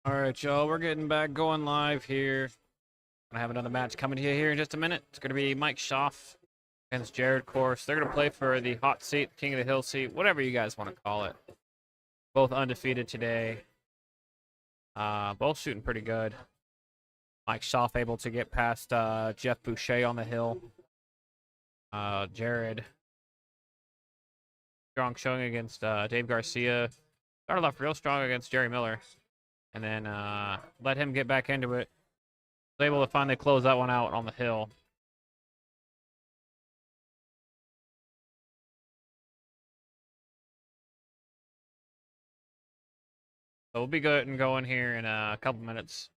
All right, y'all, we're getting back going live here. Gonna have another match coming to you here in just a minute. It's gonna be Mike Schaff against Jared Course. They're gonna play for the hot seat, King of the Hill seat, whatever you guys want to call it. Both undefeated today. Both shooting pretty good. Mike Schaff able to get past Jeff Boucher on the hill. Jared strong showing against Dave Garcia. Started off real strong against Jerry Miller, and then let him get back into it. Was able to finally close that one out on the hill. So we'll be good and going here in a couple minutes.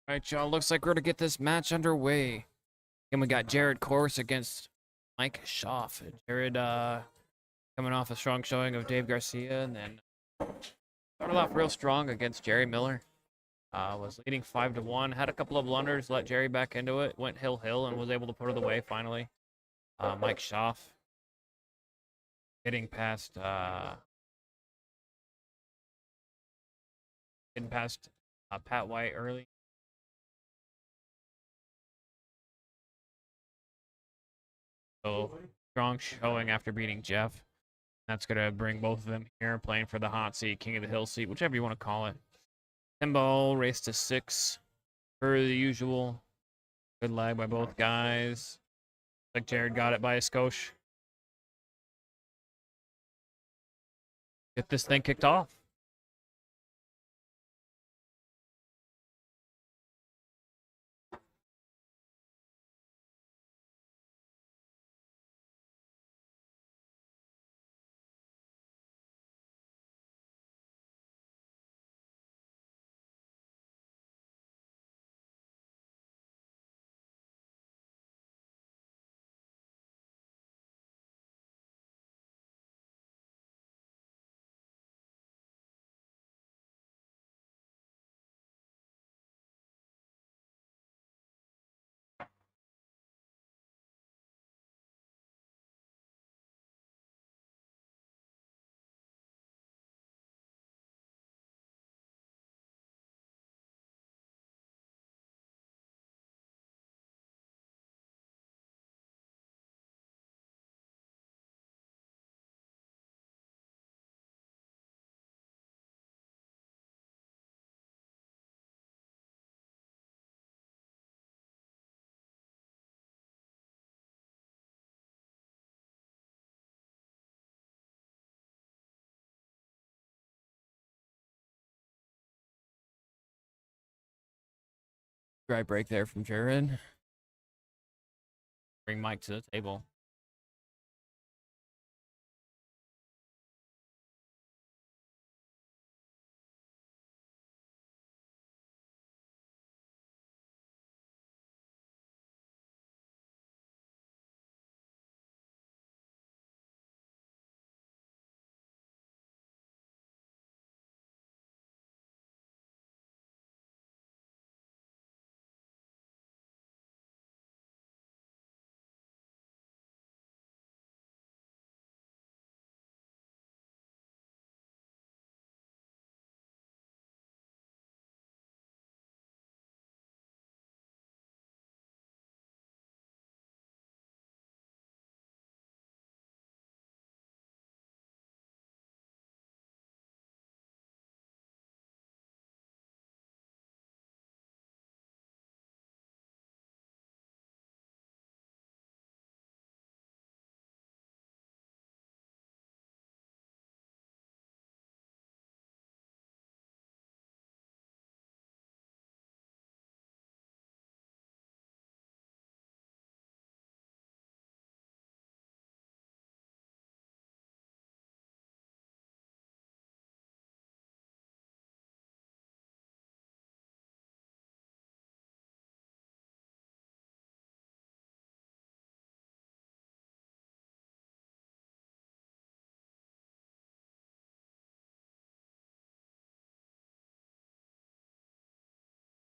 All right, y'all. Looks like we're to get this match underway. And we got Jared Course against Mike Schaff. Jared coming off a strong showing of Dave Garcia, and then started off real strong against Jerry Miller. Was leading 5-1. Had a couple of blunders, let Jerry back into it. Went hill and was able to put it away finally. Mike Schaff getting past Pat White early. So strong showing after beating Jeff. That's gonna bring both of them here, playing for the hot seat, King of the Hill seat, whichever you want to call it. 10-ball race to 6, per the usual. Good lag by both guys. Like Jared got it by a skosh. Get this thing kicked off. Great break there from Jared. Bring Mike to the table.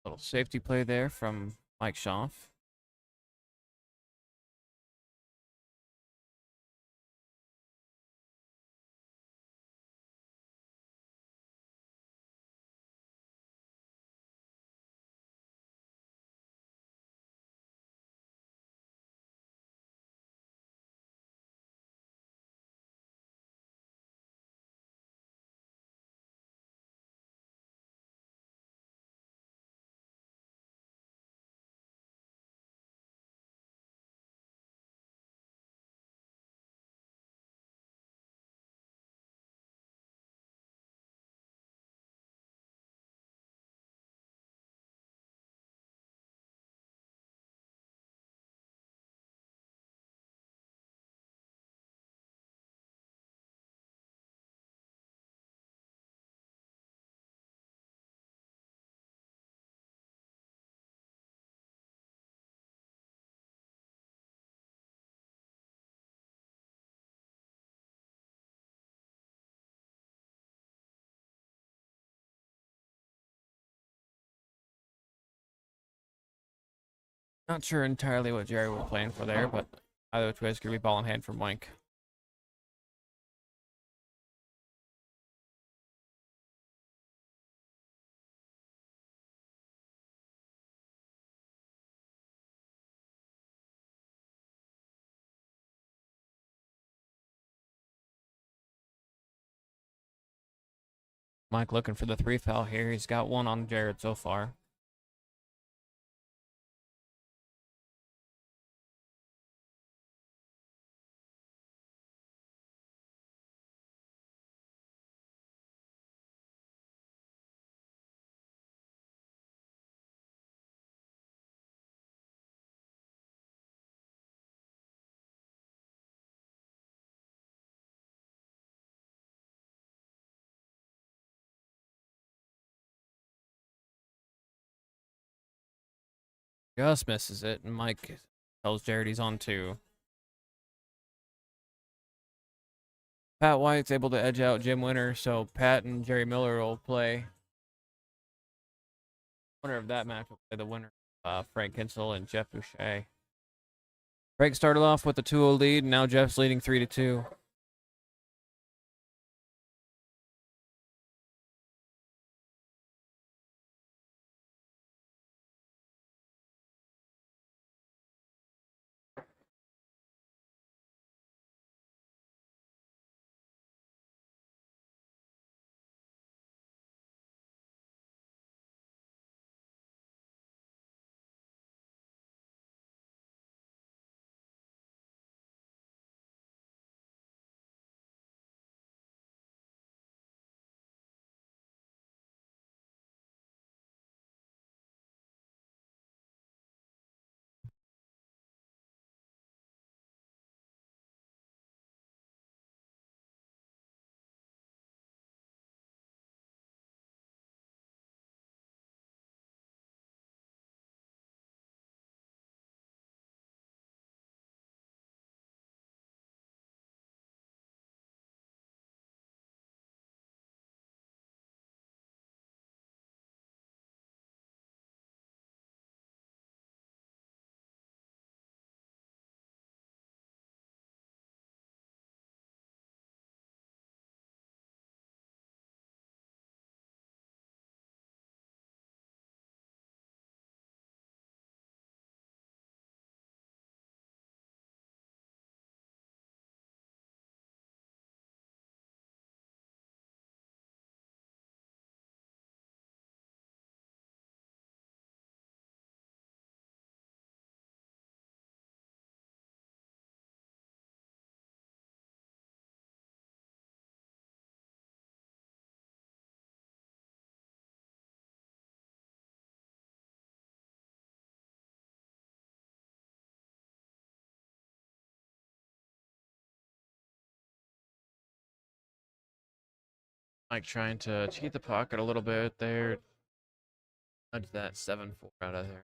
Little safety play there from Mike Schaff. Not sure entirely what Jerry was playing for there, but either way, it's going to be ball in hand for Mike. Mike looking for the 3 foul here. He's got one on Jared so far. Just misses it, and Mike tells Jared he's on 2. Pat White's able to edge out Jim Winter, so Pat and Jerry Miller will play. Winner of that match will play the winner, Frank Kinsel and Jeff Boucher. Frank started off with a 2-0 lead, and now Jeff's leading 3-2. Mike trying to cheat the pocket a little bit there. Nudge that 7-4 out of there.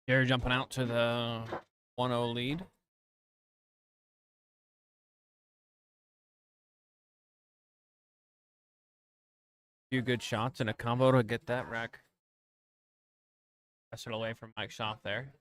Jared jumping out to the 1-0 lead. Few good shots and a combo to get that rack. Press it away from Mike Schaaf there.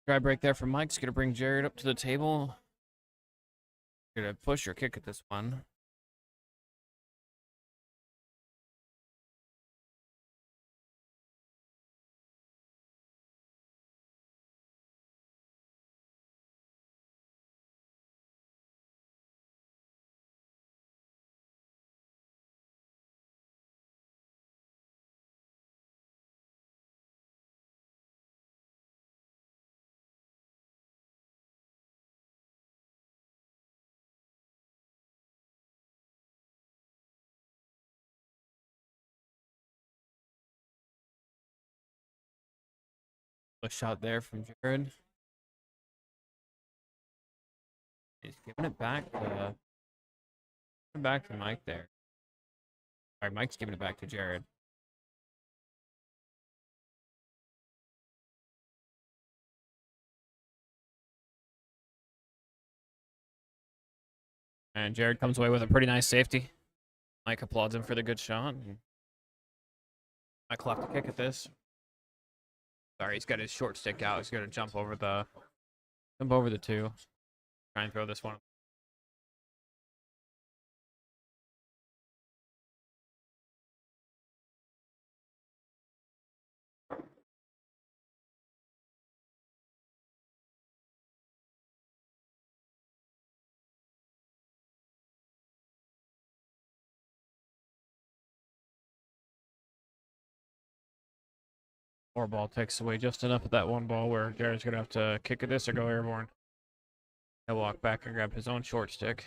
Try break there from Mike's gonna bring Jared up to the table. Gonna push or kick at this one. A shot there from Jared. He's giving it back to Mike there. All right, Mike's giving it back to Jared. And Jared comes away with a pretty nice safety. Mike applauds him for the good shot. Mike will have to kick at this. Sorry, he's got his short stick out. He's gonna jump over the two. Try and throw this one. Four ball takes away just enough of that one ball where Jared's gonna have to kick at this or go airborne. He'll walk back and grab his own short stick.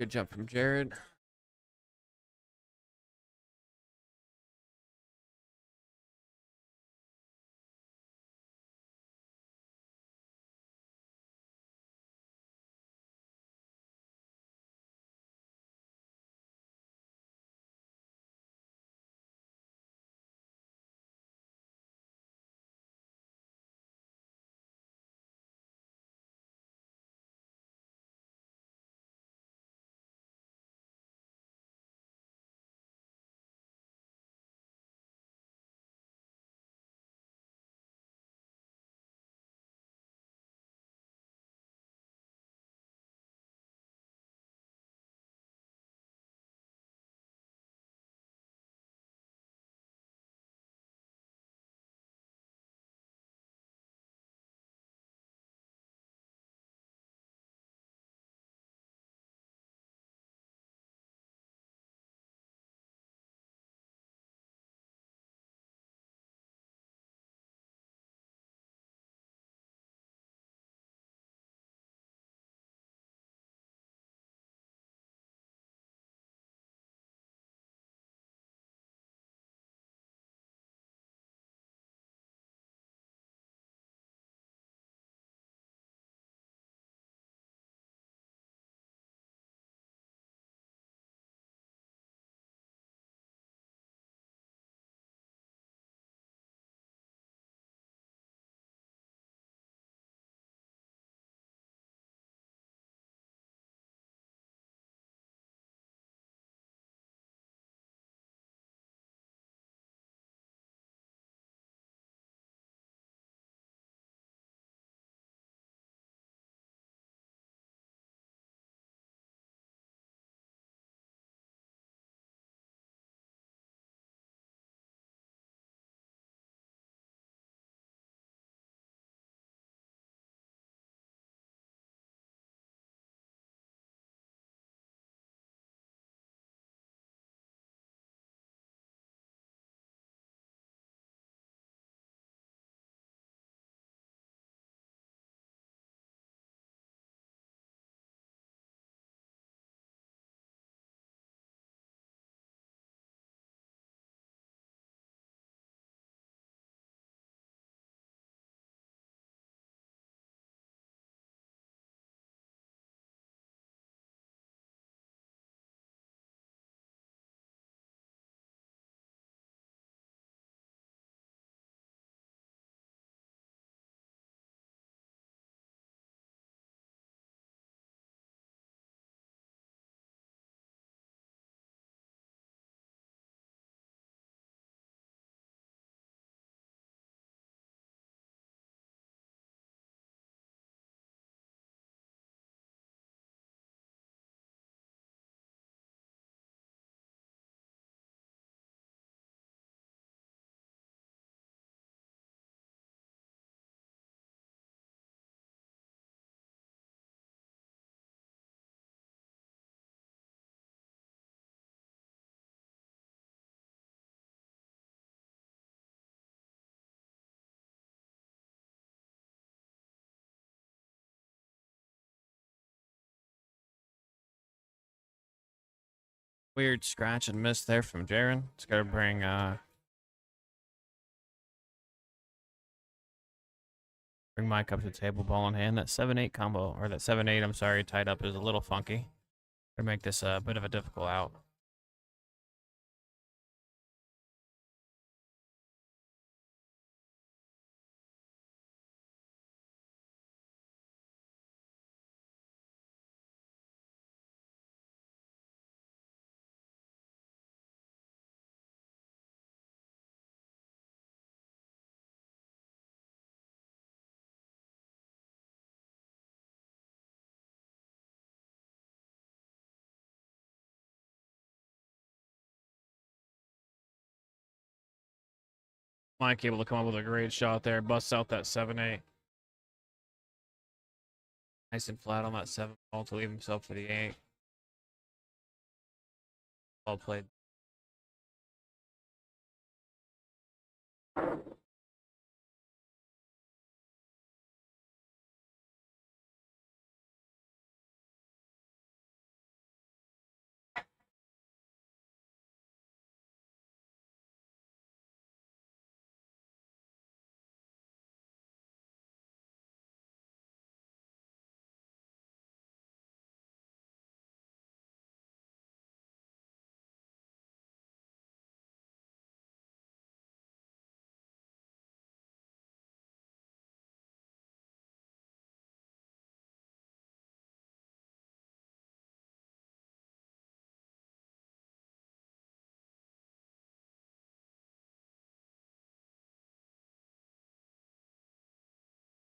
Good jump from Jared. Weird scratch and miss there from Jaren. It's got to bring Mike up to the table, ball in hand. That 7-8 combo, or that 7-8, I'm sorry, tied up is a little funky. To make this a bit of a difficult out. Mike able to come up with a great shot there. Busts out that 7-8. Nice and flat on that 7 ball to leave himself for the 8. Well played.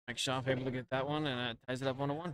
Mike Schaaf able to get that one, and that ties it up 1-1.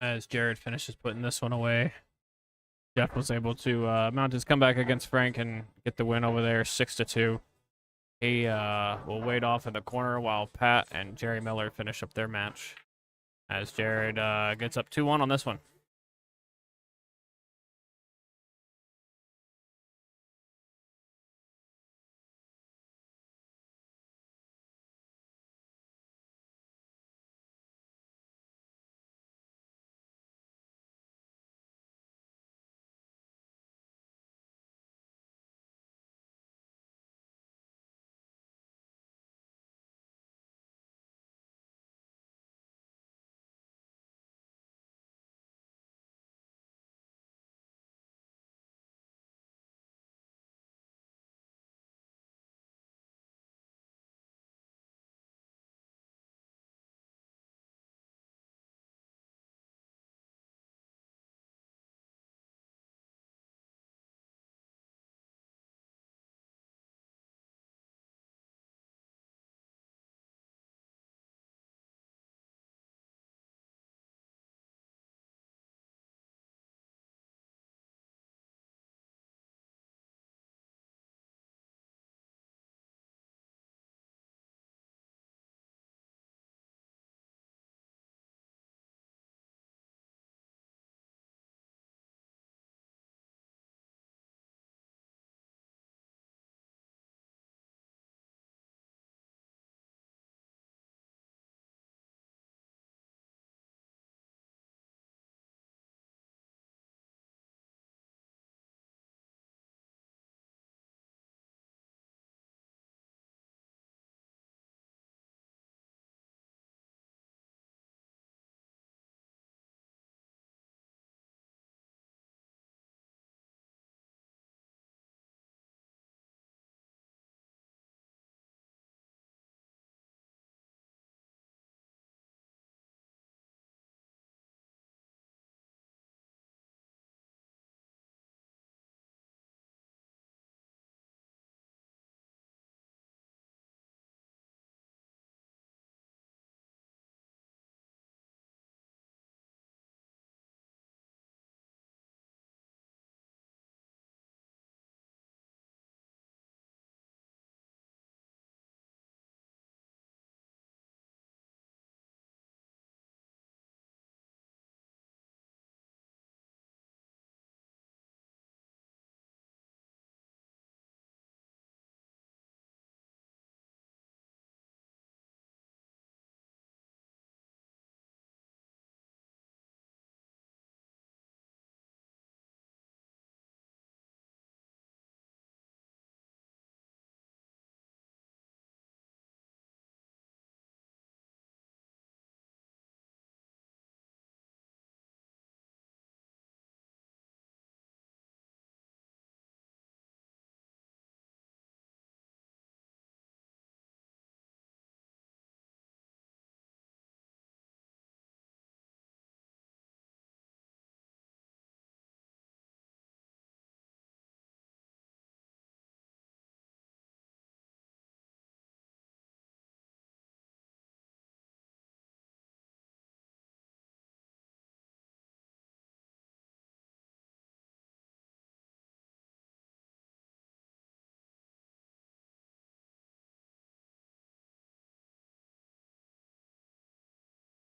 As Jared finishes putting this one away, Jeff was able to mount his comeback against Frank and get the win over there, 6-2. He will wait off in the corner while Pat and Jerry Miller finish up their match. as Jared gets up 2-1 on this one.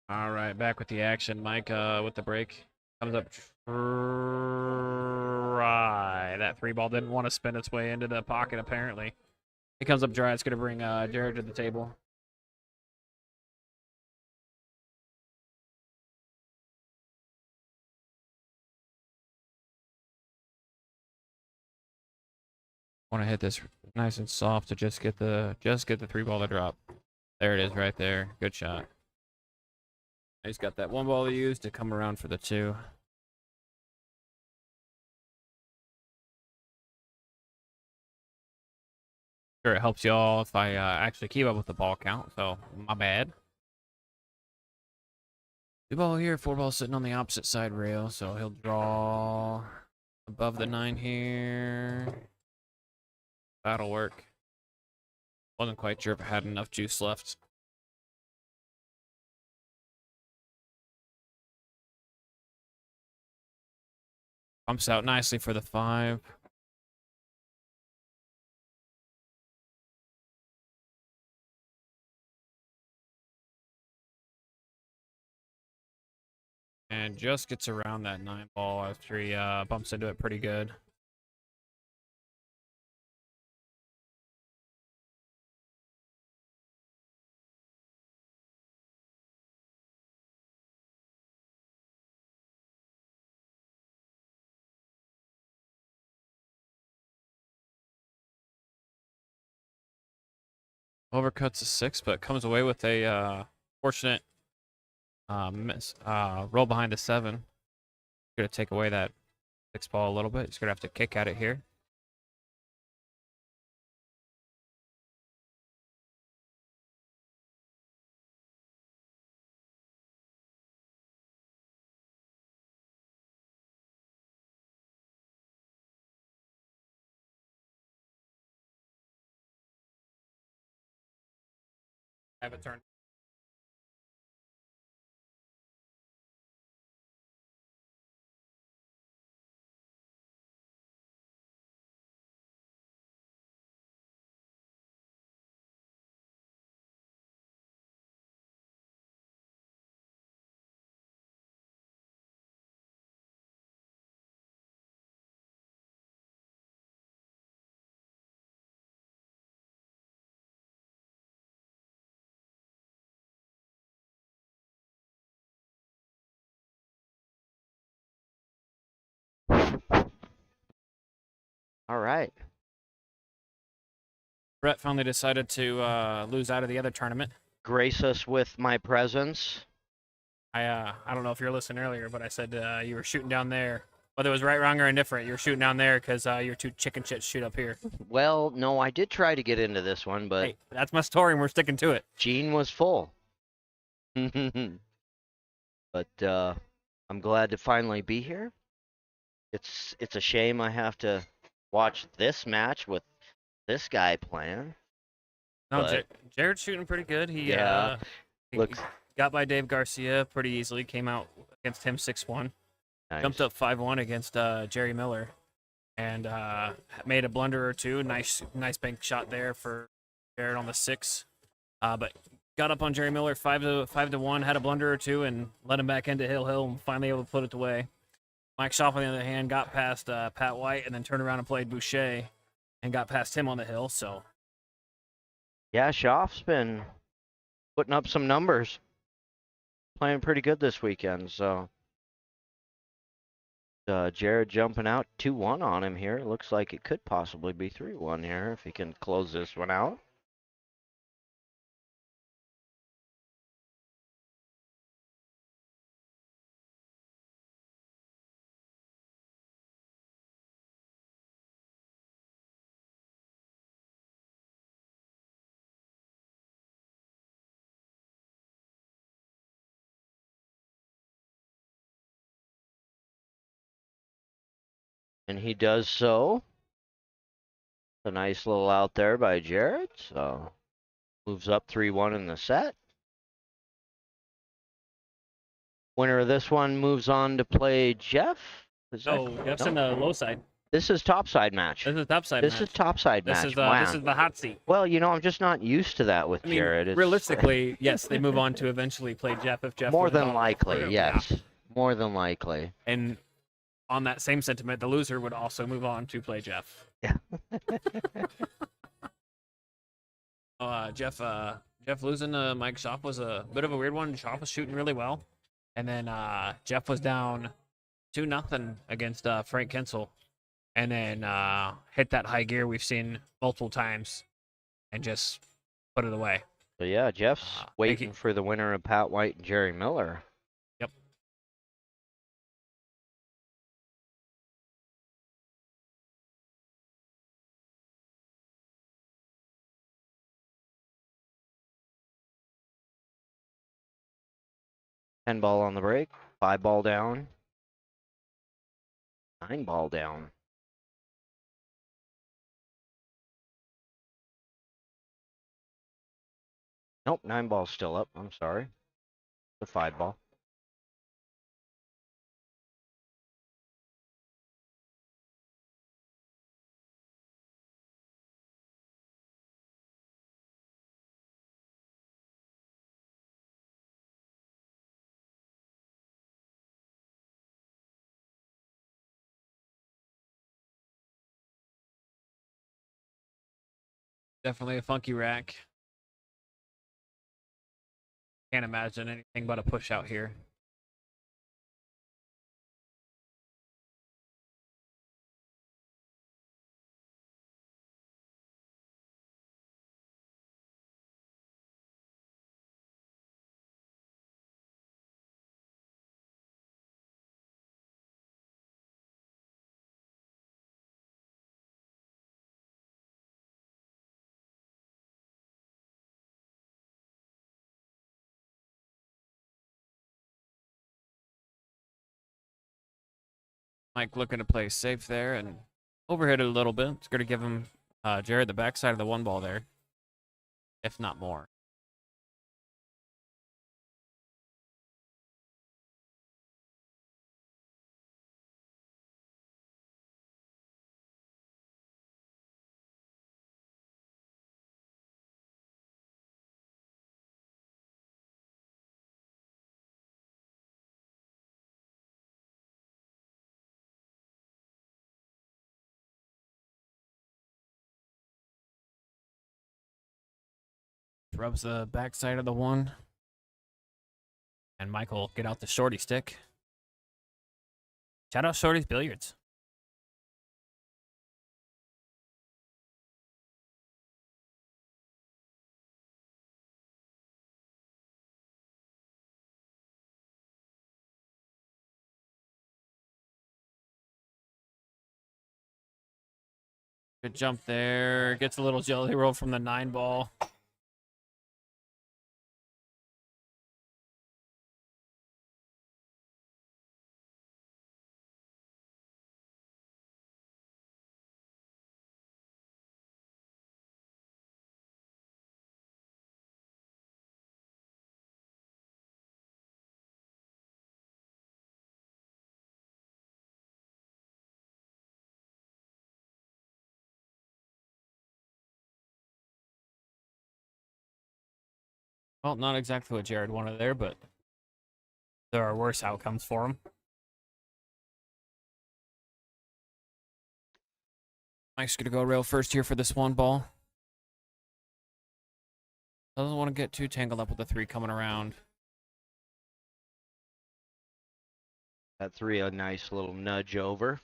All right, back with the action. Mike with the break. Comes up dry. That 3 ball didn't want to spin its way into the pocket, apparently. He comes up dry. It's going to bring Jared to the table. Want to hit this nice and soft to just get the 3 ball to drop. There it is right there. Good shot. He's got that 1 ball to use to come around for the 2. Sure, it helps y'all if I actually keep up with the ball count, so my bad. 2 ball here, 4 ball sitting on the opposite side rail, so he'll draw above the 9 here. That'll work. Wasn't quite sure if I had enough juice left. Pumps out nicely for the 5. And just gets around that 9 ball after he bumps into it pretty good. Overcuts a 6, but comes away with a fortunate roll behind the 7. Gonna take away that 6 ball a little bit. He's gonna have to kick at it here. Have a turn. All right. Brett finally decided to lose out of the other tournament. Grace us with my presence. I don't know if you were listening earlier, but I said you were shooting down there. Whether it was right, wrong, or indifferent, you were shooting down there because you're too chicken shit shoot up here. Well, no, I did try to get into this one, but Hey, that's my story, and we're sticking to it. Gene was full. But I'm glad to finally be here. It's a shame I have to watch this match with this guy playing. No, But Jared's shooting pretty good. yeah, He looks got by Dave Garcia pretty easily. Came out against him 6-1. nice. Jumped up 5-1 against Jerry Miller, and made a blunder or two. Nice bank shot there for Jared on the 6. But got up on Jerry Miller 5-1. Had a blunder or two and let him back into Hill and finally able to put it away. Mike Schaaf, on the other hand, got past Pat White and then turned around and played Boucher and got past him on the hill. So Yeah, Schaaf's been putting up some numbers. Playing pretty good this weekend, so Jared jumping out 2-1 on him here. Looks like it could possibly be 3-1 here if he can close this one out. And he does so. A nice little out there by Jared, so moves up 3-1 in the set. Winner of this one moves on to play Jeff. Jeff's in the low side. This is topside match. This is topside This match. is topside This match. is Wow. this is the hot seat. Well, you know, I'm just not used to that with I mean, Jared. It's realistically, yes, they move on to eventually play Jeff if Jeff. more wins than all. likely, yes. More than likely. And on that same sentiment, the loser would also move on to play Jeff. Yeah. Jeff losing to Mike Schaaf was a bit of a weird one. Schaaf was shooting really well, and then Jeff was down 2-0 against Frank Kinsel, and then hit that high gear we've seen multiple times, and just put it away. So yeah, Jeff's waiting for the winner of Pat White and Jerry Miller. Yep. Ten ball on the break, 5 ball down, 9 ball down. Nope, 9 ball's still up. I'm sorry. The 5 ball. Definitely a funky rack. Can't imagine anything but a push out here. Mike looking to play safe there and overhit it a little bit. It's going to give him Jared the backside of the one ball there, if not more. Rubs the backside of the one. And Michael get out the shorty stick. Shout out Shorty's Billiards. Good jump there. Gets a little jelly roll from the 9 ball. Well, not exactly what Jared wanted there, but there are worse outcomes for him. Mike's going to go rail first here for this one ball. Doesn't want to get too tangled up with the 3 coming around. That 3 a nice little nudge over.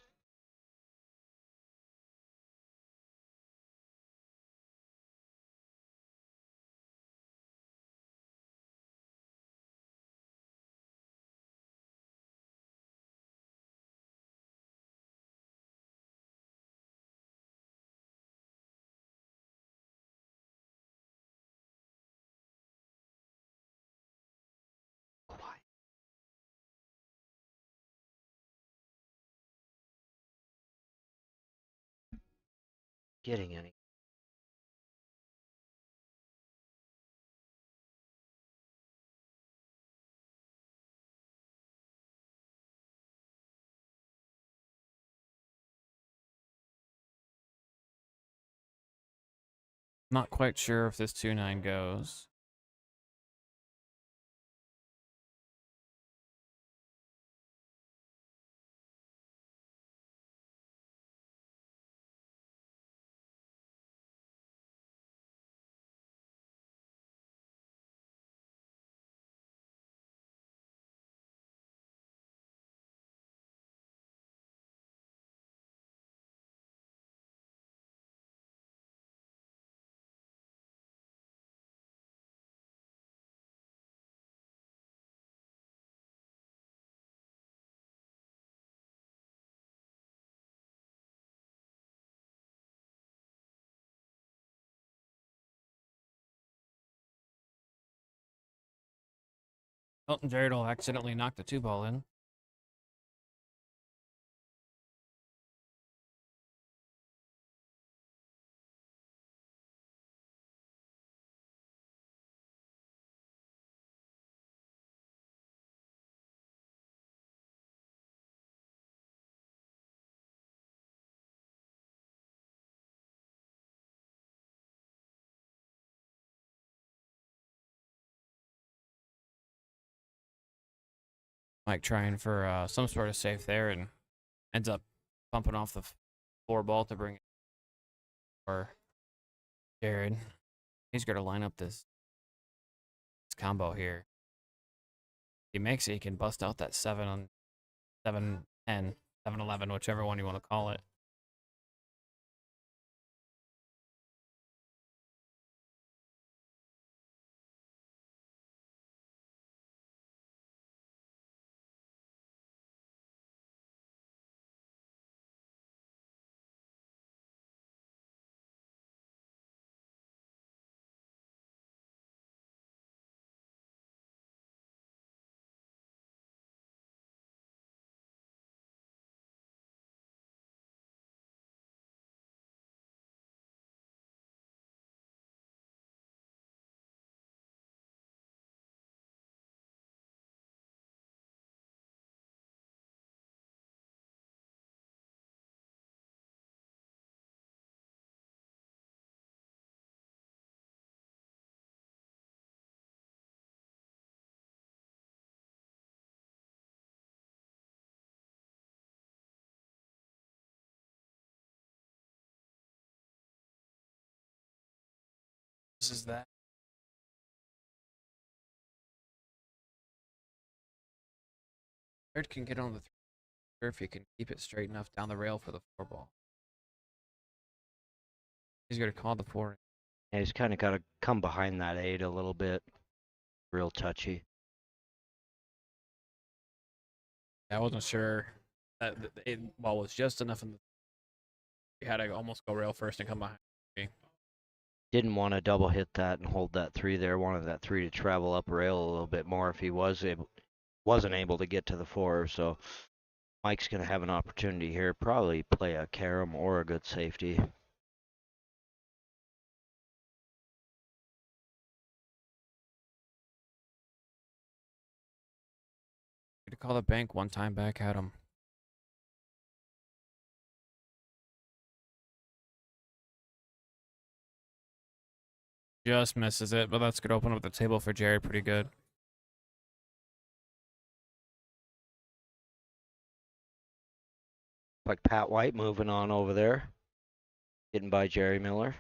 Getting any. Not quite sure if this 2-9 goes. Elton Jared will accidentally knock the 2 ball in. Mike trying for some sort of safe there and ends up bumping off the 4 ball to bring it. Or Jared. He's going to line up this combo here. If he makes it, he can bust out that 7 on 7, 10, 7, 11, whichever one you want to call it. This is that. Jared can get on the 3 if he can keep it straight enough down the rail for the 4 ball. He's going to call the 4. Yeah, he's kind of got to come behind that 8 a little bit. Real touchy. I wasn't sure that the 8 ball was just enough in the. He had to almost go rail first and come behind. Didn't want to double hit that and hold that 3 there. Wanted that 3 to travel up rail a little bit more if he wasn't able to get to the 4. So Mike's going to have an opportunity here. Probably play a carom or a good safety. To call the bank one time back at him. Just misses it, but that's going to open up the table for Jared pretty good. Like Pat White moving on over there. Getting by Jerry Miller.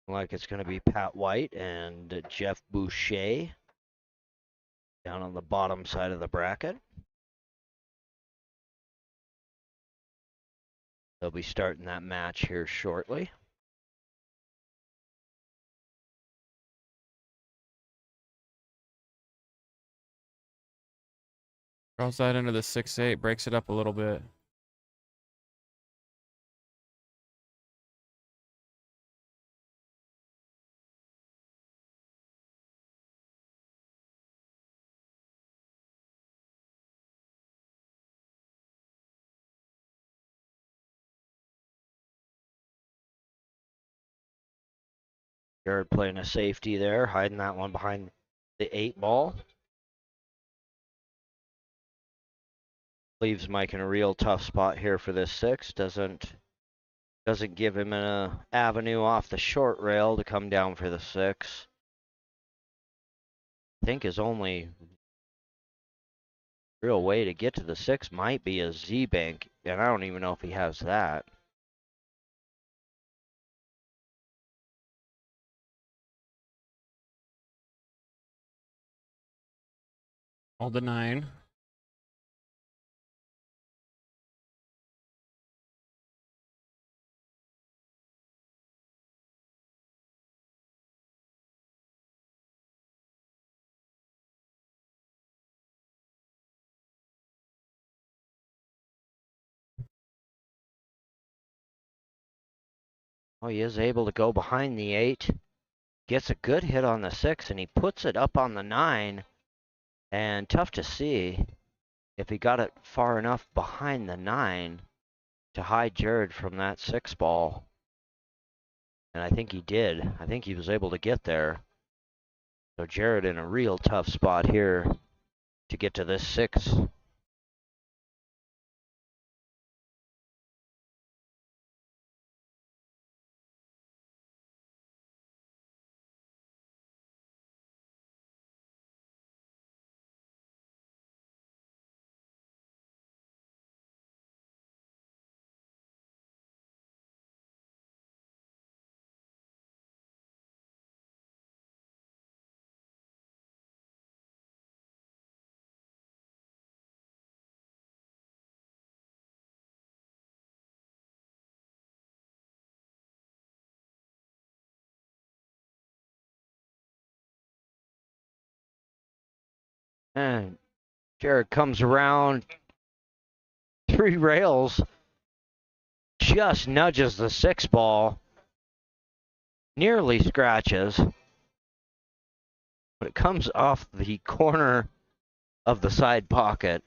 Like it's going to be Pat White and Jeff Boucher down on the bottom side of the bracket. They'll be starting that match here shortly. Draws that into the 6-8, breaks it up a little bit. Jared playing a safety there, hiding that one behind the 8 ball. Leaves Mike in a real tough spot here for this 6. Doesn't give him an avenue off the short rail to come down for the 6. I think his only real way to get to the 6 might be a Z-bank, and I don't even know if he has that. Hold the 9. Oh, he is able to go behind the 8. Gets a good hit on the 6, and he puts it up on the 9. And tough to see if he got it far enough behind the 9 to hide Jared from that 6 ball. And I think he did. I think he was able to get there. So Jared in a real tough spot here to get to this 6. And Jared comes around 3 rails, just nudges the 6 ball, nearly scratches, but it comes off the corner of the side pocket,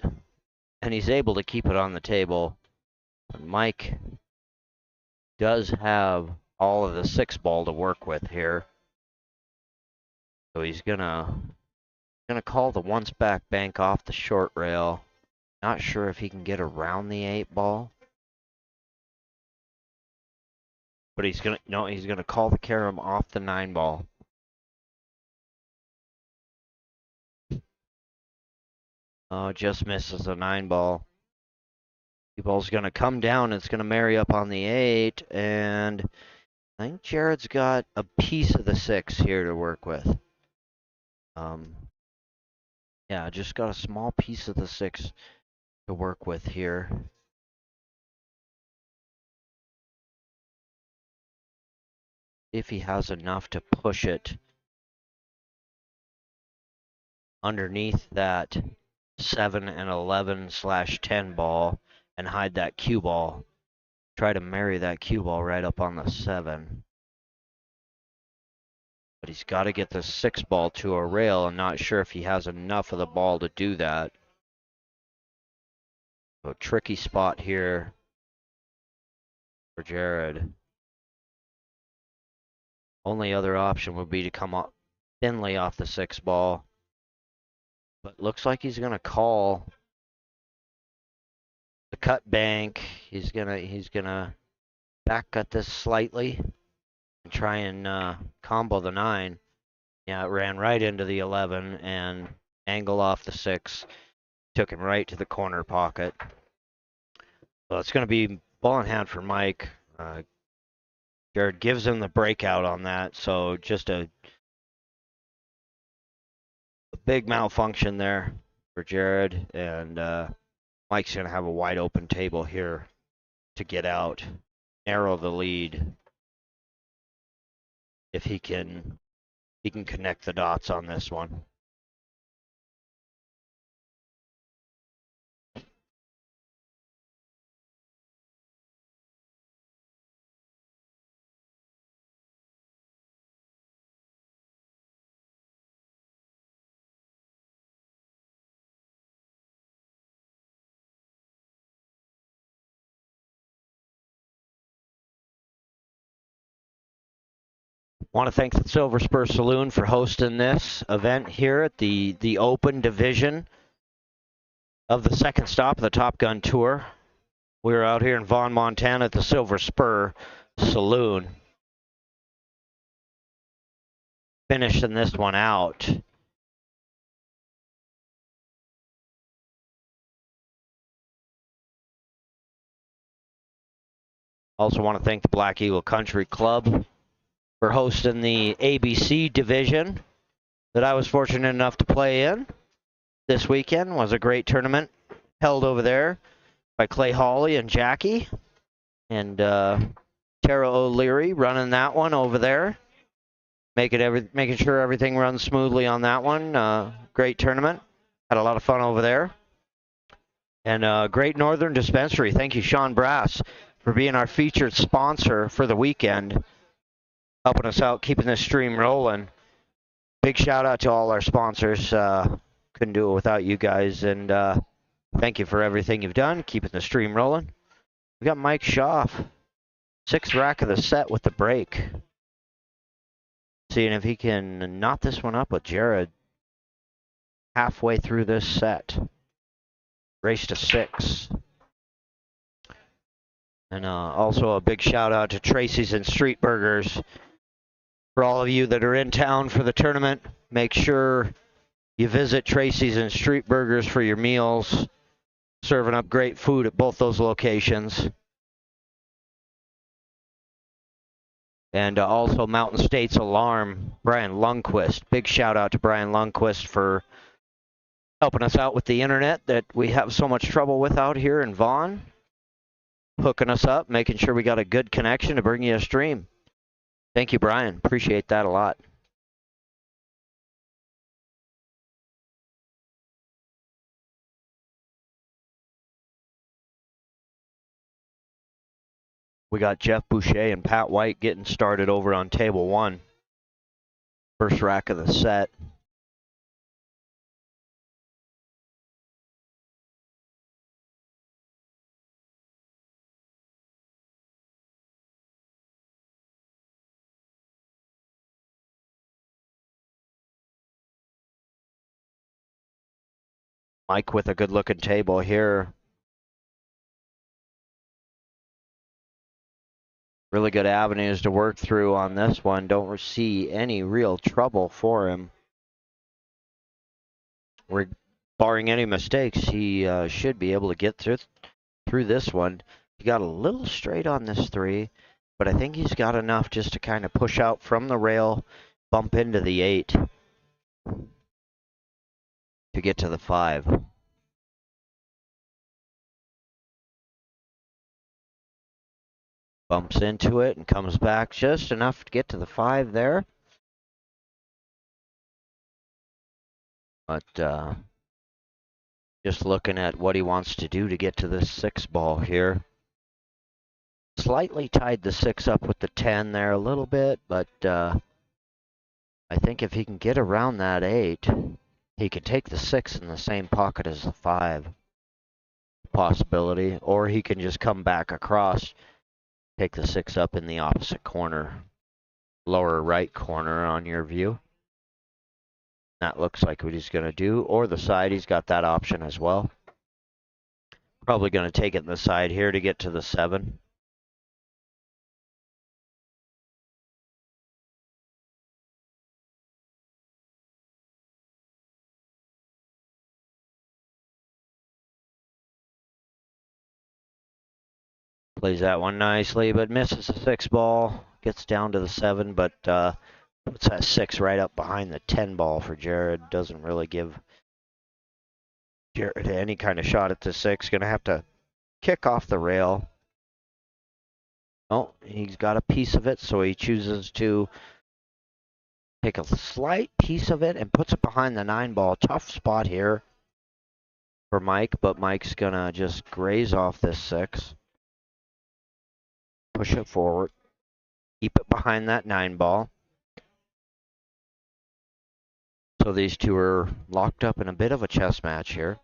and he's able to keep it on the table. Mike does have all of the 6 ball to work with here. So he's gonna call the once back bank off the short rail. Not sure if he can get around the 8 ball. But he's gonna call the carom off the 9 ball. Oh, just misses the 9 ball. The ball's gonna come down. It's gonna marry up on the 8, and I think Jared's got a piece of the 6 here to work with. Yeah, just got a small piece of the 6 to work with here. If he has enough to push it underneath that 7 and 11/10 ball and hide that cue ball. Try to marry that cue ball right up on the 7. But he's got to get the 6 ball to a rail. I'm not sure if he has enough of the ball to do that. So tricky spot here for Jared. Only other option would be to come up thinly off the 6 ball. But looks like he's gonna call the cut bank. He's gonna back cut this slightly and try and combo the 9. Yeah, it ran right into the 11 and angle off the 6. Took him right to the corner pocket. So it's gonna be ball in hand for Mike. Jared gives him the breakout on that, so just a big malfunction there for Jared, and Mike's gonna have a wide open table here to get out, narrow the lead. If he can connect the dots on this one. Want to thank the Silver Spur Saloon for hosting this event here at the Open Division of the second stop of the Top Gun Tour. We're out here in Vaughan, Montana at the Silver Spur Saloon. Finishing this one out. Also want to thank the Black Eagle Country Club for hosting the ABC division that I was fortunate enough to play in this weekend. Was a great tournament held over there by Clay Hawley and Jackie, and Tara O'Leary running that one over there, making sure everything runs smoothly on that one. Great tournament, had a lot of fun over there, and Great Northern Dispensary. Thank you, Sean Brass, for being our featured sponsor for the weekend, helping us out, keeping this stream rolling. Big shout out to all our sponsors. Couldn't do it without you guys, and thank you for everything you've done, keeping the stream rolling. We got Mike Schaaf, 6th rack of the set with the break. Seeing if he can knot this one up with Jared halfway through this set. Race to 6. And also a big shout out to Tracy's and Street Burgers. For all of you that are in town for the tournament, make sure you visit Tracy's and Street Burgers for your meals. Serving up great food at both those locations. And also Mountain States Alarm, Brian Lundquist. Big shout out to Brian Lundquist for helping us out with the internet that we have so much trouble with out here in Vaughan. Hooking us up, making sure we got a good connection to bring you a stream. Thank you, Brian. Appreciate that a lot. We got Jeff Boucher and Pat White getting started over on table 1. First rack of the set. Mike with a good looking table here. Really good avenues to work through on this one. Don't see any real trouble for him. Barring any mistakes, he should be able to get through this one. He got a little straight on this 3, but I think he's got enough just to kind of push out from the rail, bump into the 8 to get to the 5. Bumps into it and comes back just enough to get to the 5 there. But just looking at what he wants to do to get to this 6 ball here. Slightly tied the 6 up with the 10 there a little bit, but I think if he can get around that 8, he can take the 6 in the same pocket as the 5 possibility, or he can just come back across, take the 6 up in the opposite corner, lower right corner on your view. That looks like what he's going to do, or the side, he's got that option as well. Probably going to take it in the side here to get to the 7. Plays that one nicely, but misses the 6 ball. Gets down to the 7, but puts that 6 right up behind the 10 ball for Jared. Doesn't really give Jared any kind of shot at the 6. Gonna have to kick off the rail. Oh, he's got a piece of it, so he chooses to take a slight piece of it and puts it behind the 9 ball. Tough spot here for Mike, but Mike's gonna just graze off this 6. Push it forward. Keep it behind that 9 ball. So these two are locked up in a bit of a chess match here.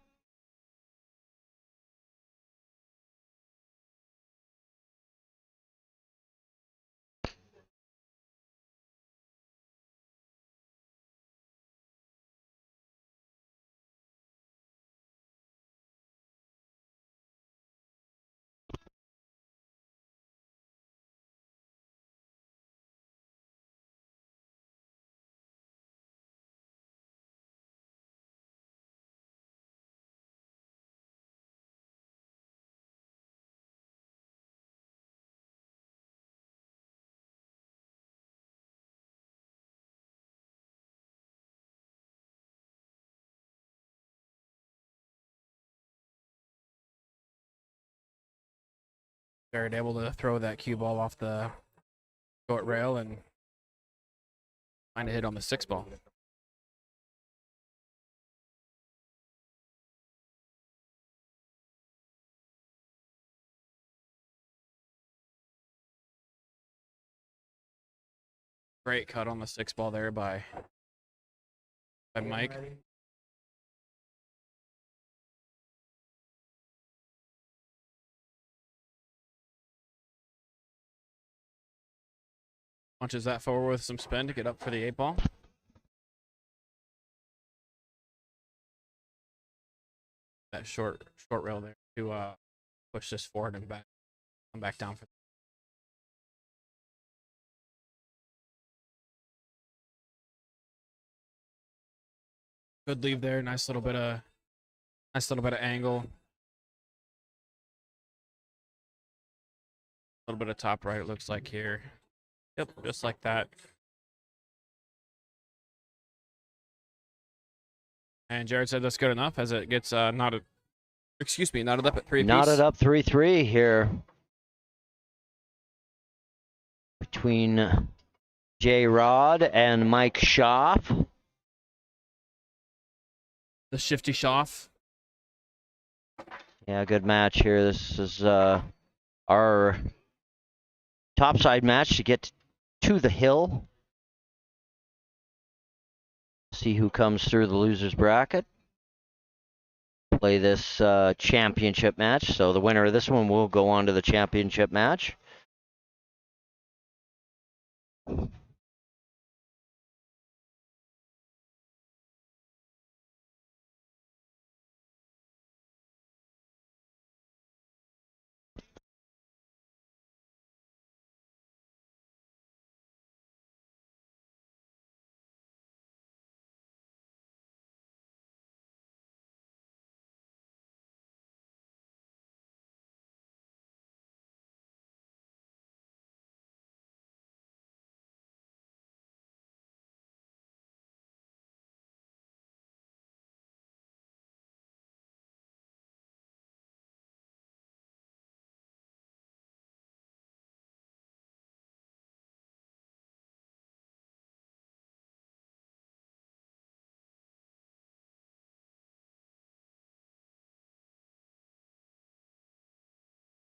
Jared able to throw that cue ball off the short rail and find a hit on the 6 ball. Great cut on the 6 ball there by Mike. Launches that forward with some spin to get up for the 8 ball. That short rail there to push this forward and back, come back down for. Good leave there. Nice little bit of angle. A little bit of top right. It looks like here. Yep, just like that. And Jared said that's good enough as it gets knotted. Excuse me, knotted up at 3 apiece. Knotted up 3-3 here between J Rod and Mike Schaff. The shifty Schaff. Yeah, good match here. This is our topside match to get to the hill. See who comes through the loser's bracket. Play this championship match. So the winner of this one will go on to the championship match.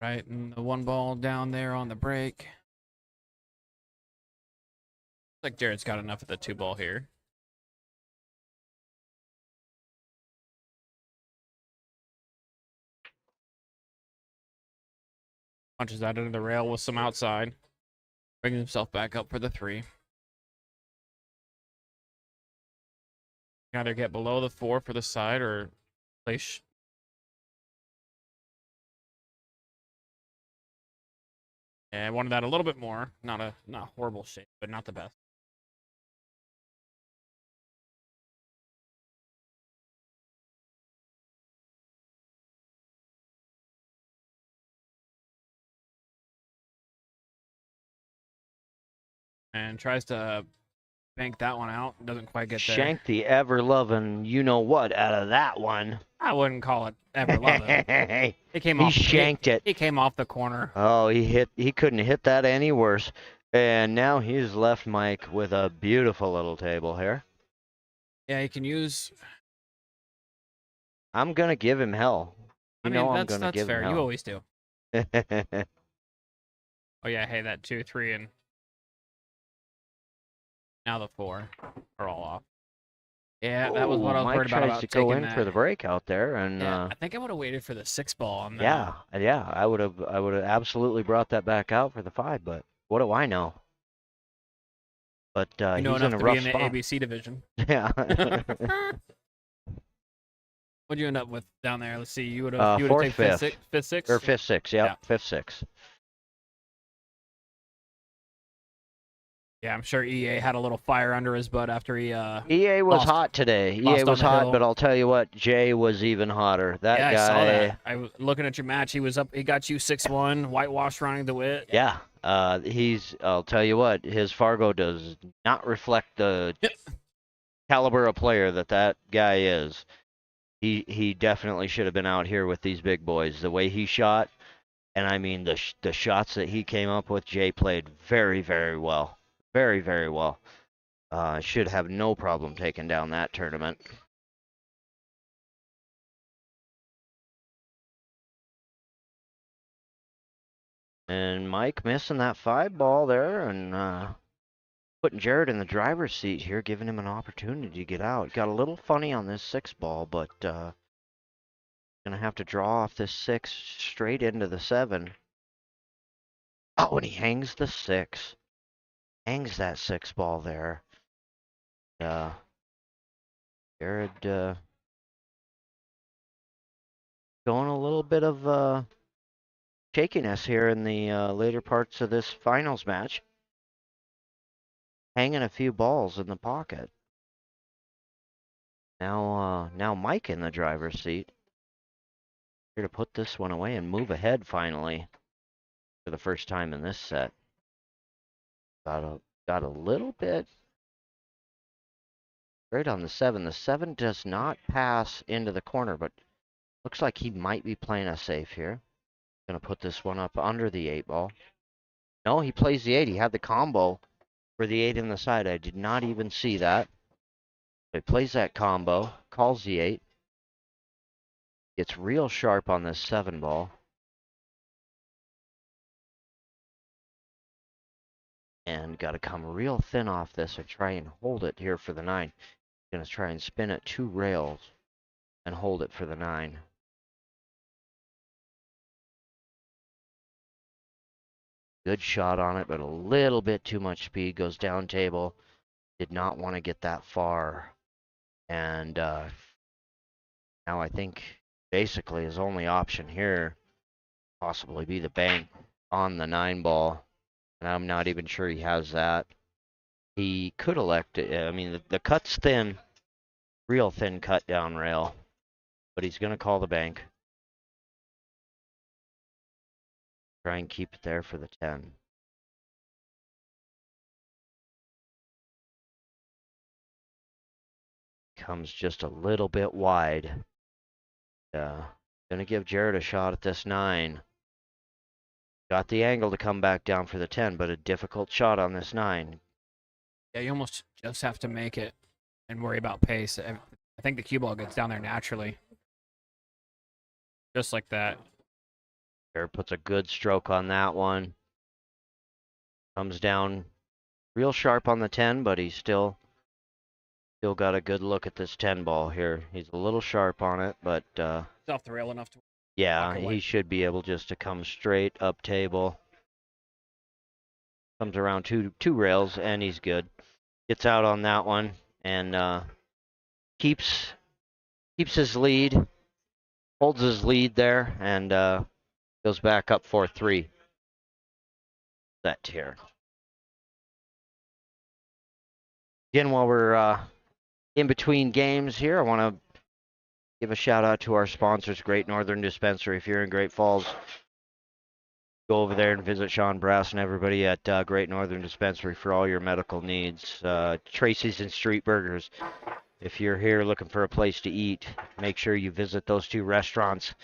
Right, and the one ball down there on the break. Looks like Jared's got enough of the two ball here. Punches that into the rail with some outside. Brings himself back up for the three. Either get below the four for the side or place. Yeah, I wanted that a little bit more. Not horrible shape, but not the best. And tries to bank that one out. Doesn't quite get there. Shank the ever-loving you-know-what out of that one. I wouldn't call it ever loving. It came He off. shanked it. He came off the corner. Oh, he couldn't hit that any worse. And now he's left Mike with a beautiful little table here. Yeah, he can use. I'm gonna give him hell. I You mean, know I'm that's gonna give fair. him You hell. always do. Oh yeah, hey, that 2, 3, and now the 4 are all off. Yeah, that was what I was Mike worried about. tries to go taking in for the break out there, and Yeah, I think I would have waited for the 6 ball on that. yeah, I would have absolutely brought that back out for the 5, but what do I know? But You know he's enough in a to rough be in the spot. ABC division. Yeah. What'd you end up with down there? Let's see. You would have Fourth, taken fifth. fifth, sixth, Or fifth, sixth. Yep, Yeah. fifth, sixth. Yeah, I'm sure EA had a little fire under his butt after he. EA was lost- hot today. lost EA on was the hot, hill. but I'll tell you what, Jay was even hotter. That Yeah, guy. I saw that. I was looking at your match. He was up. He got you 6-1, whitewash running the wit. Yeah. I'll tell you what, his Fargo does not reflect the caliber of player that guy is. He definitely should have been out here with these big boys. The way he shot, and I mean the shots that he came up with, Jay played very, very well. Very, very well. Should have no problem taking down that tournament. And Mike missing that 5 ball there, and putting Jared in the driver's seat here, giving him an opportunity to get out. Got a little funny on this 6 ball, but gonna have to draw off this 6 straight into the 7. Oh, and he hangs the 6. Hangs that 6 ball there. Jared showing a little bit of shakiness here in the later parts of this finals match. Hanging a few balls in the pocket. Now Mike in the driver's seat. Here to put this one away and move ahead finally for the first time in this set. Got a little bit right on the 7. The 7 does not pass into the corner, but looks like he might be playing us safe here. Gonna put this one up under the 8 ball. No, he plays the 8. He had the combo for the 8 in the side. I did not even see that. He plays that combo, calls the 8. Gets real sharp on this 7 ball. And got to come real thin off this and try and hold it here for the 9. Gonna try and spin it 2 rails and hold it for the 9. Good shot on it, but a little bit too much speed. Goes down table. Did not want to get that far. And now I think basically his only option here possibly be the bank on the 9 ball. And I'm not even sure he has that. He could elect it. I mean, the cut's thin. Real thin cut down rail. But he's going to call the bank. Try and keep it there for the 10. Comes just a little bit wide. Gonna give Jared a shot at this 9. Got the angle to come back down for the 10, but a difficult shot on this 9. Yeah, you almost just have to make it and worry about pace. I think the cue ball gets down there naturally. Just like that. Jared puts a good stroke on that one. Comes down real sharp on the 10, but he's still got a good look at this 10 ball here. He's a little sharp on it, but It's off the rail enough to yeah, walk away. he should be able just to come straight up table. Comes around two rails, and he's good. Gets out on that one, and keeps his lead. Holds his lead there, and goes back up 4-3. That tier. Again, while we're in between games here, I want to give a shout out to our sponsors, Great Northern Dispensary. If you're in Great Falls, go over there and visit Sean Brass and everybody at Great Northern Dispensary for all your medical needs. Tracy's and Street Burgers. If you're here looking for a place to eat, make sure you visit those 2 restaurants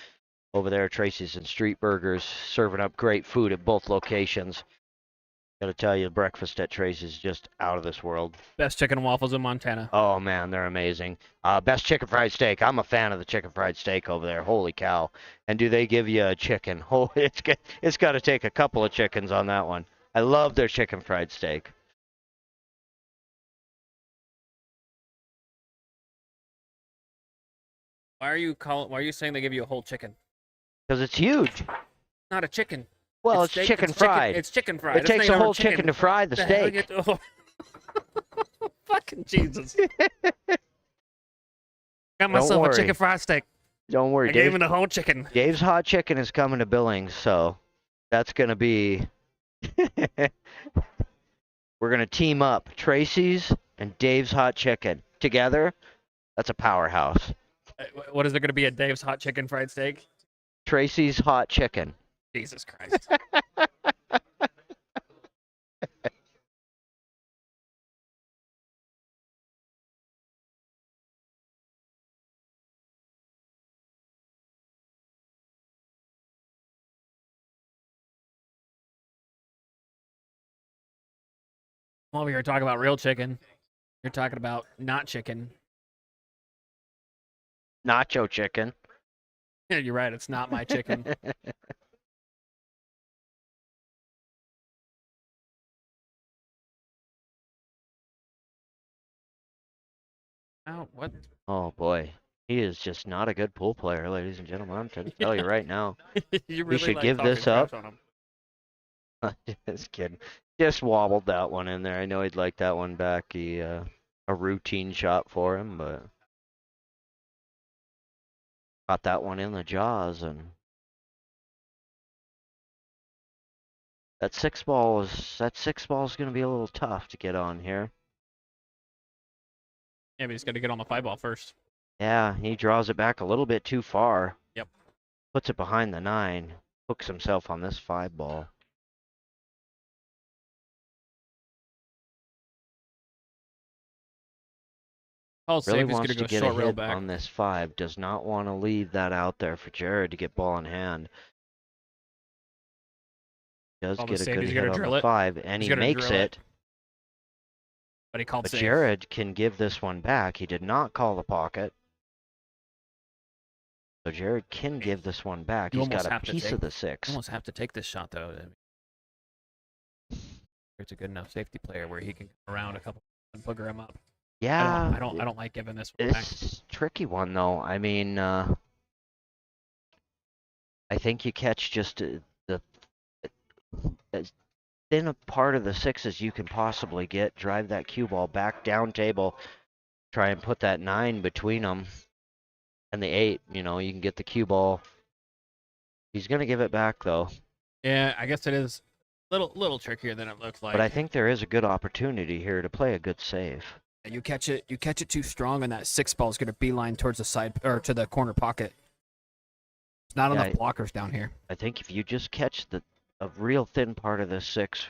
over there, Tracy's and Street Burgers, serving up great food at both locations. Gotta tell you, breakfast at Tracy's is just out of this world. best chicken and waffles in Montana. Oh man, they're amazing. Best chicken fried steak. I'm a fan of the chicken fried steak over there. Holy cow! And do they give you a chicken? Oh, it's got to take a couple of chickens on that one. I love their chicken fried steak. Why are you saying they give you a whole chicken? Because it's huge. Not a chicken. Well, it's steak- chicken fried. It's chicken fried. It It's takes not a even whole chicken to fry the The hell steak. oh. Fucking Jesus. Got myself a worry. chicken fried steak. Don't worry, I gave Dave. him the whole chicken. Dave's Hot Chicken is coming to Billings, so that's gonna be. We're gonna team up Tracy's and Dave's Hot Chicken together. That's a powerhouse. What is there going to be at Dave's hot chicken fried steak? Tracy's Hot Chicken. Jesus Christ. I'm over here talking about real chicken. You're talking about not chicken. Nacho chicken. Yeah, you're right. It's not my chicken. Oh, what? Oh boy. He is just not a good pool player, ladies and gentlemen. I'm trying to tell you right now. You really should like give talking this up. trash on him. Just kidding. Just wobbled that one in there. I know he'd like that one back. A routine shot for him, but got that one in the jaws, and that 6 ball is going to be a little tough to get on here. Yeah, but he's got to get on the 5 ball first. Yeah, he draws it back a little bit too far. Yep. Puts it behind the 9. Hooks himself on this 5 ball. Paul's Really safe. He's going wants to go to get a short rail hit back. on this 5. Does not want to leave that out there for Jared to get ball in hand. Does Paul get was a safe. good He's hit gonna on drill the it. 5, and He's he gonna makes drill it. But he called But safe. Jared can give this one back. He did not call the pocket. So Jared can give this one back. You He's got almost a have to piece take- of the You 6. almost have to take this shot, though. a good enough safety player where he can come around a couple and booger him up. Yeah, I don't like giving this one back. it's a tricky one though. I mean, I think you catch just the as thin a part of the 6 as you can possibly get. Drive that cue ball back down table. Try and put that 9 between them and the 8. You know, you can get the cue ball. He's gonna give it back though. Yeah, I guess it is little trickier than it looks like. But I think there is a good opportunity here to play a good save. You catch it too strong, and that 6 ball is going to beeline towards the side or to the corner pocket. There's not enough blockers down here. I think if you just catch a real thin part of the 6,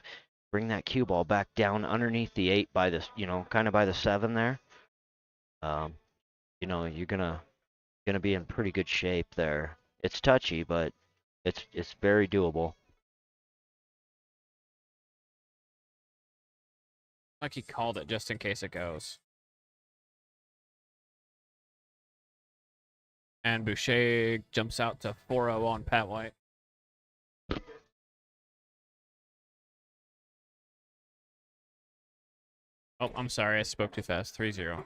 bring that cue ball back down underneath the 8 by the, kind of by the 7 there. You're gonna be in pretty good shape there. It's touchy, but it's very doable. Like he called it just in case it goes. And Boucher jumps out to 4-0 on Pat White. Oh, I'm sorry. I spoke too fast. 3-0.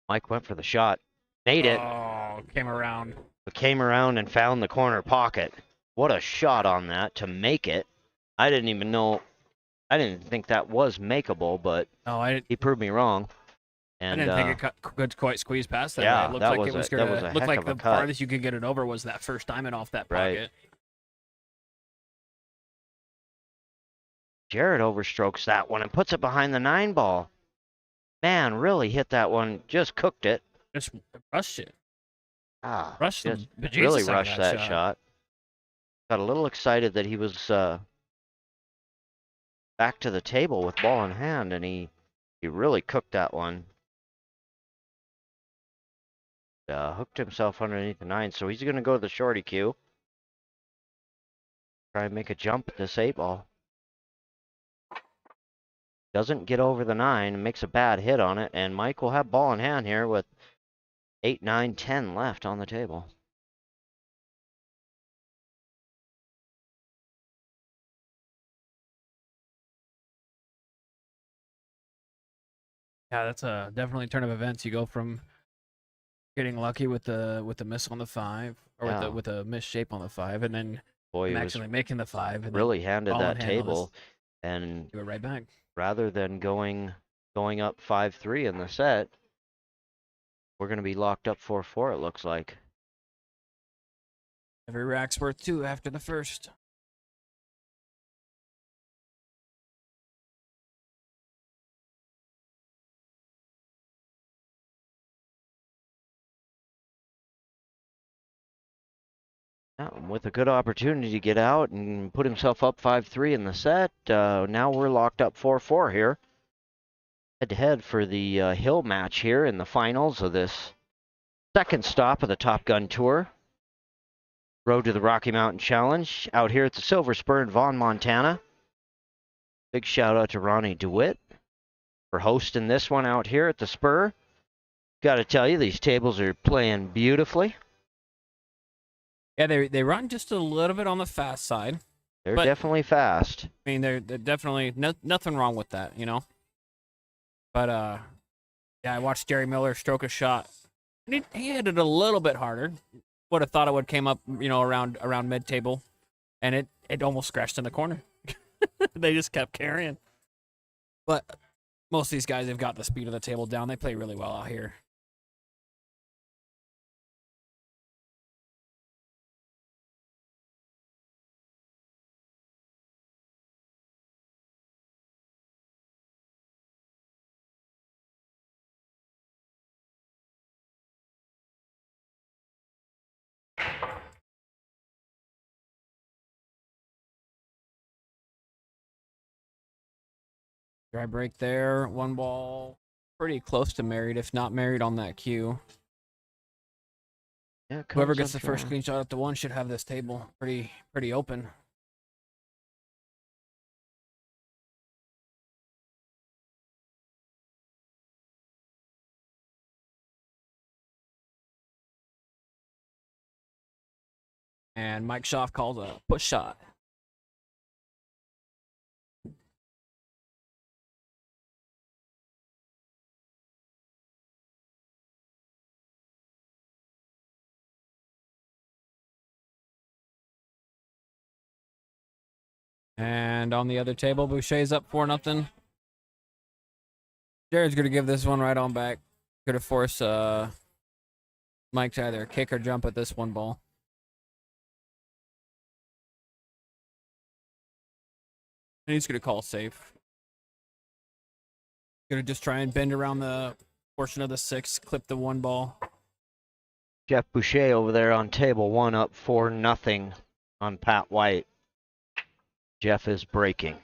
Mike went for the shot. Made it. Oh, came around. But came around and found the corner pocket. What a shot on that to make it. I didn't think that was makeable, but he proved me wrong. And, I didn't think it could quite squeeze past that. Yeah, way. It looked that like was it was a gonna heck look like of a the cut. farthest you could get it over was that first diamond off that pocket. Right. Jared overstrokes that one and puts it behind the 9 ball. Man, really hit that one. Just cooked it. Just rushed it. Rushed just the bejesus really out of rushed that shot. Got a little excited that he was back to the table with ball in hand, and he really cooked that one. Hooked himself underneath the 9, so he's going to go to the shorty cue. Try and make a jump at this 8 ball. Doesn't get over the 9, makes a bad hit on it, and Mike will have ball in hand here with 8, 9, 10 left on the table. Yeah, that's a definitely turn of events. You go from getting lucky with the miss on the 5, or with a miss shape on the 5, and then actually making the 5. And really handed that table, and do it right back. Rather than going up 5-3 in the set, we're going to be locked up 4-4. It looks like. Every rack's worth 2 after the first. Yeah, with a good opportunity to get out and put himself up 5-3 in the set, now we're locked up 4-4 here. Head-to-head for the Hill match here in the finals of this second stop of the Top Gun Tour. Road to the Rocky Mountain Challenge out here at the Silver Spur in Vaughan, Montana. Big shout out to Ronnie DeWitt for hosting this one out here at the Spur. Got to tell you, these tables are playing beautifully. Yeah, they run just a little bit on the fast side. They're definitely fast. I mean, they're definitely nothing wrong with that, But yeah, I watched Jerry Miller stroke a shot. He hit it a little bit harder. Would have thought it would came up, around mid table, and it almost scratched in the corner. They just kept carrying. But most of these guys have got the speed of the table down. They play really well out here. Dry break there. 1 ball. Pretty close to married, if not married on that cue. Yeah, whoever gets the first clean shot at the 1 should have this table pretty open. And Mike Schaaf calls a push shot. And on the other table, Boucher's up 4-0. Jared's gonna give this one right on back. Gonna force Mike to either kick or jump at this one ball. And he's gonna call safe. Gonna just try and bend around the portion of the 6, clip the 1 ball. Jeff Boucher over there on table 1 up 4-0 on Pat White. Jeff is breaking.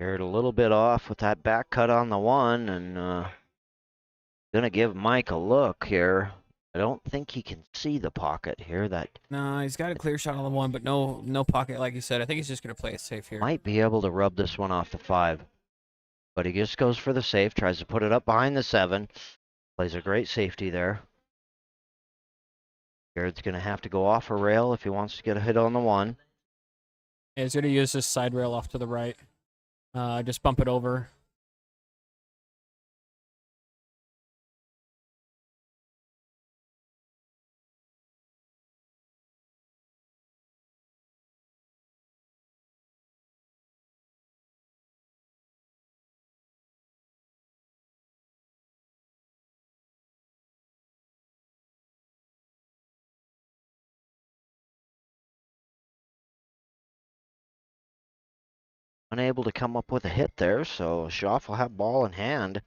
Jared a little bit off with that back cut on the 1, and gonna give Mike a look here. I don't think he can see the pocket here. That No, he's got a clear shot on the 1, but no pocket, like you said. I think he's just gonna play it safe here. might be able to rub this one off the 5. But he just goes for the safe, tries to put it up behind the 7. Plays a great safety there. Jared's gonna have to go off a rail if he wants to get a hit on the 1. Yeah, he's gonna use this side rail off to the right. Just bump it over. Unable to come up with a hit there, so Schaaf will have ball in hand.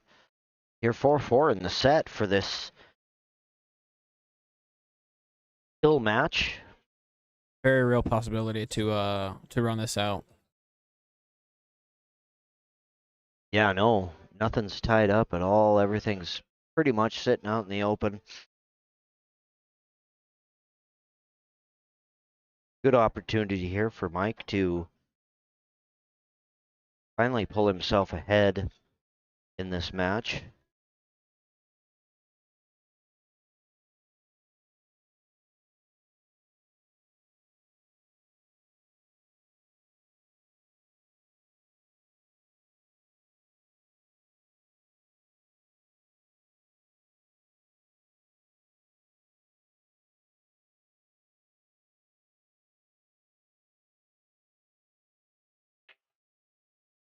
Here 4-4 in the set for this hill match. Very real possibility to run this out. Yeah, no, nothing's tied up at all. Everything's pretty much sitting out in the open. Good opportunity here for Mike to finally pull himself ahead in this match.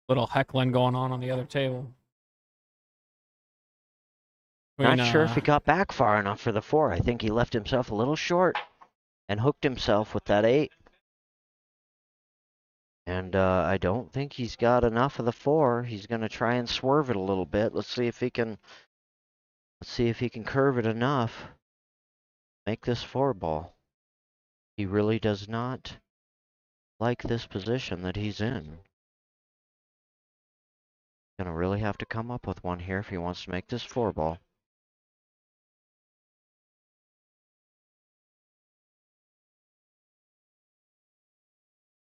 Little heckling going on the other table. Not sure if he got back far enough for the 4. I think he left himself a little short and hooked himself with that 8. And I don't think he's got enough of the 4. He's going to try and swerve it a little bit. Let's see if he can curve it enough. Make this 4 ball. He really does not like this position that he's in. Gonna really have to come up with one here if he wants to make this 4 ball.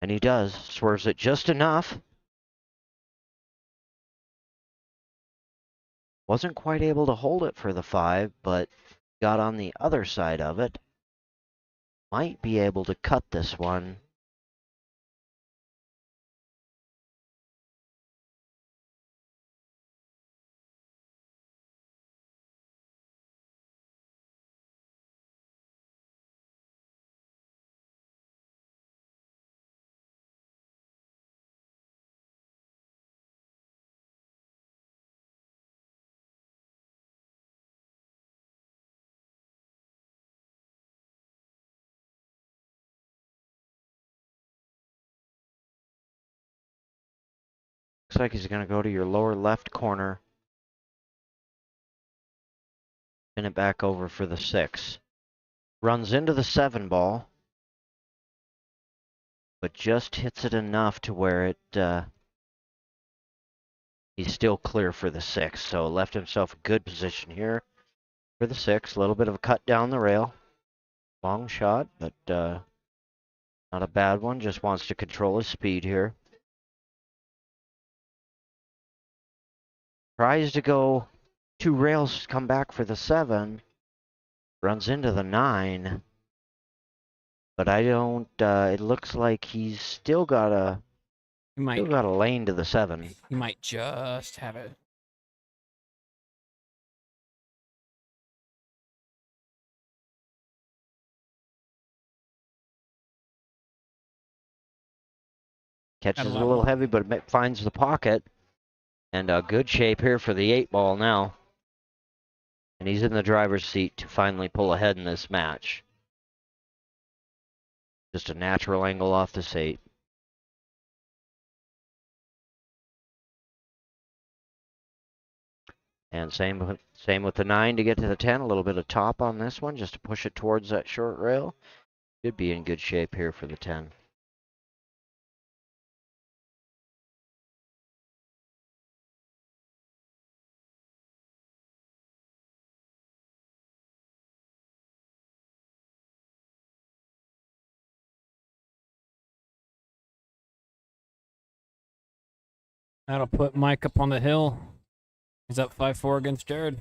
And he does. Swerves it just enough. Wasn't quite able to hold it for the 5, but got on the other side of it. Might be able to cut this one. Looks like he's going to go to your lower left corner. Spin it back over for the 6. Runs into the 7 ball. But just hits it enough to where it, he's still clear for the 6. So left himself a good position here for the 6. A little bit of a cut down the rail. Long shot, but Not a bad one, just wants to control his speed here. Tries to go 2 rails, come back for the 7. Runs into the 9. But I don't, it looks like he's still got a lane to the 7. He might just have it. Catches it a level. little heavy, but finds the pocket. And a good shape here for the 8 ball now. And he's in the driver's seat to finally pull ahead in this match. Just a natural angle off this 8. And same with the 9 to get to the 10. A little bit of top on this one just to push it towards that short rail. Should be in good shape here for the 10. That'll put Mike up on the hill. He's up 5-4 against Jared.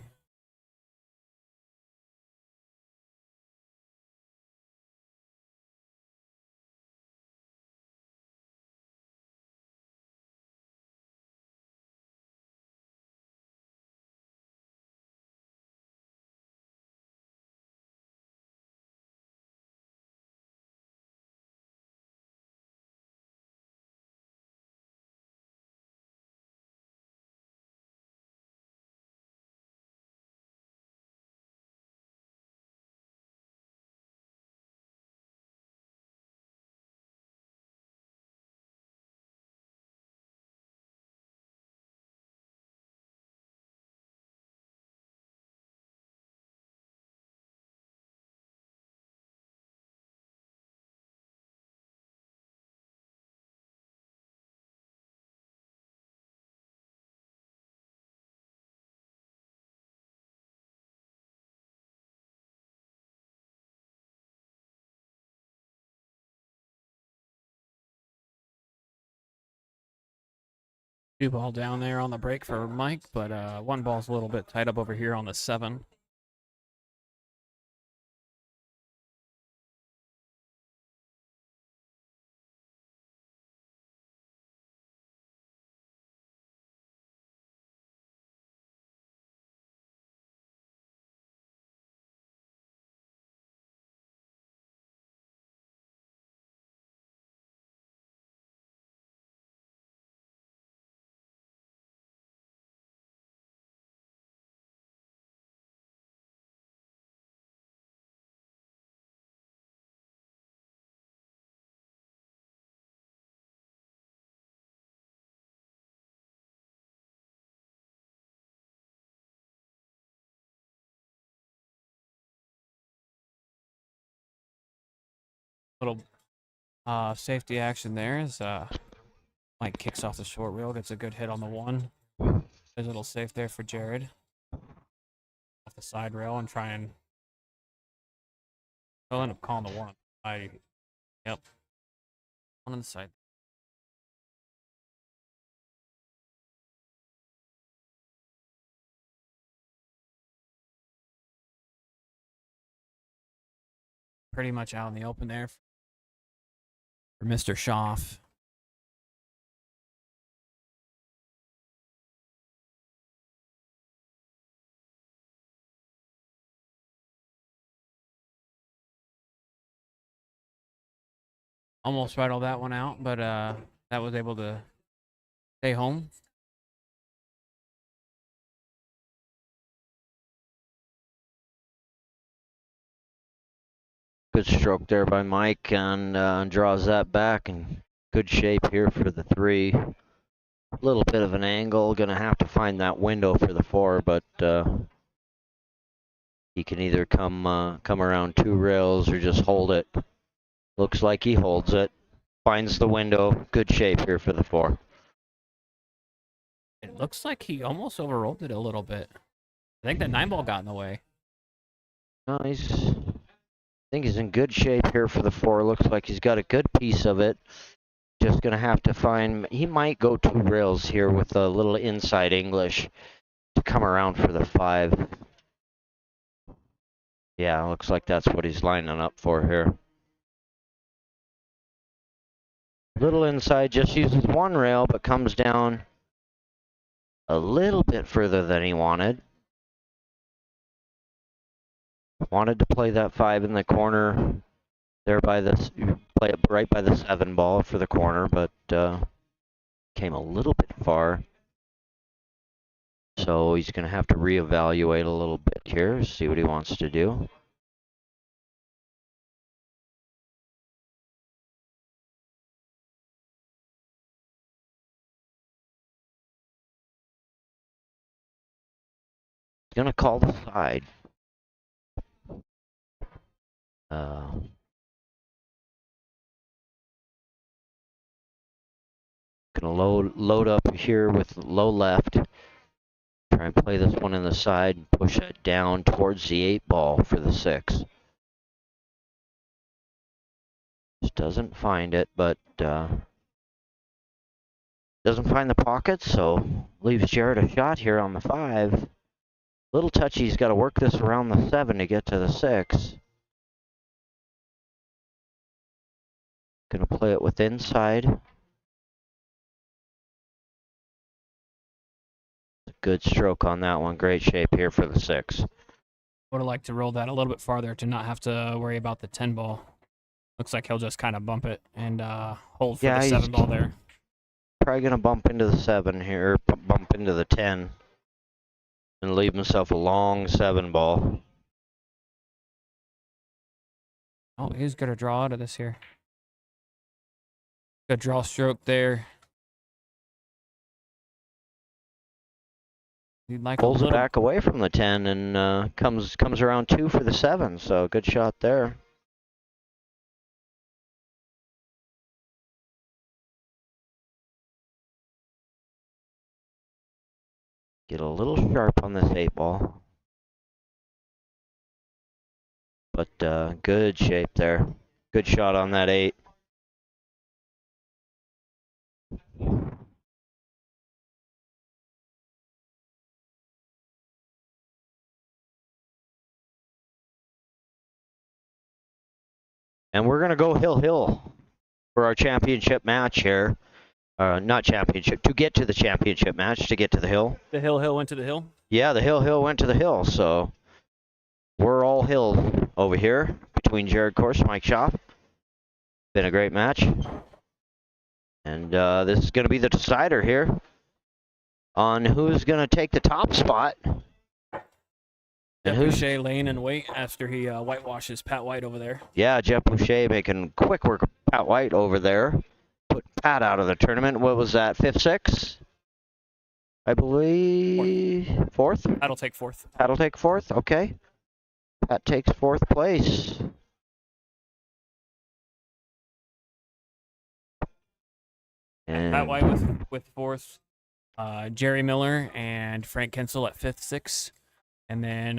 Two ball down there on the break for Mike, but one ball's a little bit tied up over here on the 7. Little safety action there as Mike kicks off the short rail, gets a good hit on the 1. There's a little safe there for Jared. Off the side rail and try and... He'll end up calling the 1. Yep. 1 on the side. Pretty much out in the open there for Mr. Schaff. Almost rattled that one out, but that was able to stay home. Good stroke there by Mike and draws that back in good shape here for the 3. A little bit of an angle, gonna have to find that window for the 4, but he can either come around 2 rails or just hold it. Looks like he holds it. Finds the window. Good shape here for the 4. It looks like he almost overrolled it a little bit. I think that 9 ball got in the way. No, I think he's in good shape here for the 4. Looks like he's got a good piece of it. Just gonna have to find, he might go 2 rails here with a little inside English to come around for the 5. Yeah, looks like that's what he's lining up for here. Little inside, just uses 1 rail, but comes down a little bit further than he wanted. Wanted to play that 5 in the corner there by this, play it right by the 7 ball for the corner, but came a little bit far. So he's gonna have to reevaluate a little bit here, see what he wants to do. He's gonna call the side. Gonna load up here with low left. Try and play this one in the side and push it down towards the 8 ball for the 6. Just doesn't find it, but doesn't find the pocket, so leaves Jared a shot here on the 5. Little touchy, he's got to work this around the 7 to get to the 6. Gonna play it with inside. Good stroke on that one. Great shape here for the 6. Would have liked to roll that a little bit farther to not have to worry about the 10 ball. Looks like he'll just kind of bump it and hold for Yeah, the 7 ball there. Probably gonna bump into the 7 here, bump into the 10, and leave himself a long 7 ball. Oh, he's gonna draw out of this here. Good draw stroke there. He'd like Pulls a it little, back away from the 10 and comes around 2 for the 7. So good shot there. Get a little sharp on this 8 ball. But good shape there. Good shot on that 8. And we're gonna go hill for our championship match here. Not championship, to get to the championship match, to get to the hill. The hill went to the hill. Yeah, the hill went to the hill, so we're all hill over here between Jared Course and Mike Schaaf. Been a great match. And this is going to be the decider here on who's going to take the top spot. And Jeff who's, Boucher laying in wait after he whitewashes Pat White over there. yeah, Jeff Boucher making quick work of Pat White over there. Put Pat out of the tournament. What was that, 5th, 6th? I believe 4th? That'll take 4th. Pat'll take 4th, okay. Pat takes 4th place. And Pat White with 4th. Jerry Miller and Frank Kensel at 5th, 6th. And then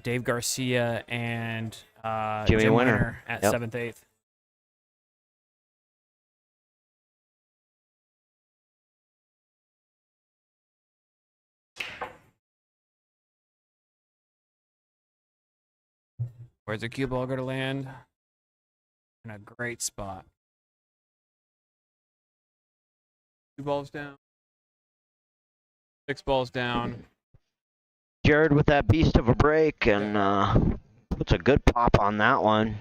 Dave Garcia and Jimmy Jim Winter. Winter at Yep. 7th, 8th. Where's the cue ball going to land? In a great spot. 2 balls down. 6 balls down. Jared with that beast of a break and puts a good pop on that one.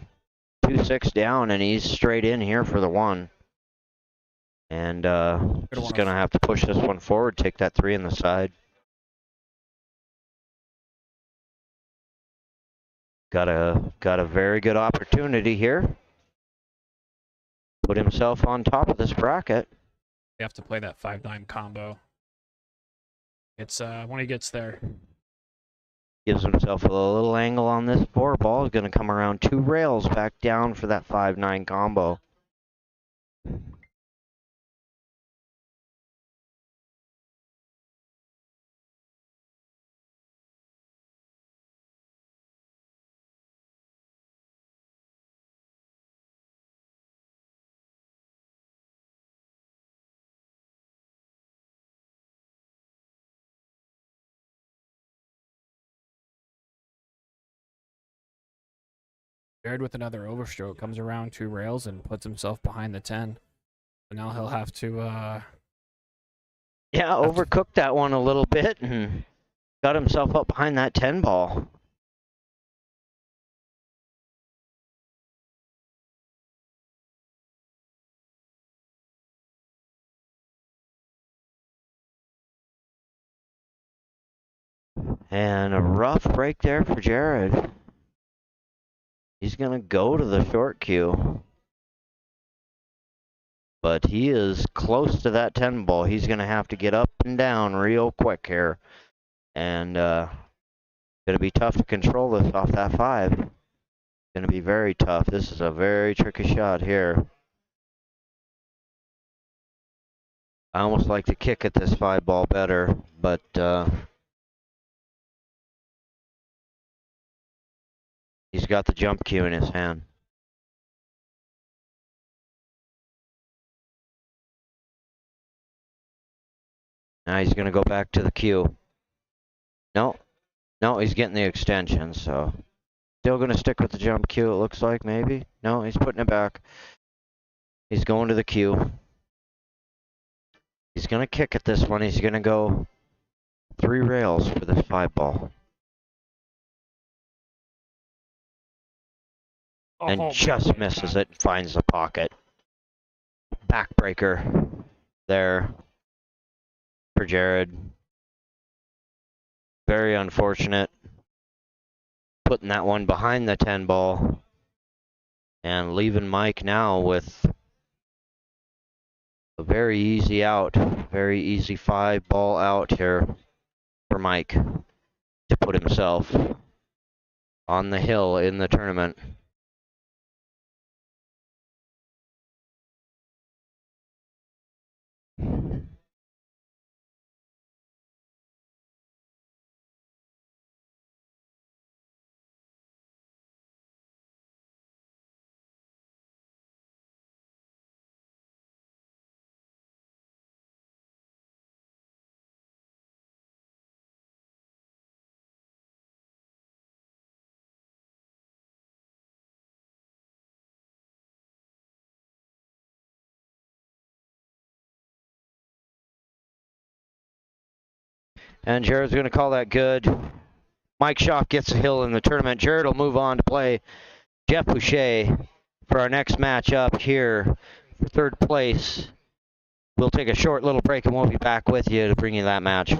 2-6 down, and he's straight in here for the 1. And just gonna have to push this one forward, take that 3 in the side. Got a very good opportunity here. Put himself on top of this bracket. You have to play that 5-9 combo. It's when he gets there. Gives himself a little angle on this 4 ball. Is gonna come around 2 rails back down for that 5-9 combo. Jared with another overstroke comes around 2 rails and puts himself behind the 10. So now he'll have to Yeah, overcooked that one a little bit and got himself up behind that 10 ball. And a rough break there for Jared. He's going to go to the short queue. But he is close to that 10 ball. He's going to have to get up and down real quick here. And going to be tough to control this off that 5. Going to be very tough. This is a very tricky shot here. I almost like to kick at this 5 ball better, but he's got the jump cue in his hand. Now he's going to go back to the queue. No, he's getting the extension, so still going to stick with the jump cue, it looks like, maybe. No, he's putting it back. He's going to the queue. He's going to kick at this one. He's going to go 3 rails for this 5 ball. And just misses it and finds the pocket. Backbreaker there for Jared. Very unfortunate. Putting that one behind the 10 ball. And leaving Mike now with a very easy out. Very easy 5 ball out here for Mike to put himself on the hill in the tournament. And Jared's going to call that good. Mike Schaaf gets a hill in the tournament. Jared will move on to play Jeff Boucher for our next matchup here for 3rd place. We'll take a short little break and we'll be back with you to bring you that match.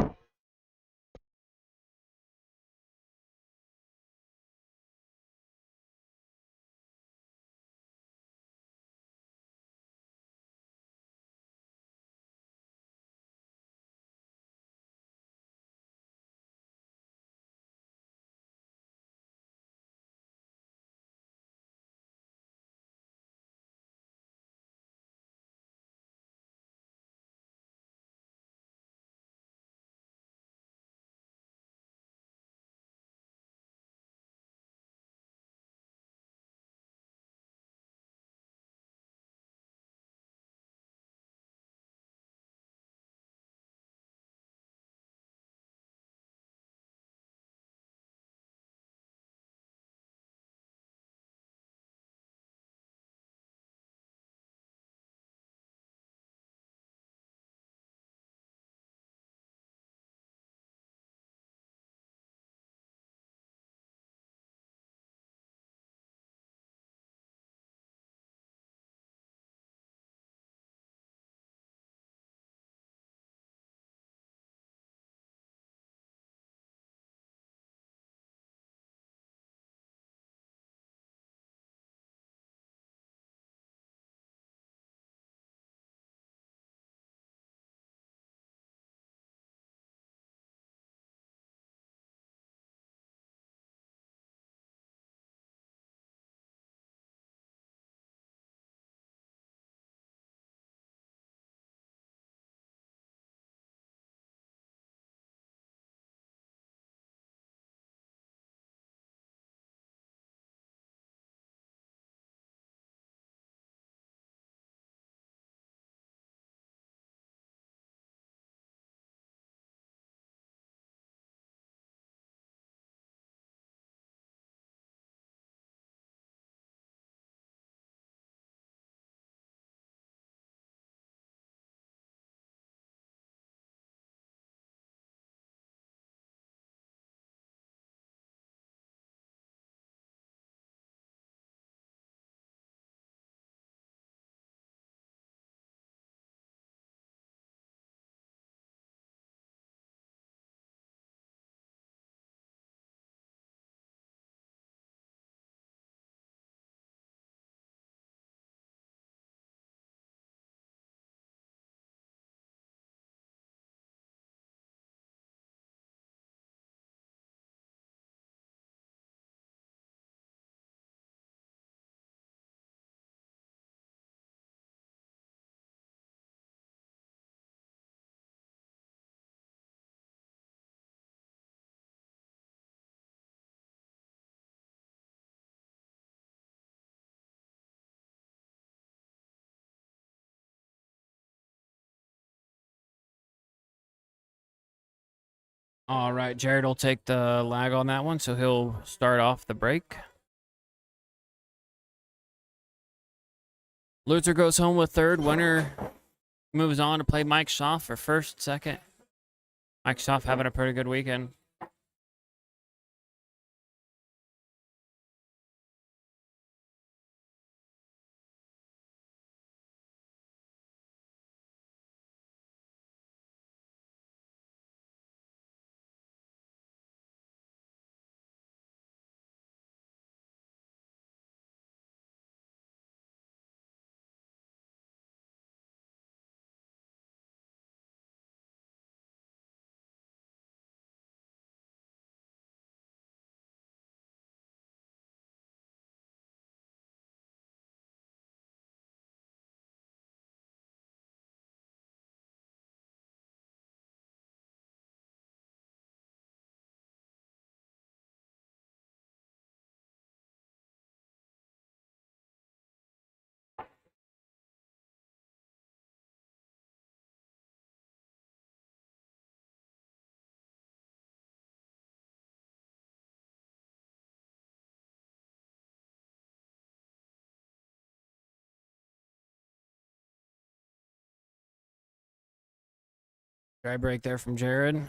All right, Jared will take the lag on that one, so he'll start off the break. Loser goes home with third. Winner moves on to play Mike Schaaf for first, second. Mike Schaaf having a pretty good weekend. Dry break there from Jared.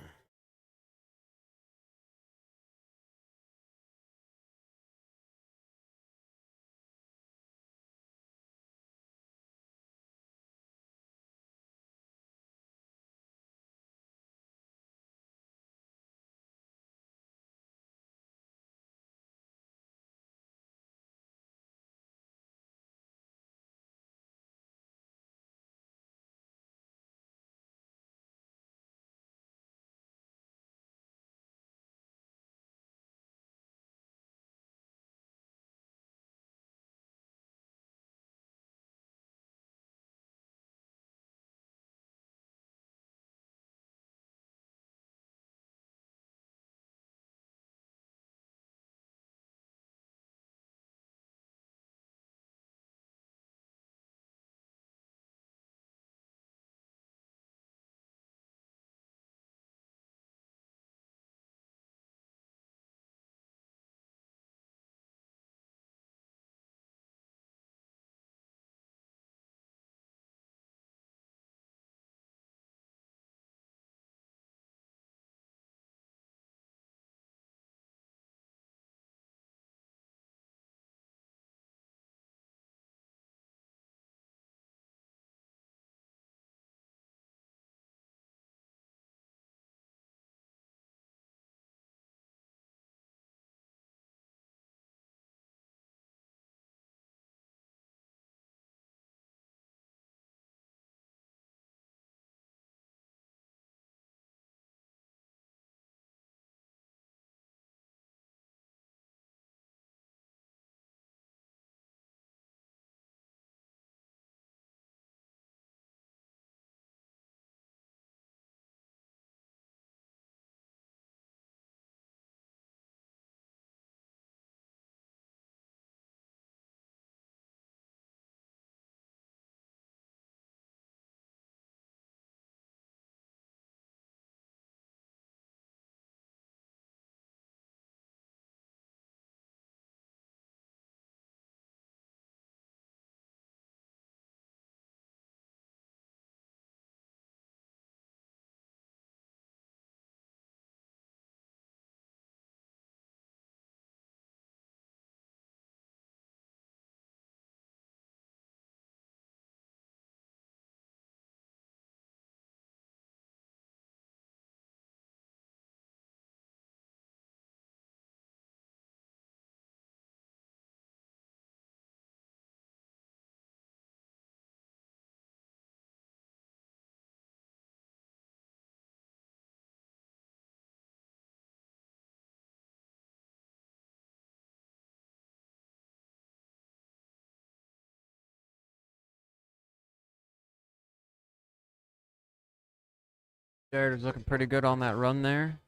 Jared was looking pretty good on that run there.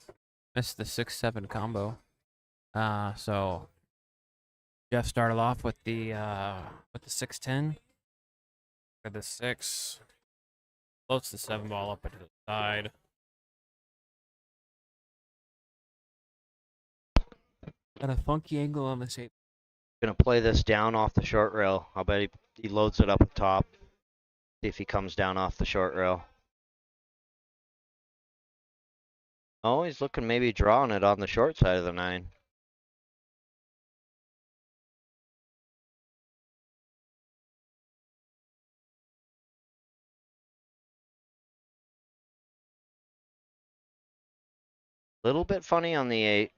Missed the 6-7 combo. So Jeff started off with the 6-10. Got the 6. Floats the 7 ball up into the side. Got a funky angle on this 8. Gonna play this down off the short rail. I'll bet he loads it up at top. See if he comes down off the short rail. Oh, he's looking maybe drawing it on the short side of the 9. Little bit funny on the 8.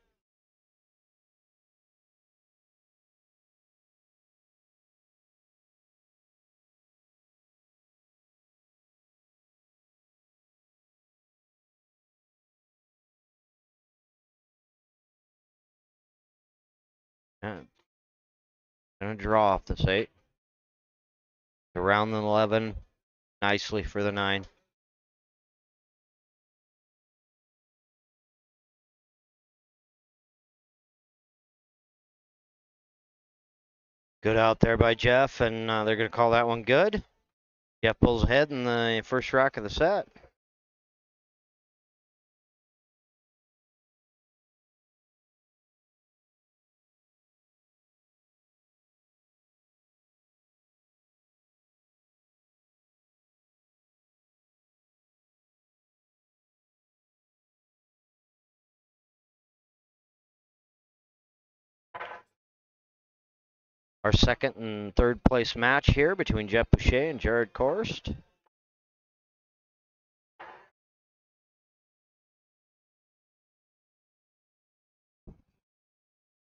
Yeah. Gonna draw off this 8. Around the 11. Nicely for the 9. Good out there by Jeff, and they're gonna call that one good. Jeff pulls ahead in the first rack of the set. Our second and third place match here between Jeff Boucher and Jared Korst.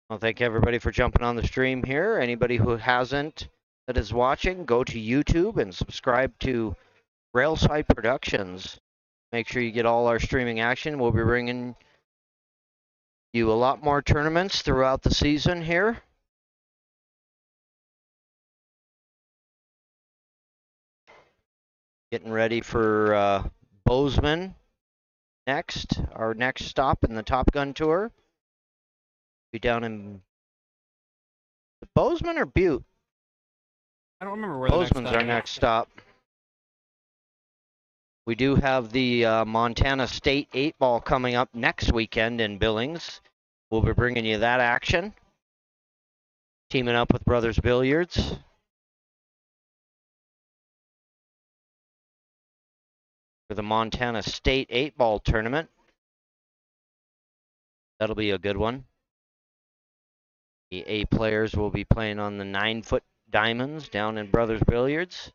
Well, thank everybody for jumping on the stream here. Anybody who hasn't that is watching, go to YouTube and subscribe to Railside Productions. Make sure you get all our streaming action. We'll be bringing you a lot more tournaments throughout the season here. Getting ready for Bozeman next, our next stop in the Top Gun Tour. Be down in Bozeman or Butte? I don't remember where Bozeman's our next stop. We do have the Montana State 8-ball coming up next weekend in Billings. We'll be bringing you that action. Teaming up with Brothers Billiards. For the Montana State 8-ball tournament. That'll be a good one. The 8 players will be playing on the 9-foot diamonds down in Brothers Billiards.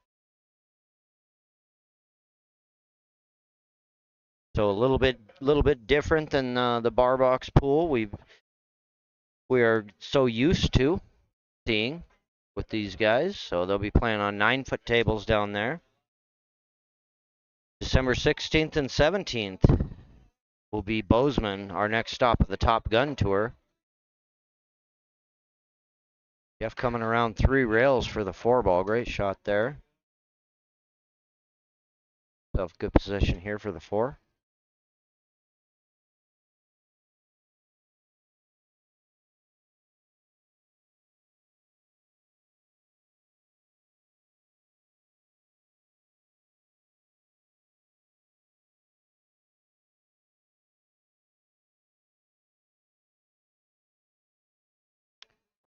So a little bit different than the bar box pool we are so used to seeing with these guys. So they'll be playing on 9-foot tables down there. December 16th and 17th will be Bozeman, our next stop of the Top Gun Tour. Jeff coming around 3 rails for the 4-ball. Great shot there. Good position here for the 4.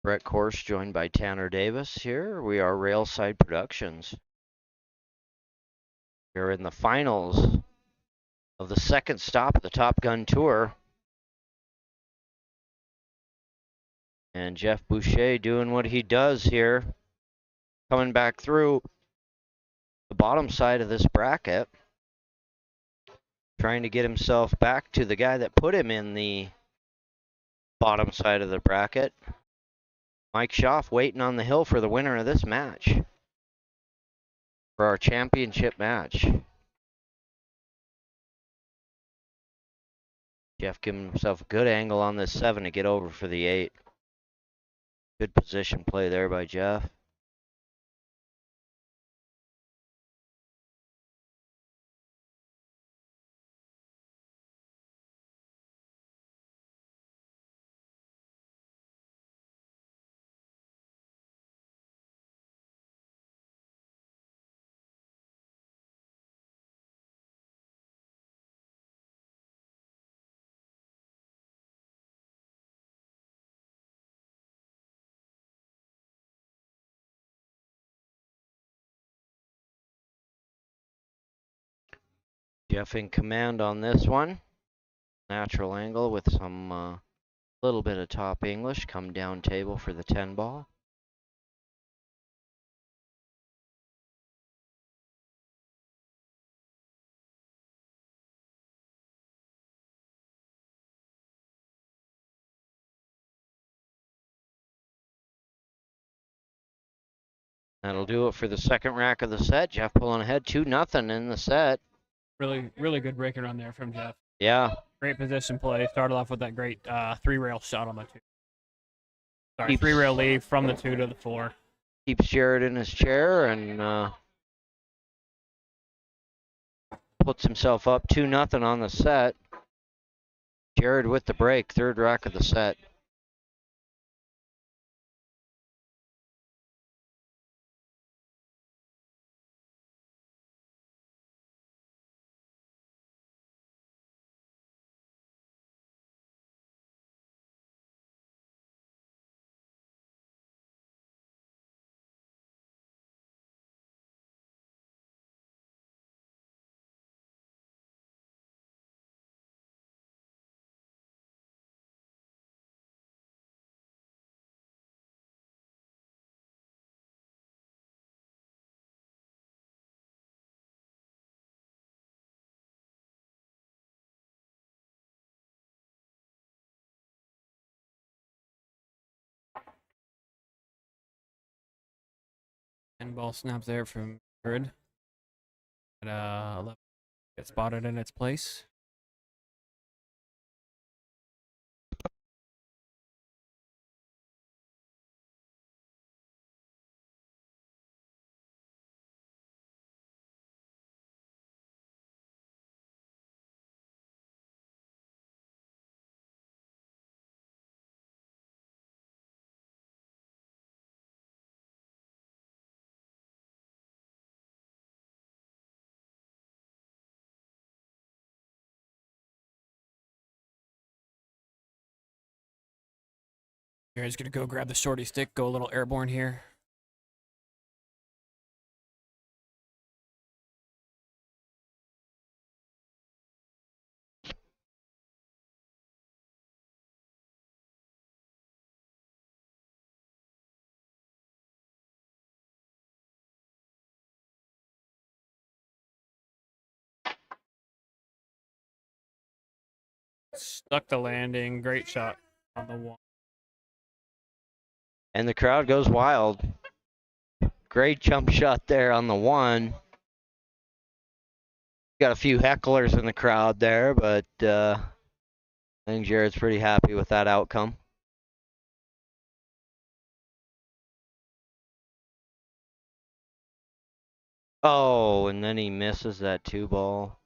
Brett Korst joined by Tanner Davis here. We are Railside Productions. We're in the finals of the second stop of the Top Gun Tour. And Jeff Boucher doing what he does here. Coming back through the bottom side of this bracket. Trying to get himself back to the guy that put him in the bottom side of the bracket. Mike Schaff waiting on the hill for the winner of this match. For our championship match. Jeff giving himself a good angle on this 7 to get over for the 8. Good position play there by Jeff. Jeff in command on this one. Natural angle with some little bit of top English. Come down table for the 10 ball. That'll do it for the second rack of the set. Jeff pulling ahead 2-0 in the set. Really, really good breaking run there from Jeff. Yeah. Great position play. Started off with that great 3-rail shot on the 2. Sorry, Keeps- 3-rail leave from the 2 to the 4. Keeps Jared in his chair and puts himself up 2-0 on the set. Jared with the break, third rack of the set. And ball snaps there from Jared. At 11. Gets spotted in its place. Jared's gonna go grab the shorty stick, go a little airborne here. Stuck the landing. Great shot on the 1. And the crowd goes wild. Great jump shot there on the 1. Got a few hecklers in the crowd there, but I think Jared's pretty happy with that outcome. Oh, and then he misses that 2 ball.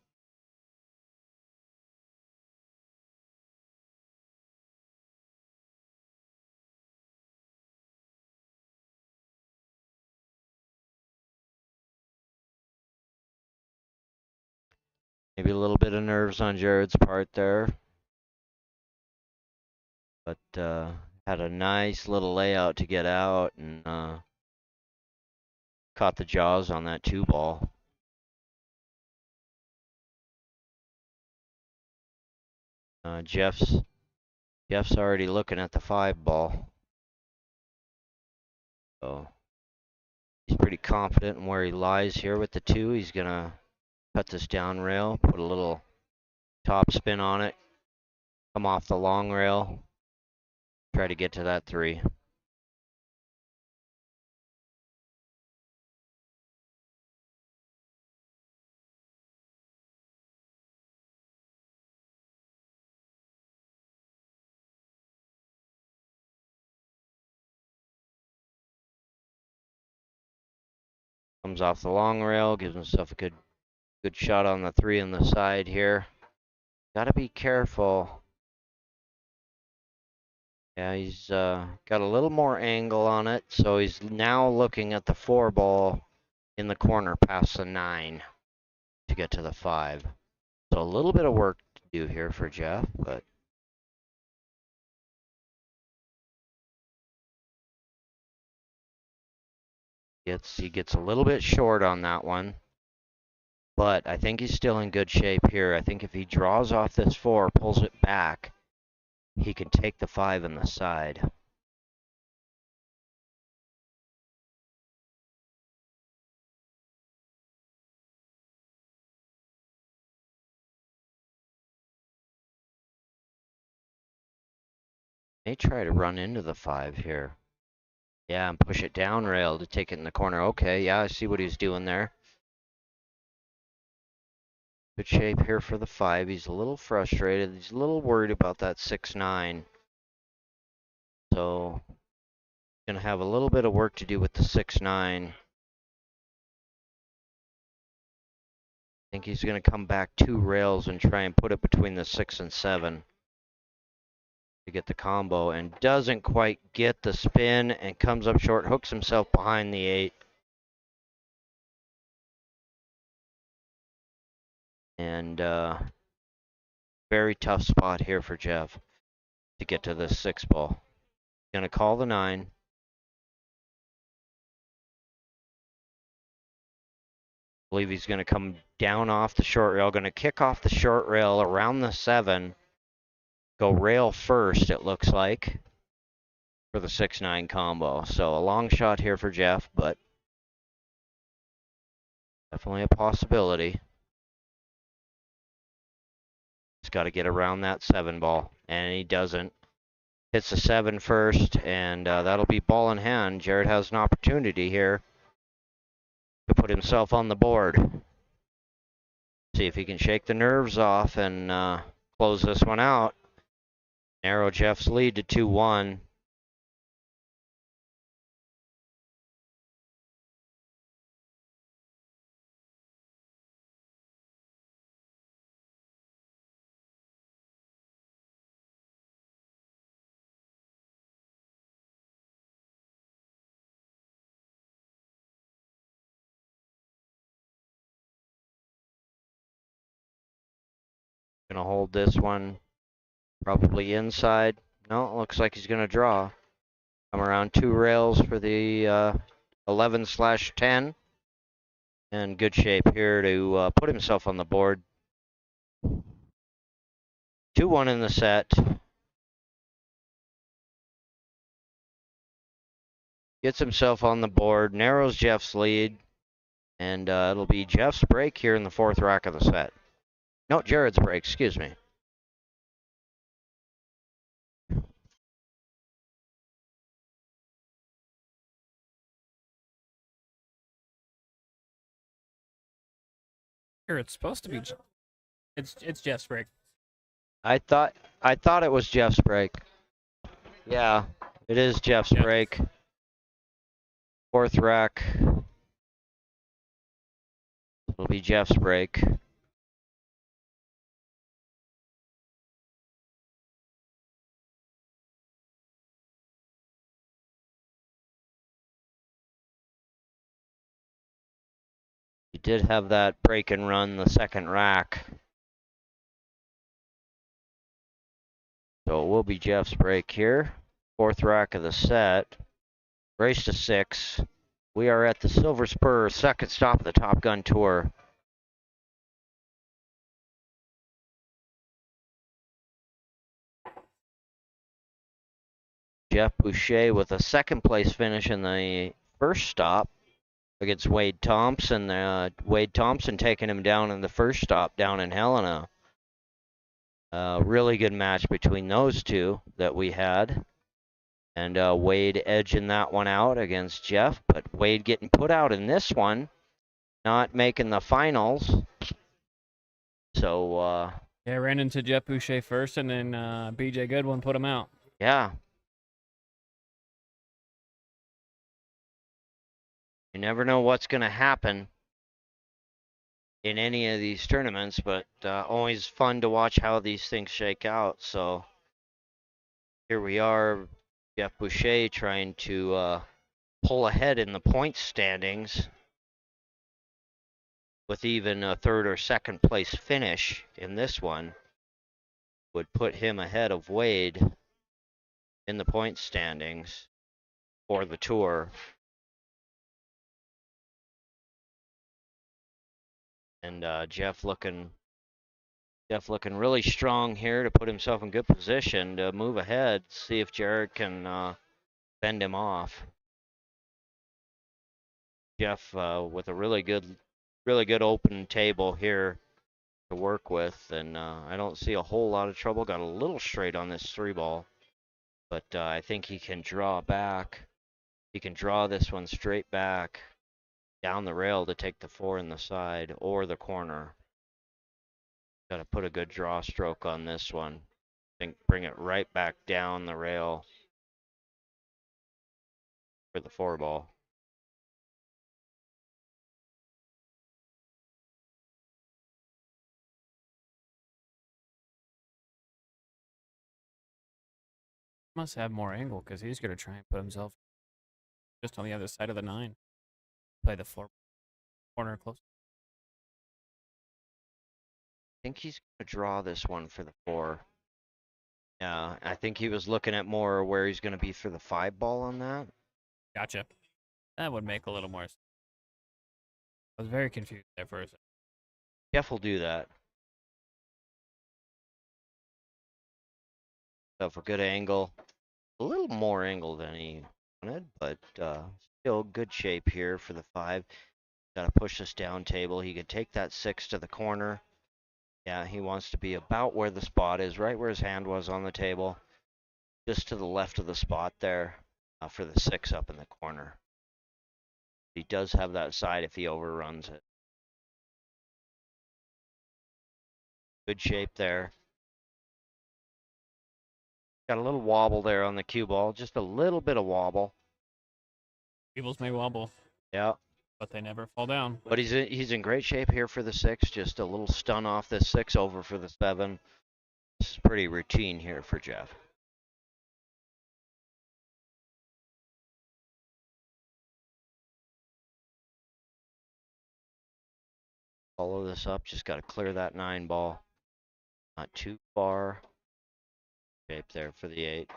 Maybe a little bit of nerves on Jared's part there. But had a nice little layout to get out and caught the jaws on that 2 ball. Jeff's already looking at the 5 ball. So he's pretty confident in where he lies here with the 2. He's gonna cut this down rail, put a little top spin on it, come off the long rail, try to get to that 3. Comes off the long rail, gives himself a good shot on the 3 on the side here. Gotta be careful. Yeah, he's got a little more angle on it, so he's now looking at the 4 ball in the corner past the 9 to get to the 5. So a little bit of work to do here for Jeff, but he gets a little bit short on that one. But I think he's still in good shape here. I think if he draws off this 4, pulls it back, he can take the 5 in the side. May try to run into the 5 here. Yeah, and push it down rail to take it in the corner. Okay, yeah, I see what he's doing there. Good shape here for the 5. He's a little frustrated. He's a little worried about that 6-9. So, gonna have a little bit of work to do with the 6-9. I think he's gonna come back 2 rails and try and put it between the 6 and 7 to get the combo, and doesn't quite get the spin and comes up short, hooks himself behind the 8. And very tough spot here for Jeff to get to this 6 ball. Gonna call the 9. Believe he's gonna come down off the short rail, gonna kick off the short rail around the 7. Go rail first, it looks like, for the 6-9 combo. So a long shot here for Jeff, but definitely a possibility. He's got to get around that 7 ball, and he doesn't. Hits the 7 first, and that'll be ball in hand. Jared has an opportunity here to put himself on the board. See if he can shake the nerves off and close this one out. Narrow Jeff's lead to 2-1. Gonna hold this one probably inside. No, it looks like he's gonna draw. Come around 2 rails for the 11/10. In good shape here to put himself on the board. 2-1 in the set. Gets himself on the board, narrows Jeff's lead, and it'll be Jeff's break here in the 4th rack of the set. No, Jared's break, excuse me. Here, it's supposed to be. It's Jeff's break. I thought it was Jeff's break. Yeah, it is Jeff's Yeah. break. 4th rack. It'll be Jeff's break. He did have that break and run the 2nd rack. So it will be Jeff's break here. 4th rack of the set. Race to 6. We are at the Silver Spur, 2nd stop of the Top Gun Tour. Jeff Boucher with a 2nd place finish in the 1st stop against Wade Thompson. Wade Thompson taking him down in the 1st stop down in Helena. Really good match between those two that we had. And Wade edging that one out against Jeff, but Wade getting put out in this one, not making the finals. So, Yeah, ran into Jeff Boucher first, and then BJ Goodwin put him out. yeah. You never know what's going to happen in any of these tournaments, but always fun to watch how these things shake out. So here we are, Jeff Boucher trying to pull ahead in the points standings with even a 3rd or 2nd place finish in this one would put him ahead of Wade in the points standings for the tour. And Jeff looking really strong here to put himself in good position to move ahead, see if Jared can fend him off. Jeff with a really good open table here to work with, and I don't see a whole lot of trouble. Got a little straight on this 3-ball, but I think he can draw back. He can draw this one straight back down the rail to take the 4 in the side or the corner. Got to put a good draw stroke on this one. Think bring it right back down the rail for the 4-ball. Must have more angle because he's gonna try and put himself just on the other side of the 9. Play the 4 corner close. I think he's going to draw this one for the 4. Yeah, I think he was looking at more where he's going to be for the 5-ball on that. Gotcha. That would make a little more sense. I was very confused there for a second. Jeff will do that. So for good angle. A little more angle than he wanted, but still good shape here for the 5. Got to push this down table. He could take that 6 to the corner. Yeah, he wants to be about where the spot is, right where his hand was on the table. Just to the left of the spot there for the 6 up in the corner. He does have that side if he overruns it. Good shape there. Got a little wobble there on the cue ball, just a little bit of wobble. Tables may wobble, Yeah, but they never fall down. but he's in great shape here for the 6. Just a little stun off this 6 over for the 7. It's pretty routine here for Jeff. Follow this up, just got to clear that 9-ball. Not too far. Shape there for the 8.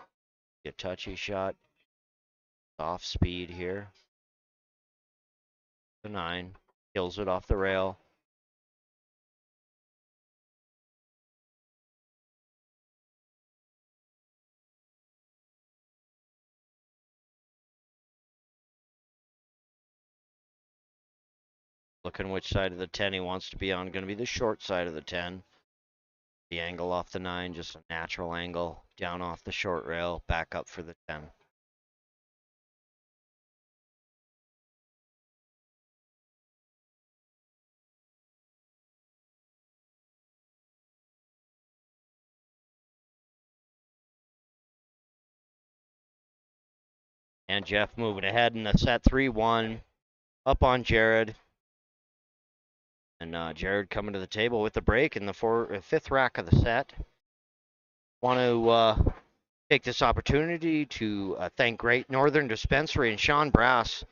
Get touchy shot. Off speed here. The 9. Kills it off the rail. Looking which side of the 10 he wants to be on. Going to be the short side of the 10. The angle off the 9, just a natural angle. Down off the short rail, back up for the 10. And Jeff moving ahead in the set 3-1. Up on Jared. And Jared coming to the table with the break in the 5th rack of the set. Want to take this opportunity to thank Great Northern Dispensary and Sean Brass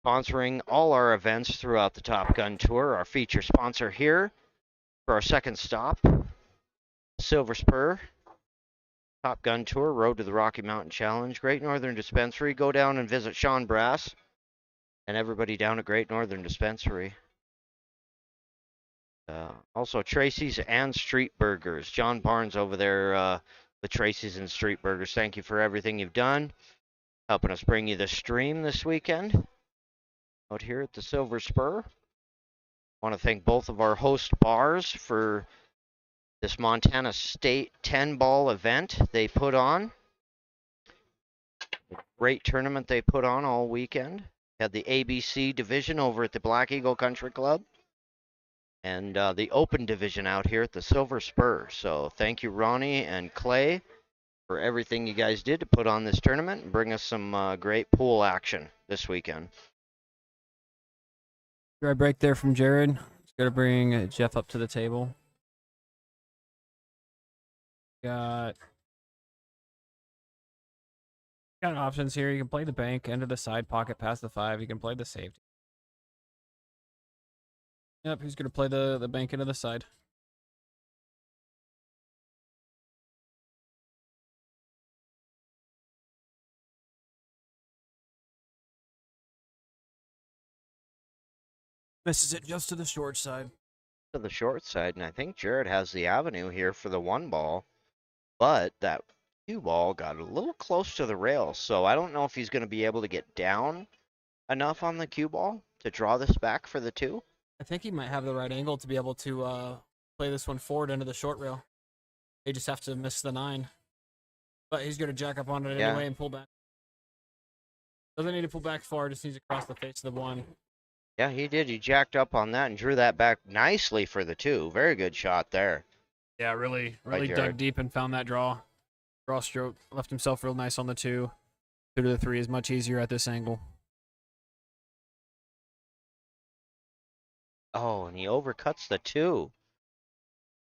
sponsoring all our events throughout the Top Gun Tour. Our feature sponsor here for our second stop, Silver Spur Top Gun Tour, Road to the Rocky Mountain Challenge. Great Northern Dispensary. Go down and visit Sean Brass and everybody down at Great Northern Dispensary. Also Tracy's and Street Burgers. John Barnes over there with Tracy's and Street Burgers. Thank you for everything you've done, helping us bring you the stream this weekend out here at the Silver Spur. Want to thank both of our host bars for this Montana State 10-ball event they put on. Great tournament they put on all weekend. Had the ABC division over at the Black Eagle Country Club. And the open division out here at the Silver Spur. So thank you, Ronnie and Clay, for everything you guys did to put on this tournament and bring us some great pool action this weekend. Grab break there from Jared. He's got to bring Jeff up to the table. Got options here. You can play the bank, into the side pocket, past the 5. You can play the safety. Yep, he's gonna play the bank into the side. Misses it just to the short side. To the short side, and I think Jared has the avenue here for the 1 ball, but that 2 ball got a little close to the rail, so I don't know if he's going to be able to get down enough on the cue ball to draw this back for the 2. I think he might have the right angle to be able to play this one forward into the short rail. He just have to miss the 9. But he's going to jack up on it Yeah. anyway and pull back. Doesn't need to pull back far, just needs to cross the face of the 1. Yeah, he did. He jacked up on that and drew that back nicely for the 2. Very good shot there. Yeah, really Jared. dug deep and found that draw stroke. Left himself real nice on the 2. 2 to the 3 is much easier at this angle. Oh, and he overcuts the 2.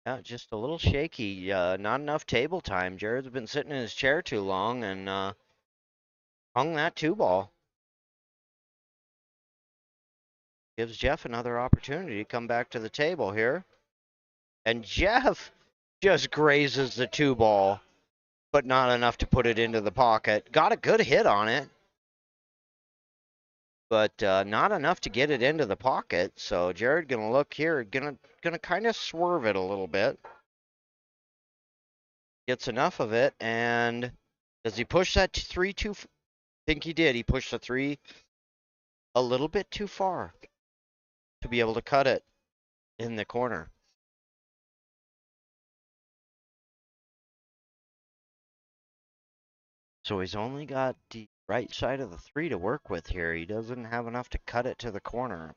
Yeah, just a little shaky. Not enough table time. Jared's been sitting in his chair too long and hung that 2 ball. Gives Jeff another opportunity to come back to the table here. And Jeff just grazes the 2 ball, but not enough to put it into the pocket. Got a good hit on it, but not enough to get it into the pocket. So Jared gonna look here, gonna kind of swerve it a little bit. Gets enough of it, and does he push that 3 too? I think he did. He pushed the 3 a little bit too far to be able to cut it in the corner. So he's only got the right side of the 3 to work with here. He doesn't have enough to cut it to the corner.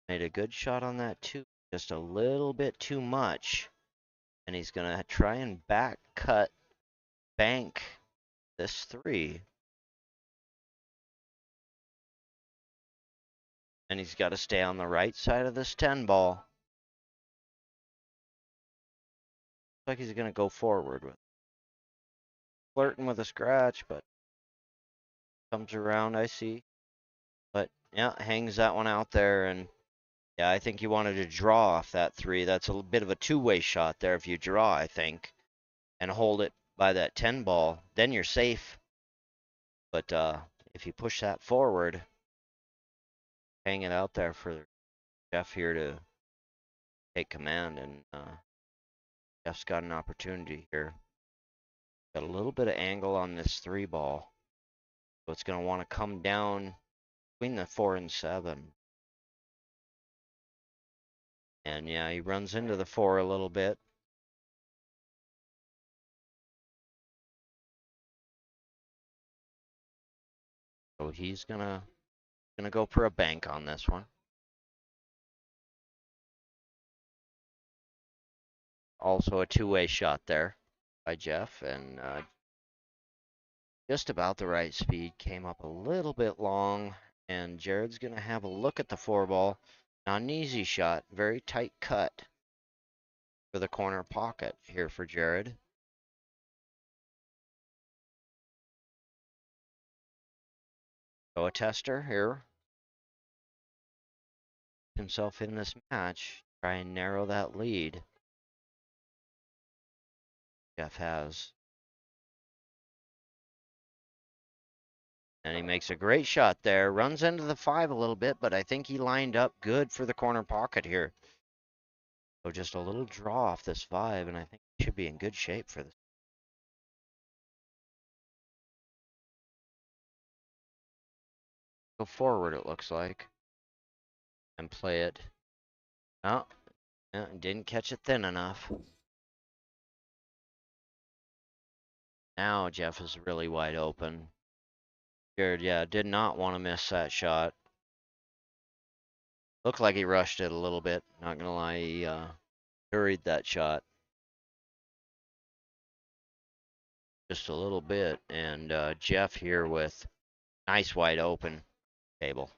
Made a good shot on that too, just a little bit too much. And he's gonna try and back cut bank this 3. And he's got to stay on the right side of this 10 ball. Looks like he's gonna go forward with it. Flirting with a scratch, but comes around, I see. But yeah, hangs that one out there, and yeah, I think he wanted to draw off that 3. That's a bit of a two-way shot there if you draw, I think, and hold it by that 10 ball, then you're safe. But if you push that forward, hang it out there for Jeff here to take command, and Jeff's got an opportunity here. Got a little bit of angle on this 3 ball, so it's going to want to come down between the 4 and 7. And yeah, he runs into the 4 a little bit. So he's gonna go for a bank on this one. Also a two-way shot there by Jeff, and just about the right speed. Came up a little bit long, and Jared's gonna have a look at the 4 ball. Not an easy shot, very tight cut for the corner pocket here for Jared. So a tester here. Himself in this match, try and narrow that lead. Jeff has. And he makes a great shot there. Runs into the 5 a little bit, but I think he lined up good for the corner pocket here. So just a little draw off this 5, and I think he should be in good shape for this. Go forward, it looks like. And play it. Oh, yeah, didn't catch it thin enough. Now Jeff is really wide open. Jared, yeah, did not want to miss that shot. Looked like he rushed it a little bit. Not gonna lie, he hurried that shot. Just a little bit. And Jeff here with nice wide open table.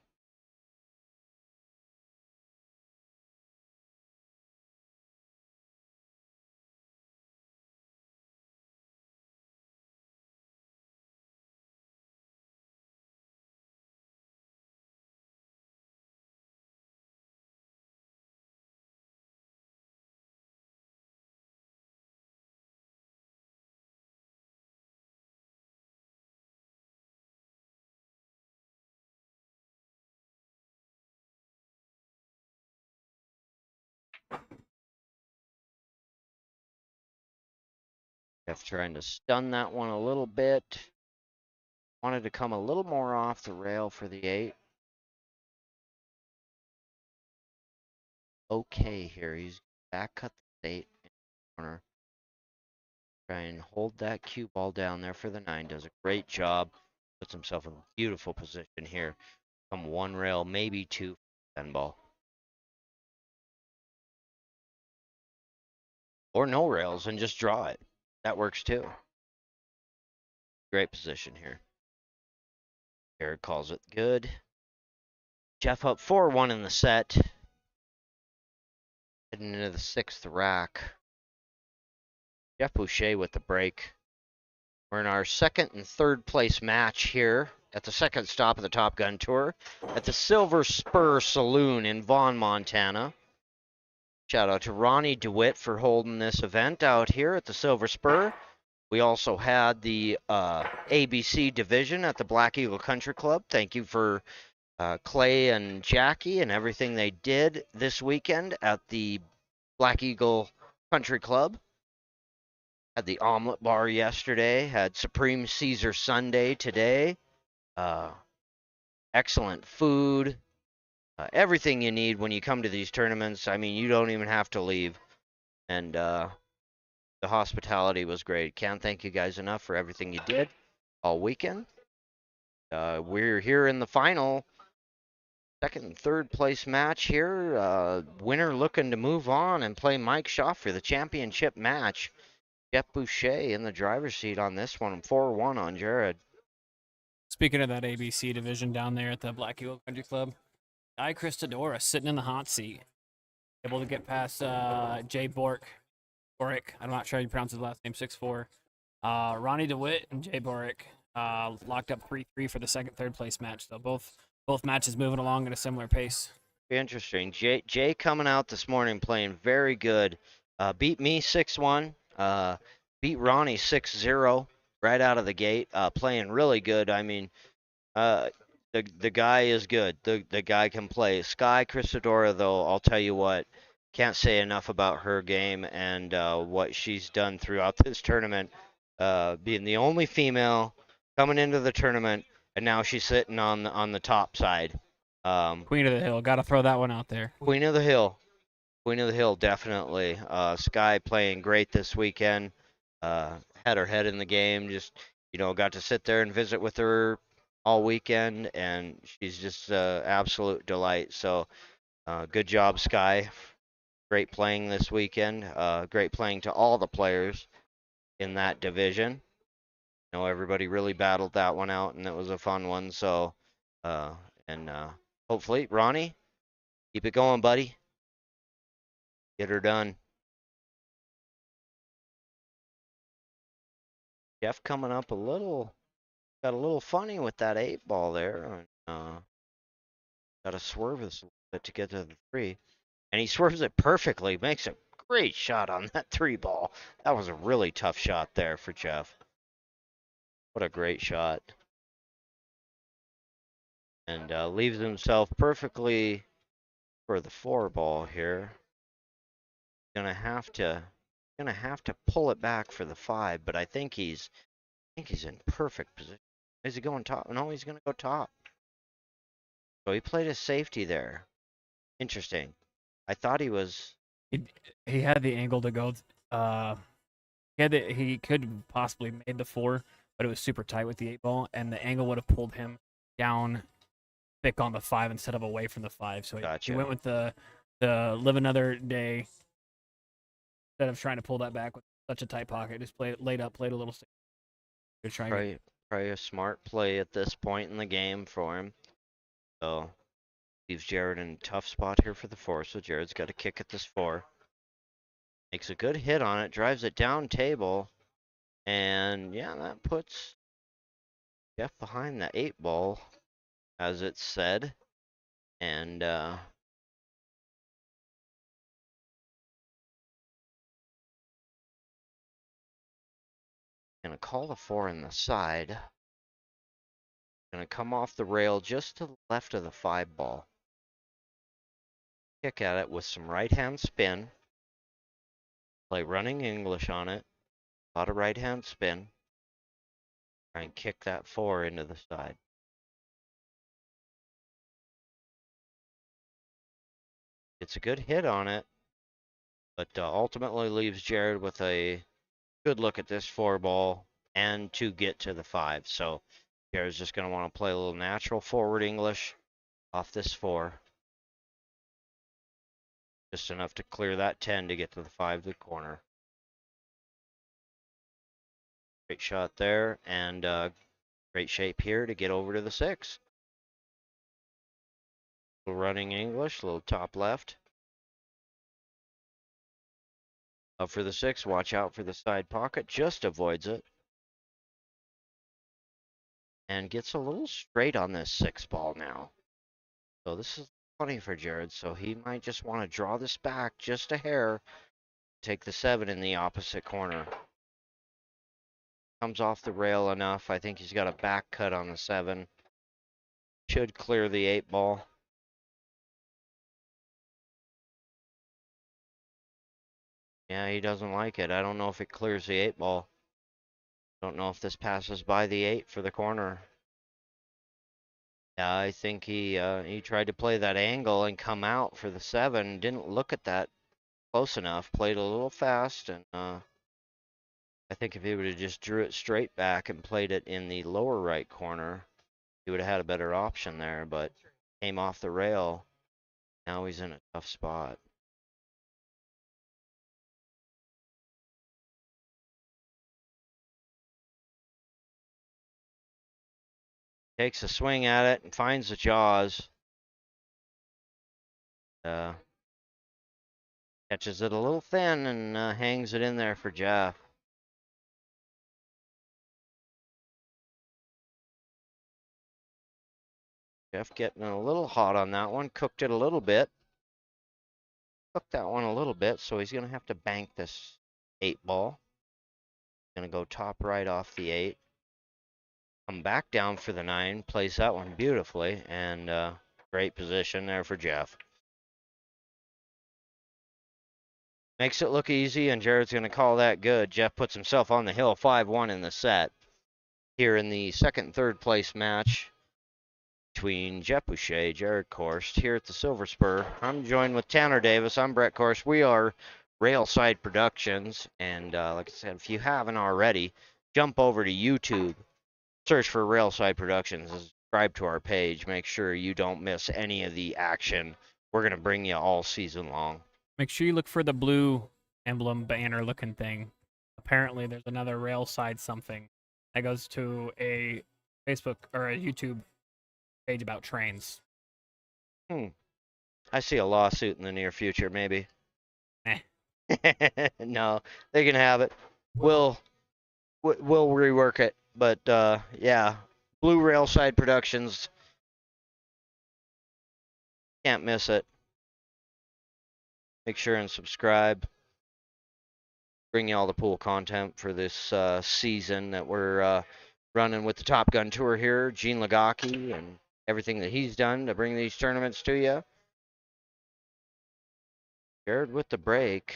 Jeff trying to stun that one a little bit. Wanted to come a little more off the rail for the 8. Okay here. He's back cut the 8 in the corner. Try and hold that cue ball down there for the 9. Does a great job. Puts himself in a beautiful position here. Come one rail, maybe 2 10 ball. Or no rails and just draw it. That works too. Great position here. Jared calls it good. Jeff up 4-1 in the set. Heading into the 6th rack. Jeff Boucher with the break. We're in our 2nd and 3rd place match here at the 2nd stop of the Top Gun Tour at the Silver Spur Saloon in Vaughan, Montana. Shout out to Ronnie DeWitt for holding this event out here at the Silver Spur. We also had the ABC division at the Black Eagle Country Club. Thank you for Clay and Jackie and everything they did this weekend at the Black Eagle Country Club. Had the omelet bar yesterday. Had Supreme Caesar Sunday today. Excellent food. Everything you need when you come to these tournaments. I mean, you don't even have to leave. And the hospitality was great. Can't thank you guys enough for everything you did all weekend. We're here in the final 2nd and 3rd place match here. Winner looking to move on and play Mike Shaw for the championship match. Jeff Boucher in the driver's seat on this one. 4-1 on Jared. Speaking of that ABC division down there at the Black Eagle Country Club, Guy Christodora sitting in the hot seat, able to get past Jay Boric. I'm not sure how you pronounce his last name. 6'4". Ronnie DeWitt and Jay Boric locked up 3-3 for the 2nd, 3rd place match. So both matches moving along at a similar pace. Interesting. Jay coming out this morning playing very good. Beat me 6-1. Beat Ronnie 6-0 right out of the gate. Playing really good. I mean, the guy is good. The guy can play. Sky Christodora, though, I'll tell you what, can't say enough about her game and what she's done throughout this tournament. Being the only female coming into the tournament, and now she's sitting on the top side. Queen of the Hill, got to throw that one out there. Queen of the Hill. Queen of the Hill, definitely. Sky playing great this weekend. Had her head in the game. Just, got to sit there and visit with her all weekend, and she's just absolute delight. So, good job, Sky. Great playing this weekend. Great playing to all the players in that division. Everybody really battled that one out, and it was a fun one. So, hopefully, Ronnie, keep it going, buddy. Get her done. Jeff coming up got a little funny with that 8 ball there. Got to swerve this a little bit to get to the 3. And he swerves it perfectly. Makes a great shot on that 3 ball. That was a really tough shot there for Jeff. What a great shot. And leaves himself perfectly for the 4 ball here. Gonna have to pull it back for the 5, but I think he's in perfect position. Is he going top? No, he's gonna go top. So he played a safety there. Interesting. I thought he was. He had the angle to go. He could possibly made the 4, but it was super tight with the 8 ball, and the angle would have pulled him down thick on the 5 instead of away from the 5. So Gotcha. he went with the live another day instead of trying to pull that back with such a tight pocket. Just played a little safe. Probably a smart play at this point in the game for him. So leaves Jared in a tough spot here for the 4. So Jared's got to kick at this 4. Makes a good hit on it, drives it down table, and yeah, that puts Jeff behind the 8 ball, as it's said, and gonna call the 4 in the side. Gonna come off the rail just to the left of the 5 ball. Kick at it with some right hand spin. Play running English on it. A lot of right hand spin. Try and kick that 4 into the side. It's a good hit on it, but ultimately leaves Jared with a good look at this 4 ball and to get to the 5. So Jared's just going to want to play a little natural forward English off this 4. Just enough to clear that 10 to get to the 5 to the corner. Great shot there, and great shape here to get over to the 6. Little running English, little top left. Up for the 6, watch out for the side pocket, just avoids it. And gets a little straight on this 6 ball now. So this is funny for Jared, so he might just want to draw this back just a hair. Take the 7 in the opposite corner. Comes off the rail enough. I think he's got a back cut on the 7. Should clear the 8 ball. Yeah, he doesn't like it. I don't know if it clears the 8 ball. Don't know if this passes by the 8 for the corner. Yeah, I think he tried to play that angle and come out for the 7. Didn't look at that close enough. Played a little fast, and I think if he would have just drew it straight back and played it in the lower right corner, he would have had a better option there, but came off the rail. Now he's in a tough spot. Takes a swing at it and finds the jaws. Catches it a little thin and hangs it in there for Jeff. Jeff getting a little hot on that one. Cooked it a little bit. Cooked that one a little bit, so he's going to have to bank this 8 ball. Going to go top right off the 8. Come back down for the 9. Plays that one beautifully, and great position there for Jeff. Makes it look easy, and Jared's going to call that good. Jeff puts himself on the hill 5-1 in the set. Here in the second and third place match between Jeff Boucher, Jared Korst, here at the Silver Spur. I'm joined with Tanner Davis. I'm Brett Korst. We are Railside Productions, and like I said, if you haven't already, jump over to YouTube, search for Railside Productions, and subscribe to our page. Make sure you don't miss any of the action. We're going to bring you all season long. Make sure you look for the blue emblem banner looking thing. Apparently, there's another Railside something that goes to a Facebook or a YouTube page about trains. I see a lawsuit in the near future, maybe. Eh. No, they can have it. We'll rework it, but yeah, Blue Railside Productions. Can't miss it. Make sure and subscribe. Bring you all the pool content for this season that we're running with the Top Gun Tour here. Gene Lagaki and everything that he's done to bring these tournaments to you. Jared with the break.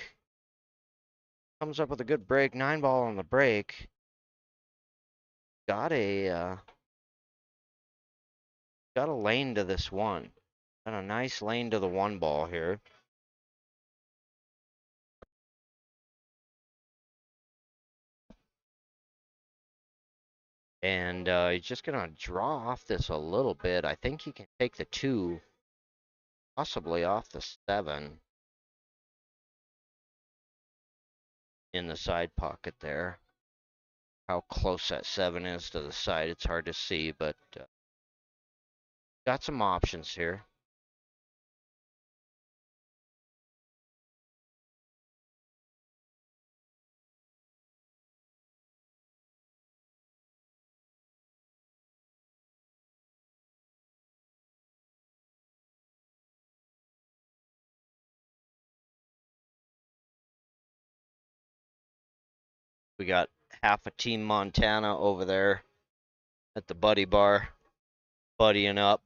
Comes up with a good break. 9 ball on the break. Got a lane to this one. Got a nice lane to the 1 ball here. And he's just gonna draw off this a little bit. I think he can take the 2, possibly off the 7. In the side pocket there. How close that 7 is to the side, it's hard to see, but got some options here. We got half a Team Montana over there at the buddy bar, buddying up.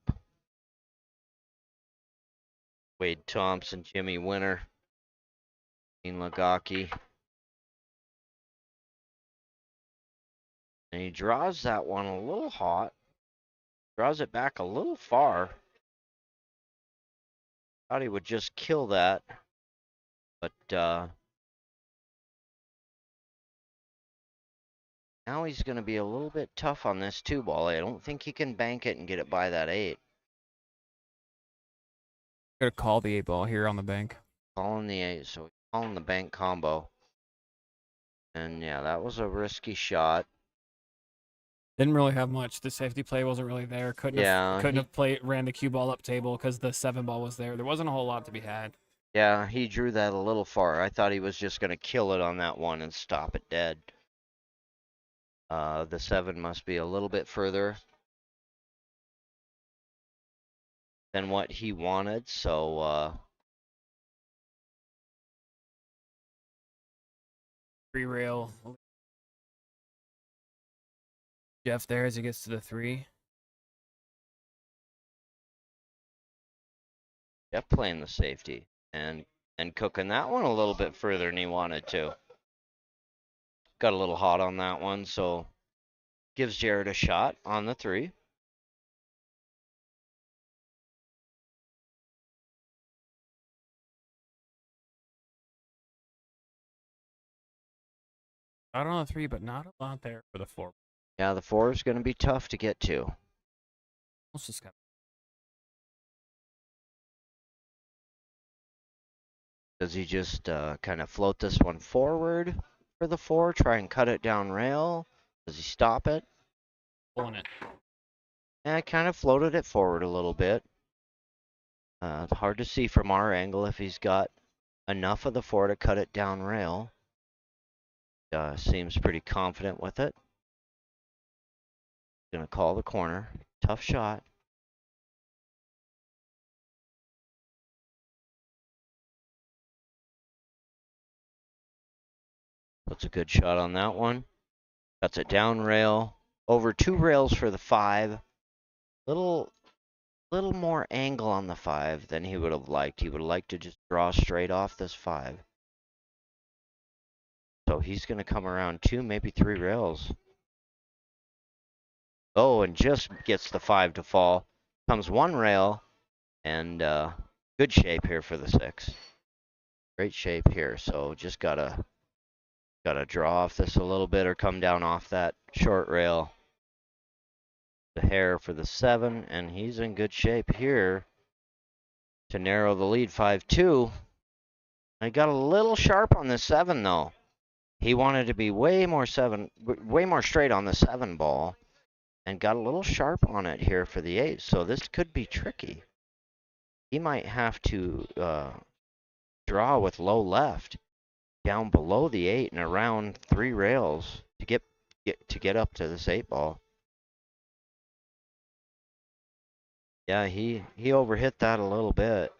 Wade Thompson, Jimmy Winter, Gene Lagaki. And he draws that one a little hot. Draws it back a little far. Thought he would just kill that. But now he's going to be a little bit tough on this 2-ball. I don't think he can bank it and get it by that 8. Gonna call the 8-ball here on the bank. Calling the 8, so he's calling the bank combo. And yeah, that was a risky shot. Didn't really have much. The safety play wasn't really there. Couldn't have ran the cue ball up table because the 7-ball was there. There wasn't a whole lot to be had. Yeah, he drew that a little far. I thought he was just going to kill it on that one and stop it dead. The 7 must be a little bit further than what he wanted, so Free rail. Jeff there as he gets to the 3. Jeff playing the safety and cooking that one a little bit further than he wanted to. Got a little hot on that one, so gives Jared a shot on the 3. Out on the 3, but not a lot there for the 4. Yeah, the 4 is going to be tough to get to. Let's just got. Does he just kind of float this one forward for the 4, try and cut it down rail? Does he stop it? Pulling it. Yeah, I kind of floated it forward a little bit. It's hard to see from our angle if he's got enough of the 4 to cut it down rail. Seems pretty confident with it. Gonna call the corner. Tough shot. That's a good shot on that one. Cuts it down rail. Over 2 rails for the 5. Little more angle on the 5 than he would have liked. He would have liked to just draw straight off this 5. So he's going to come around 2, maybe 3 rails. Oh, and just gets the 5 to fall. Comes 1 rail, and good shape here for the 6. Great shape here, so just gotta draw off this a little bit or come down off that short rail. The hair for the 7, and he's in good shape here to narrow the lead 5-2. I got a little sharp on the 7 though. He wanted to be way more straight on the 7 ball, and got a little sharp on it here for the 8. So this could be tricky. He might have to draw with low left down below the 8 and around 3 rails to get up to this 8 ball. Yeah, he overhit that a little bit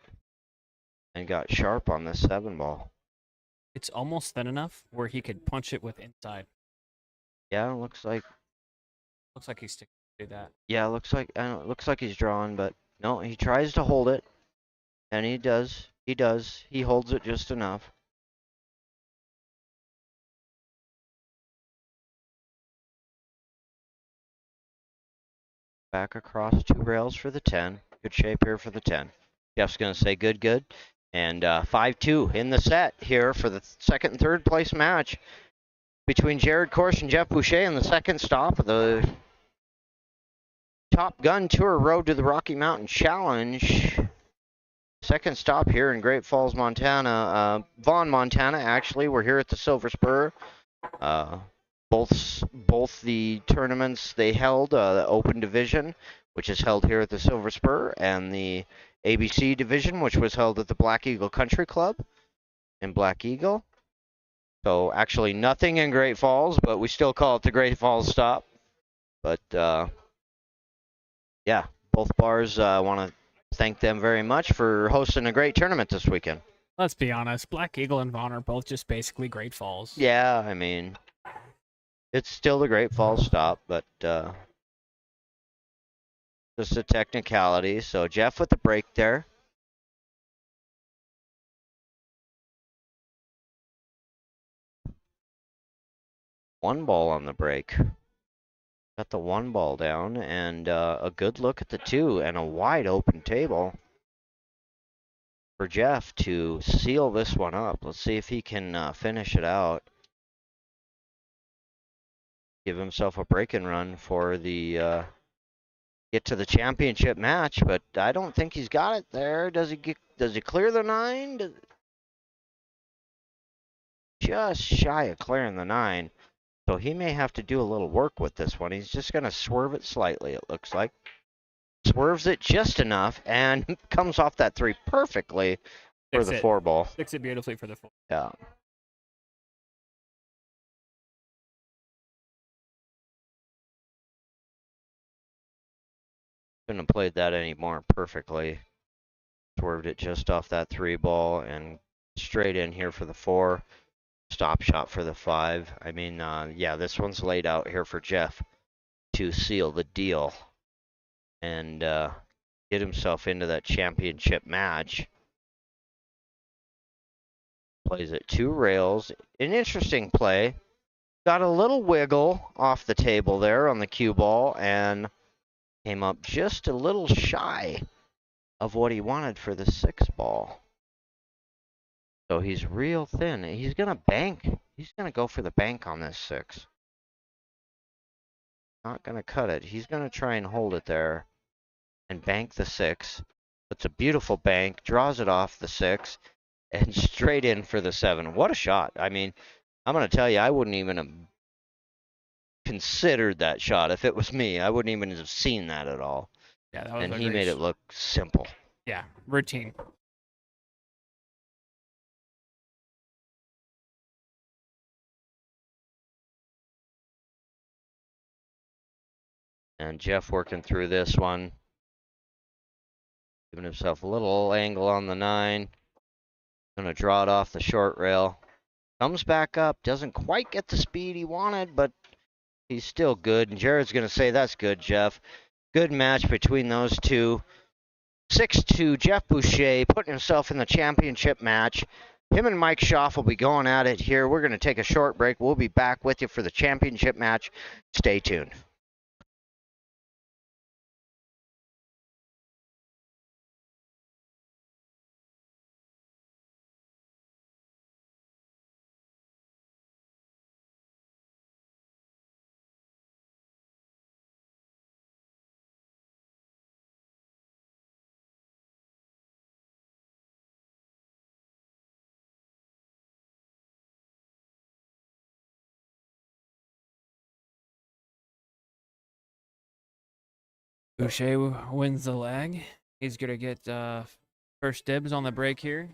and got sharp on this 7 ball. It's almost thin enough where he could punch it with inside. Yeah, looks like he's sticking to that. yeah, looks like he's drawing, but no, he tries to hold it, and he does. He holds it just enough. Back across 2 rails for the 10. Good shape here for the 10. Jeff's going to say good. And 5-2 in the set here for the 2nd and 3rd place match between Jared Corse and Jeff Boucher in the 2nd stop of the Top Gun Tour Road to the Rocky Mountain Challenge. 2nd stop here in Great Falls, Montana. Vaughan, Montana, actually. We're here at the Silver Spur. Both the tournaments they held, the Open Division, which is held here at the Silver Spur, and the ABC Division, which was held at the Black Eagle Country Club in Black Eagle. So actually nothing in Great Falls, but we still call it the Great Falls stop. But yeah, both bars, I want to thank them very much for hosting a great tournament this weekend. Let's be honest, Black Eagle and Vaughan are both just basically Great Falls. Yeah, I mean, it's still the Great Falls stop, but just a technicality. So Jeff with the break there. One ball on the break. Got the 1 ball down and a good look at the 2 and a wide open table for Jeff to seal this one up. Let's see if he can finish it out. Give himself a break-and run for the get to the championship match, but I don't think he's got it there. Does he clear the 9? Just shy of clearing the 9. So he may have to do a little work with this one. He's just going to swerve it slightly, it looks like. Swerves it just enough and comes off that 3 perfectly for the 4 ball. Sticks it beautifully for the 4. Yeah. Couldn't have played that any more perfectly. Swerved it just off that 3 ball and straight in here for the 4. Stop shot for the 5. I mean, yeah, this one's laid out here for Jeff to seal the deal and get himself into that championship match. Plays it 2 rails. An interesting play. Got a little wiggle off the table there on the cue ball and came up just a little shy of what he wanted for the 6 ball. So he's real thin. He's going to bank. He's going to go for the bank on this 6. Not going to cut it. He's going to try and hold it there and bank the 6. It's a beautiful bank. Draws it off the 6 and straight in for the 7. What a shot. I mean, I'm going to tell you, I wouldn't even have considered that shot. If it was me, I wouldn't even have seen that at all. Yeah, that was And a he great made it look simple. Yeah, routine. And Jeff working through this one. Giving himself a little angle on the 9. Gonna draw it off the short rail. Comes back up. Doesn't quite get the speed he wanted, but he's still good. And Jared's gonna say, that's good, Jeff. Good match between those two. 6-2, Jeff Boucher putting himself in the championship match. Him and Mike Schaff will be going at it here. We're going to take a short break. We'll be back with you for the championship match. Stay tuned. Boucher wins the leg. He's gonna get first dibs on the break here.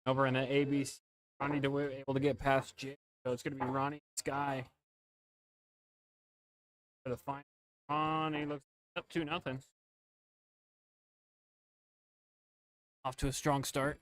Over in the ABC, Ronnie able to get past Jay, so it's gonna be Ronnie Sky for the final. Ronnie looks up 2-0. Off to a strong start.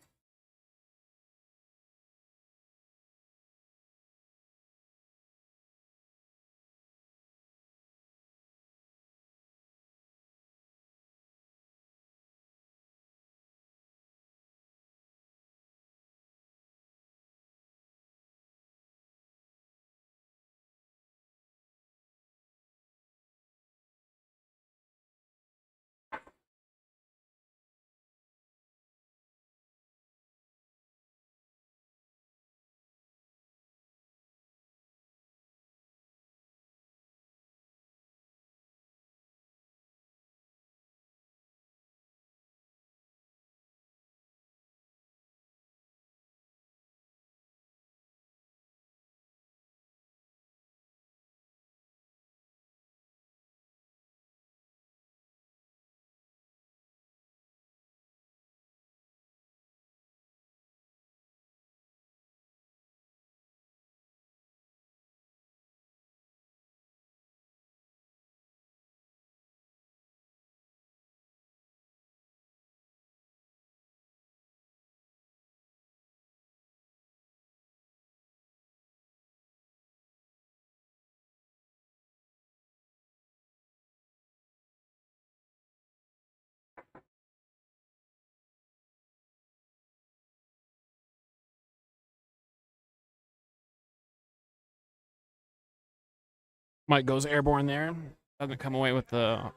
Mike goes airborne there. Doesn't come away with the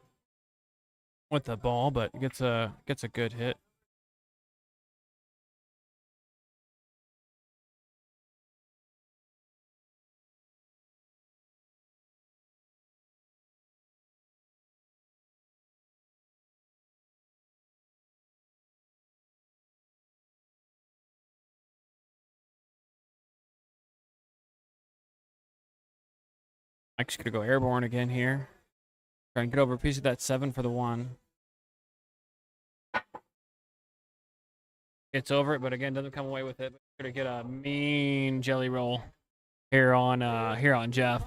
ball, but gets a good hit. Mike's gonna go airborne again here. Try and get over a piece of that 7 for the 1. Gets over it, but again doesn't come away with it. Gonna get a mean jelly roll here on Jeff.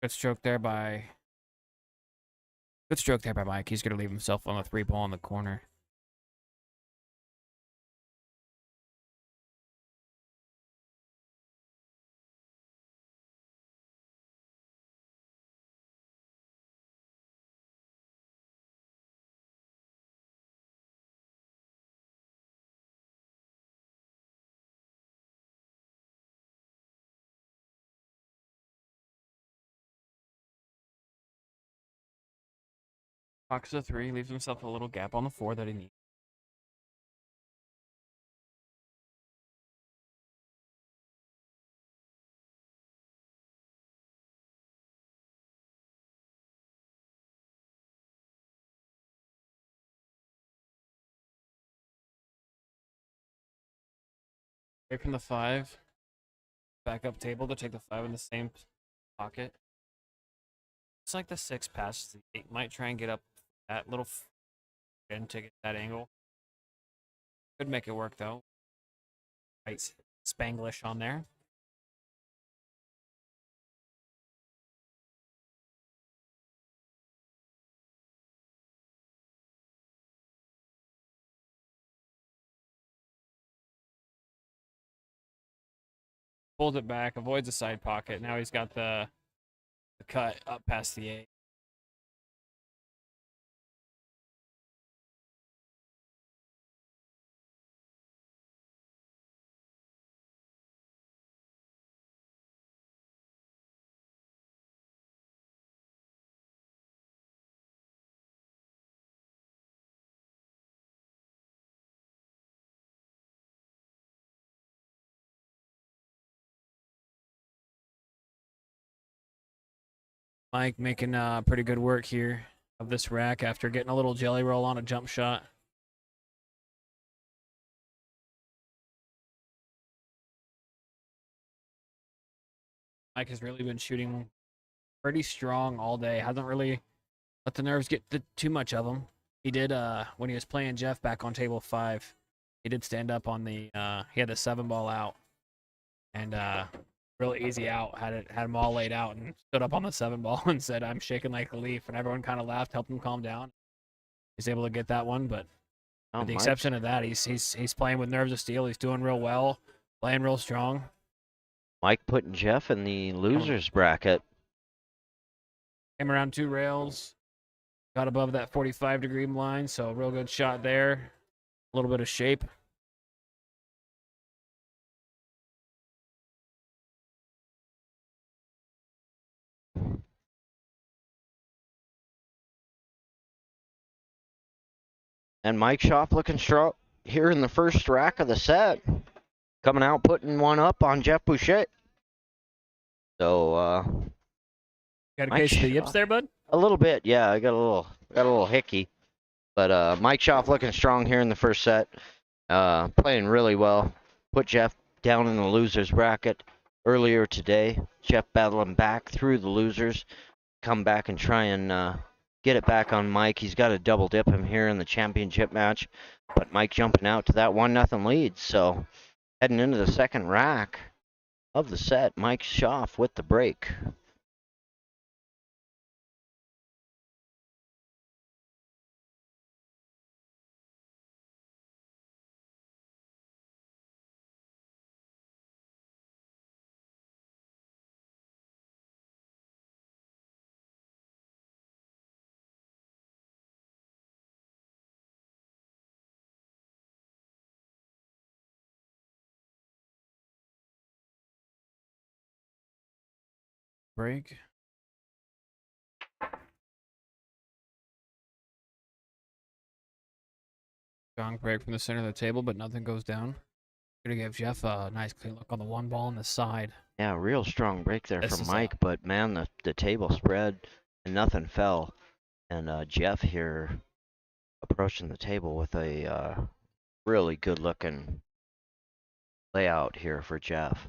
Good stroke there by Mike. He's gonna leave himself on the 3 ball in the corner. Pockets a 3, leaves himself a little gap on the 4 that he needs. Away from the 5. Back up table to take the 5 in the same pocket. It's like the 6 passes the 8. Might try and get up that little and to get that angle. Could make it work though. Right, Spanglish on there. Pulls it back, avoids the side pocket. Now he's got the cut up past the 8. Mike making pretty good work here of this rack after getting a little jelly roll on a jump shot. Mike has really been shooting pretty strong all day. Hasn't really let the nerves get too much of him. He did when he was playing Jeff back on table 5. He did stand up on the he had the 7 ball out and really easy out, had him all laid out and stood up on the 7 ball and said, "I'm shaking like a leaf," and everyone kind of laughed, helped him calm down. He's able to get that one, but with the exception of that, he's playing with nerves of steel. He's doing real well, playing real strong. Mike putting Jeff in the losers bracket. Came around 2 rails, got above that 45-degree line, so real good shot there. A little bit of shape. And Mike Schaaf looking strong here in the first rack of the set. Coming out, putting one up on Jeff Boucher. So, got a case of the yips there, bud? A little bit, yeah. I got a little hickey. But Mike Schaaf looking strong here in the first set. Playing really well. Put Jeff down in the losers bracket earlier today. Jeff battling back through the losers. Come back and try and get it back on Mike. He's got to double dip him here in the championship match, but Mike jumping out to that 1-0 lead. So heading into the second rack of the set, Mike Schaff with the break. Break. Strong break from the center of the table, but nothing goes down. Gonna give Jeff a nice clean look on the one ball on the side. Yeah, real strong break there This from is Mike, but man, the table spread and nothing fell. And Jeff here approaching the table with a really good looking layout here for Jeff.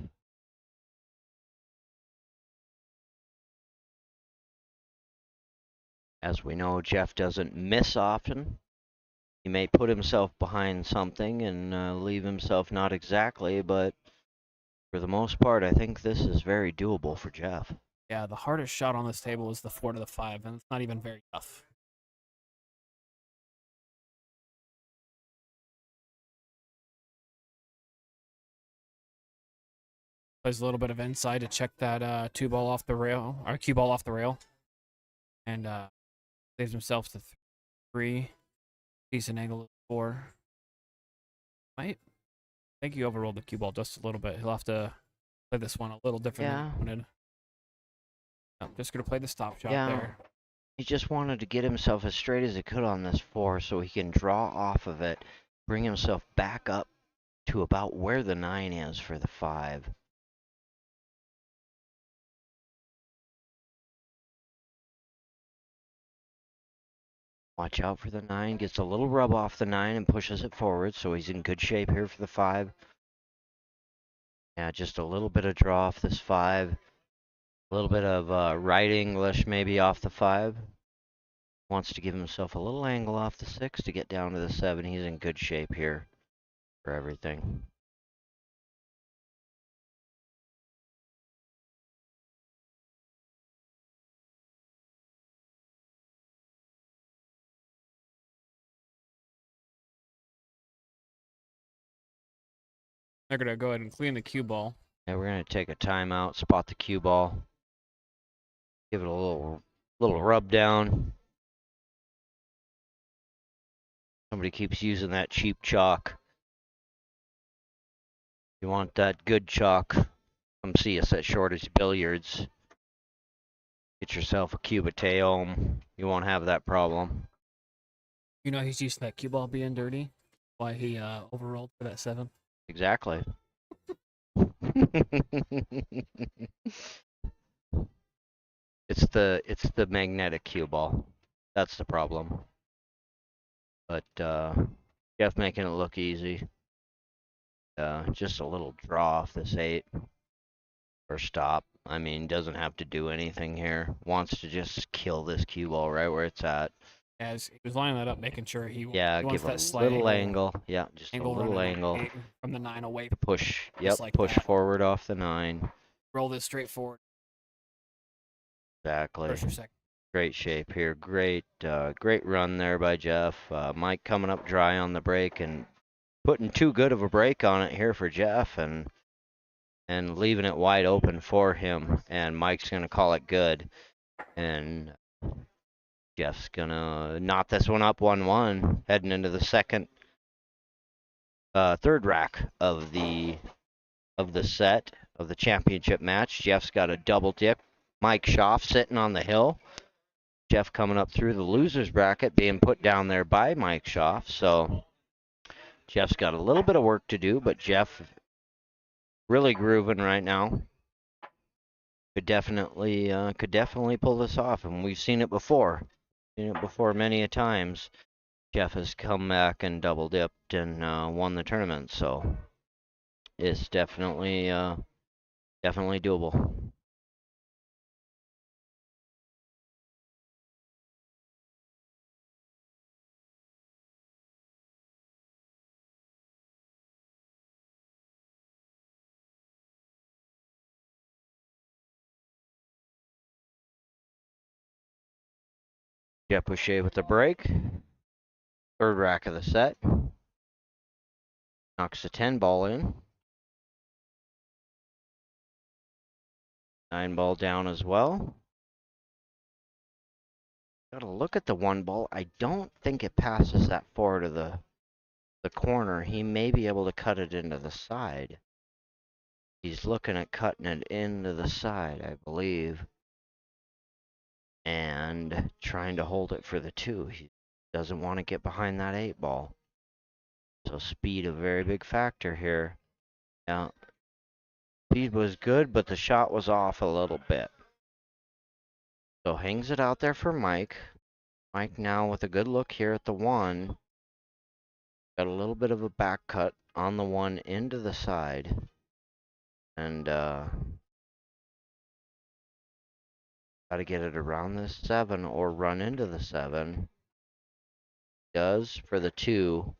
As we know, Jeff doesn't miss often. He may put himself behind something and leave himself not exactly, but for the most part, I think this is very doable for Jeff. Yeah, the hardest shot on this table is the 4 to the 5, and it's not even very tough. Plays a little bit of inside to check that 2 ball off the rail, or cue ball off the rail. And saves himself to 3. Decent angle of 4. I think he overrolled the cue ball just a little bit. He'll have to play this one a little different than he wanted. I'm just going to play the stop shot there. He just wanted to get himself as straight as he could on this 4 so he can draw off of it, bring himself back up to about where the 9 is for the 5. Watch out for the 9, gets a little rub off the 9 and pushes it forward, so he's in good shape here for the 5. Yeah, just a little bit of draw off this 5. A little bit of right English maybe off the 5. Wants to give himself a little angle off the 6 to get down to the 7. He's in good shape here for everything. They're going to go ahead and clean the cue ball. Yeah, we're going to take a timeout, spot the cue ball. Give it a little rub down. Somebody keeps using that cheap chalk. You want that good chalk, come see us at Shorty's Billiards. Get yourself a Cubateo. You won't have that problem. You know he's used to that cue ball being dirty. Why he overrolled for that 7. Exactly. It's the magnetic cue ball. That's the problem. But Jeff making it look easy. Just a little draw off this 8. Or stop. I mean, doesn't have to do anything here. Wants to just kill this cue ball right where it's at. As he was lining that up, making sure he give wants a that slight little angle. Yeah, just a little running angle. from the 9 away. Push. Yep, Just like push that. forward off the 9. Roll this straight forward. Exactly. First or second. Great shape here. Great run there by Jeff. Mike coming up dry on the break and putting too good of a break on it here for Jeff and leaving it wide open for him. And Mike's gonna call it good. And Jeff's gonna knot this one up 1-1, heading into the third rack of the set of the championship match. Jeff's got a double dip. Mike Schaff sitting on the hill. Jeff coming up through the losers bracket, being put down there by Mike Schaff. So Jeff's got a little bit of work to do, but Jeff really grooving right now. Could definitely pull this off, and we've seen it before. Seen it before many a times. Jeff has come back and double dipped and won the tournament, so it's definitely doable. Jeff Boucher with the break. Third rack of the set. Knocks the 10 ball in. 9 ball down as well. Gotta look at the 1 ball. I don't think it passes that far to the corner. He may be able to cut it into the side. He's looking at cutting it into the side, I believe. And trying to hold it for the 2. He doesn't want to get behind that 8 ball. So speed a very big factor here. Now, speed was good, but the shot was off a little bit. So hangs it out there for Mike. Mike now with a good look here at the 1. Got a little bit of a back cut on the 1 into the side. And got to get it around the 7 or run into the 7. Does for the 2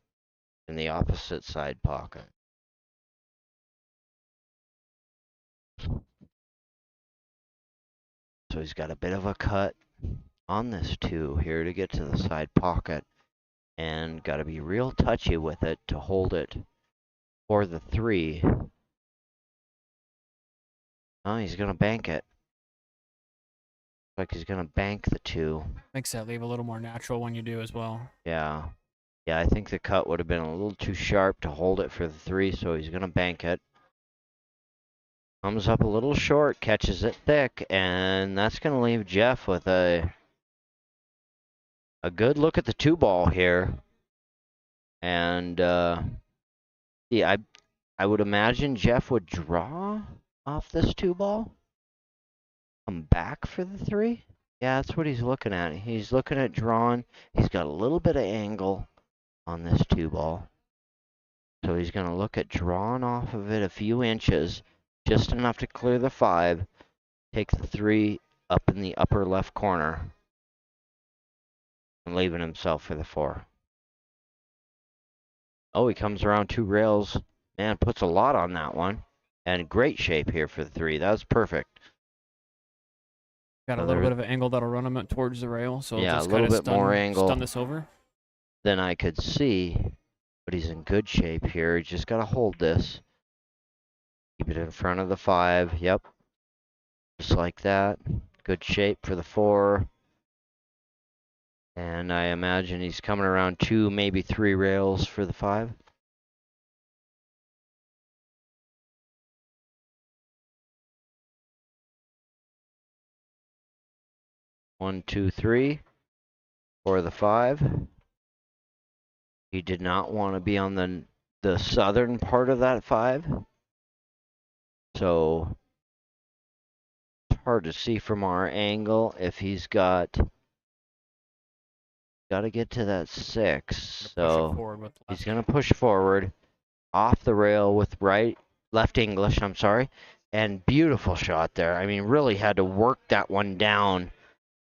in the opposite side pocket. So he's got a bit of a cut on this 2 here to get to the side pocket. And got to be real touchy with it to hold it for the 3. Oh, he's going to bank it. Like he's going to bank the 2. Makes that leave a little more natural when you do as well. Yeah. Yeah, I think the cut would have been a little too sharp to hold it for the 3, so he's going to bank it. Comes up a little short, catches it thick, and that's going to leave Jeff with a good look at the 2 ball here. And yeah, I would imagine Jeff would draw off this 2 ball. Come back for the 3. Yeah, that's what he's looking at. He's looking at drawing. He's got a little bit of angle on this 2 ball. So he's going to look at drawing off of it a few inches, just enough to clear the 5, take the 3 up in the upper left corner, and leaving himself for the 4. Oh, he comes around 2 rails. Man, puts a lot on that one. And great shape here for the 3. That was perfect. Got a little bit of an angle that'll run him towards the rail, so Yeah, just a little kind of bit more angle stun this over. than I could see, but he's in good shape here. He just got to hold this. Keep it in front of the 5. Yep. Just like that. Good shape for the 4. And I imagine he's coming around 2, maybe 3 rails for the 5. One, 2, 3 for the 5. He did not want to be on the southern part of that 5. So it's hard to see from our angle if he's got to get to that 6. So he's going to push forward off the rail with left English, I'm sorry. And beautiful shot there. I mean, really had to work that one down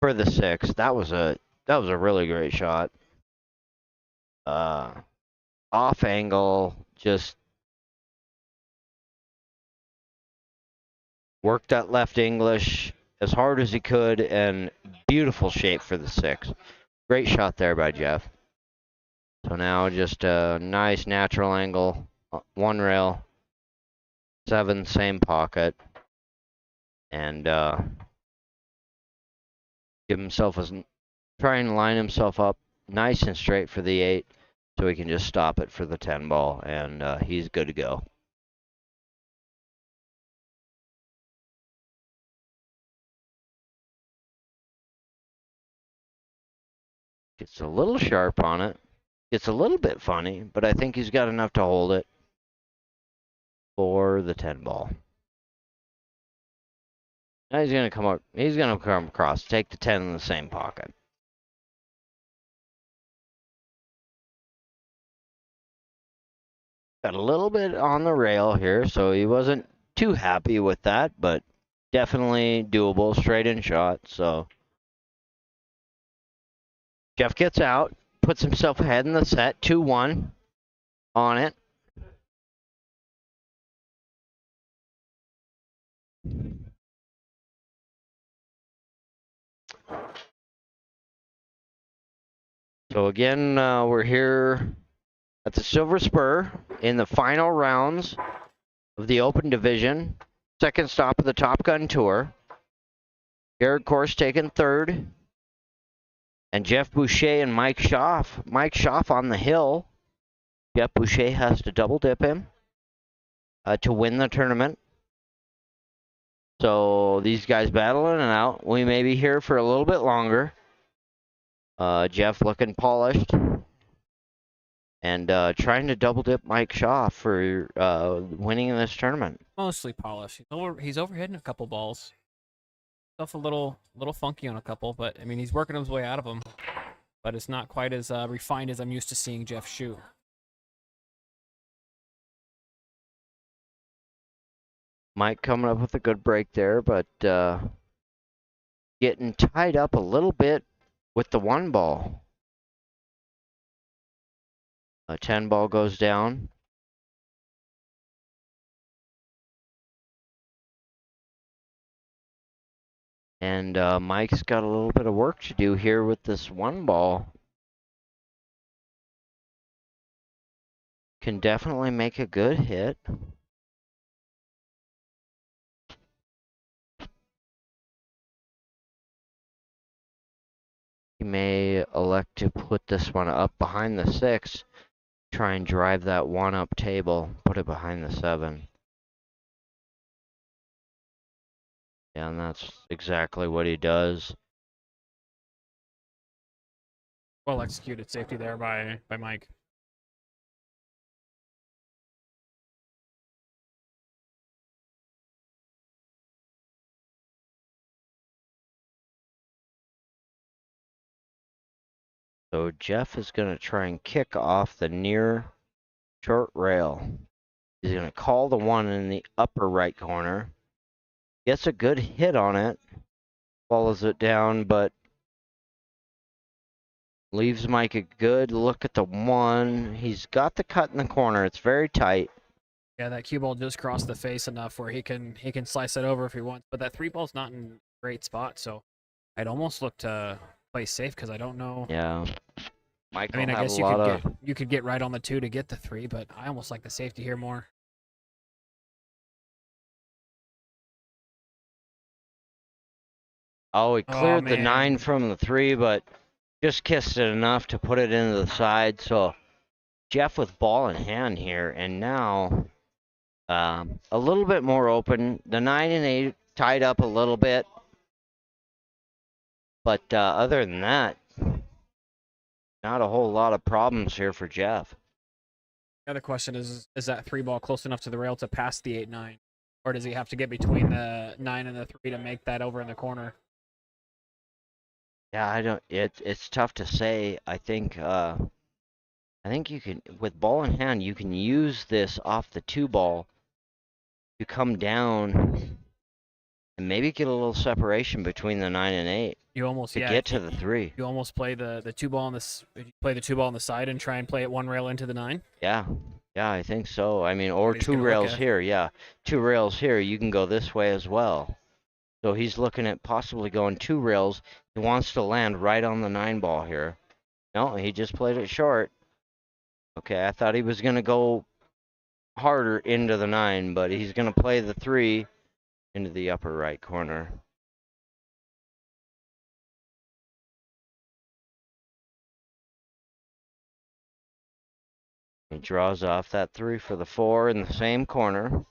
for the 6. That was a really great shot. Off angle, just worked that left English as hard as he could, and beautiful shape for the 6. Great shot there by Jeff. So now just a nice natural angle, 1 rail, 7, same pocket, and try and line himself up nice and straight for the 8, so he can just stop it for the 10 ball, and he's good to go. Gets a little sharp on it. Gets a little bit funny, but I think he's got enough to hold it for the 10 ball. Now he's gonna come across, take the 10 in the same pocket. Got a little bit on the rail here, so he wasn't too happy with that, but definitely doable, straight in shot, so. Jeff gets out, puts himself ahead in the set, 2-1 on it. So again, we're here at the Silver Spur in the final rounds of the Open Division. Second stop of the Top Gun Tour. Jared Course taking third. And Jeff Boucher and Mike Schaff. Mike Schaff on the hill. Jeff Boucher has to double dip him to win the tournament. So these guys battling it out. We may be here for a little bit longer. Jeff looking polished. And trying to double dip Mike Schaff for winning this tournament. Mostly polished. He's overhitting a couple balls. Stuff a little funky on a couple, but I mean he's working his way out of them. But it's not quite as refined as I'm used to seeing Jeff shoot. Mike coming up with a good break there, but getting tied up a little bit with the 1 ball. A 10 ball goes down. And Mike's got a little bit of work to do here with this 1 ball. Can definitely make a good hit. He may elect to put this one up behind the 6. Try and drive that 1 up table. Put it behind the 7. Yeah, and that's exactly what he does. Well executed safety there by Mike. So Jeff is going to try and kick off the near short rail. He's going to call the 1 in the upper right corner. Gets a good hit on it. Follows it down, but leaves Mike a good look at the 1. He's got the cut in the corner. It's very tight. Yeah, that cue ball just crossed the face enough where he can slice it over if he wants. But that 3 ball's not in a great spot, so I'd almost look to play safe because I don't know. Yeah. Mike I mean, will I have guess a lot of... you could get right on the 2 to get the 3, but I almost like the safety here more. Oh, he cleared the man. 9 from the 3, but just kissed it enough to put it into the side. So Jeff with ball in hand here, and now a little bit more open. The 9 and 8 tied up a little bit, but other than that, not a whole lot of problems here for Jeff. The other question is that 3 ball close enough to the rail to pass the 8-9? Or does he have to get between the 9 and the 3 to make that over in the corner? Yeah, I don't. It's tough to say. I think you can, with ball in hand, you can use this off the 2 ball to come down and maybe get a little separation between the 9 and 8 You almost to get to the 3. You almost play the 2 ball on this. Play the 2 ball on the side and try and play it 1 rail into the 9. Yeah, I think so. I mean, or He's 2 gonna look rails at. here. Yeah, 2 rails here. You can go this way as well. So he's looking at possibly going 2 rails. He wants to land right on the 9 ball here. No, he just played it short. Okay, I thought he was going to go harder into the 9, but he's going to play the 3 into the upper right corner. He draws off that 3 for the 4 in the same corner.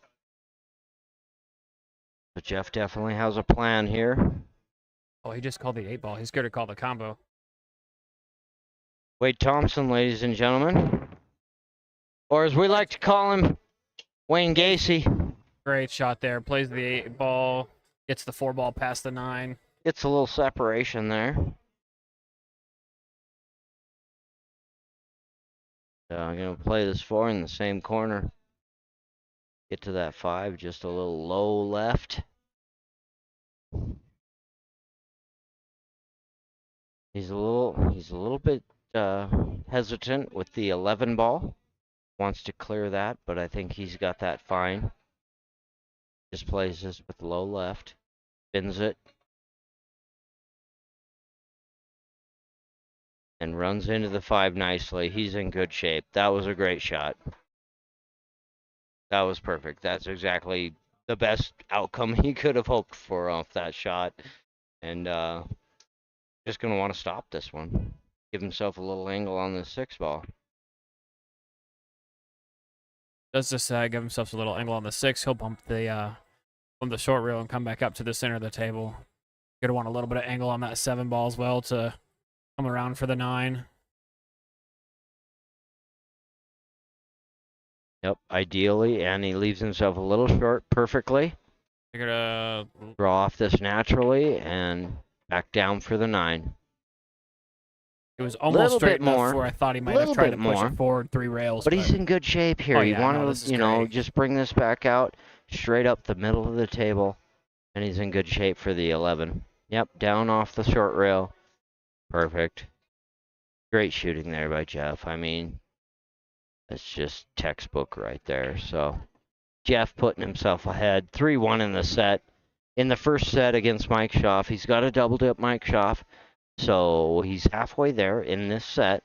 But Jeff definitely has a plan here. Oh, he just called the 8 ball. He's good to call the combo. Wade Thompson, ladies and gentlemen. Or as we like to call him, Wayne Gacy. Great shot there. Plays the 8 ball. Gets the 4 ball past the 9. Gets a little separation there. So I'm going to play this 4 in the same corner. Get to that 5, just a little low left. He's a little bit hesitant with the 11 ball. Wants to clear that, but I think he's got that fine. Just plays this with low left. Spins it. and runs into the 5 nicely. He's in good shape. That was a great shot. That was perfect. That's exactly the best outcome he could have hoped for off that shot. And just going to want to stop this one. Give himself a little angle on the 6 ball. Does this give himself a little angle on the 6? He'll bump the short rail and come back up to the center of the table. Gonna want a little bit of angle on that 7 ball as well to come around for the 9. Yep, ideally, and he leaves himself a little short perfectly. You're gonna Draw off this naturally and back down for the 9. It was almost Little straight bit enough more. where I thought he might Little have tried bit to push more. it forward 3 rails. But he's in good shape here. Oh, You yeah, want no, to, this is you know, great. just bring this back out straight up the middle of the table, and he's in good shape for the 11. Yep, down off the short rail. Perfect. Great shooting there by Jeff. I mean, it's just textbook right there. So Jeff putting himself ahead. 3-1 in the set. In the first set against Mike Schaaf, he's got a double dip Mike Schaaf. So he's halfway there in this set.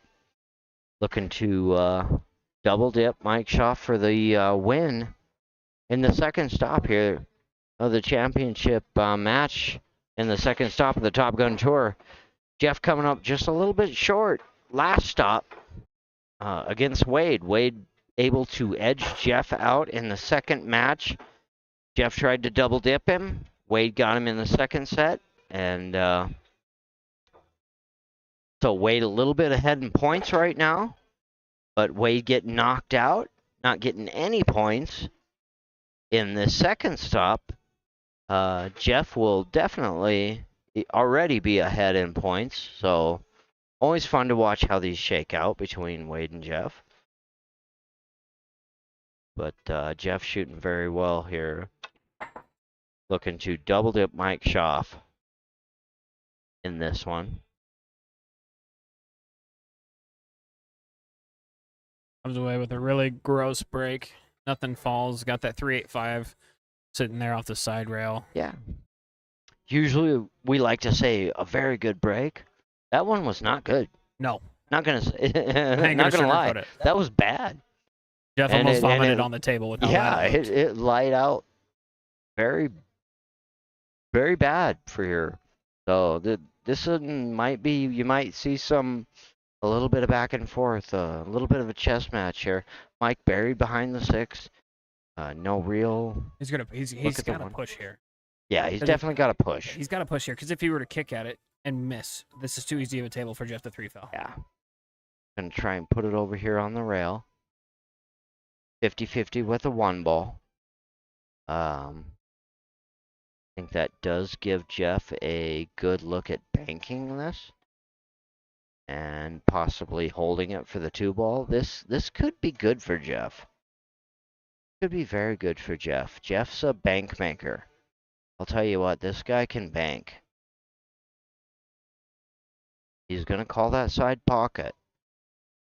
Looking to double dip Mike Schaaf for the win in the second stop here of the championship match in the second stop of the Top Gun Tour. Jeff coming up just a little bit short. Last stop against Wade. Wade able to edge Jeff out in the second match. Jeff tried to double dip him. Wade got him in the second set. And so Wade a little bit ahead in points right now. But Wade getting knocked out, not getting any points. In the second stop, Jeff will definitely already be ahead in points. So always fun to watch how these shake out between Wade and Jeff. But Jeff shooting very well here. Looking to double dip Mike Schaaf in this one. Comes away with a really gross break. Nothing falls. Got that 385 sitting there off the side rail. Yeah. Usually we like to say a very good break. That one was not good. No. Not gonna say, Ain't not gonna lie. sugarcoat it. That was bad. Jeff And almost it- and vomited it- on the table with how Yeah, bad it looked. it lied out very, very bad for here. So this one might be, you might see a little bit of back and forth, a little bit of a chess match here. Mike buried behind the 6. No real. He's at the got to one. push here. Yeah, he's Does he- definitely got to push. He's got to push here because if he were to kick at it and miss, this is too easy of a table for Jeff to 3-foul. Yeah. Gonna try and put it over here on the rail. 50-50 with a 1 ball. I think that does give Jeff a good look at banking this. And possibly holding it for the 2 ball. This could be good for Jeff. Could be very good for Jeff. Jeff's a bank maker. I'll tell you what, this guy can bank. He's gonna call that side pocket.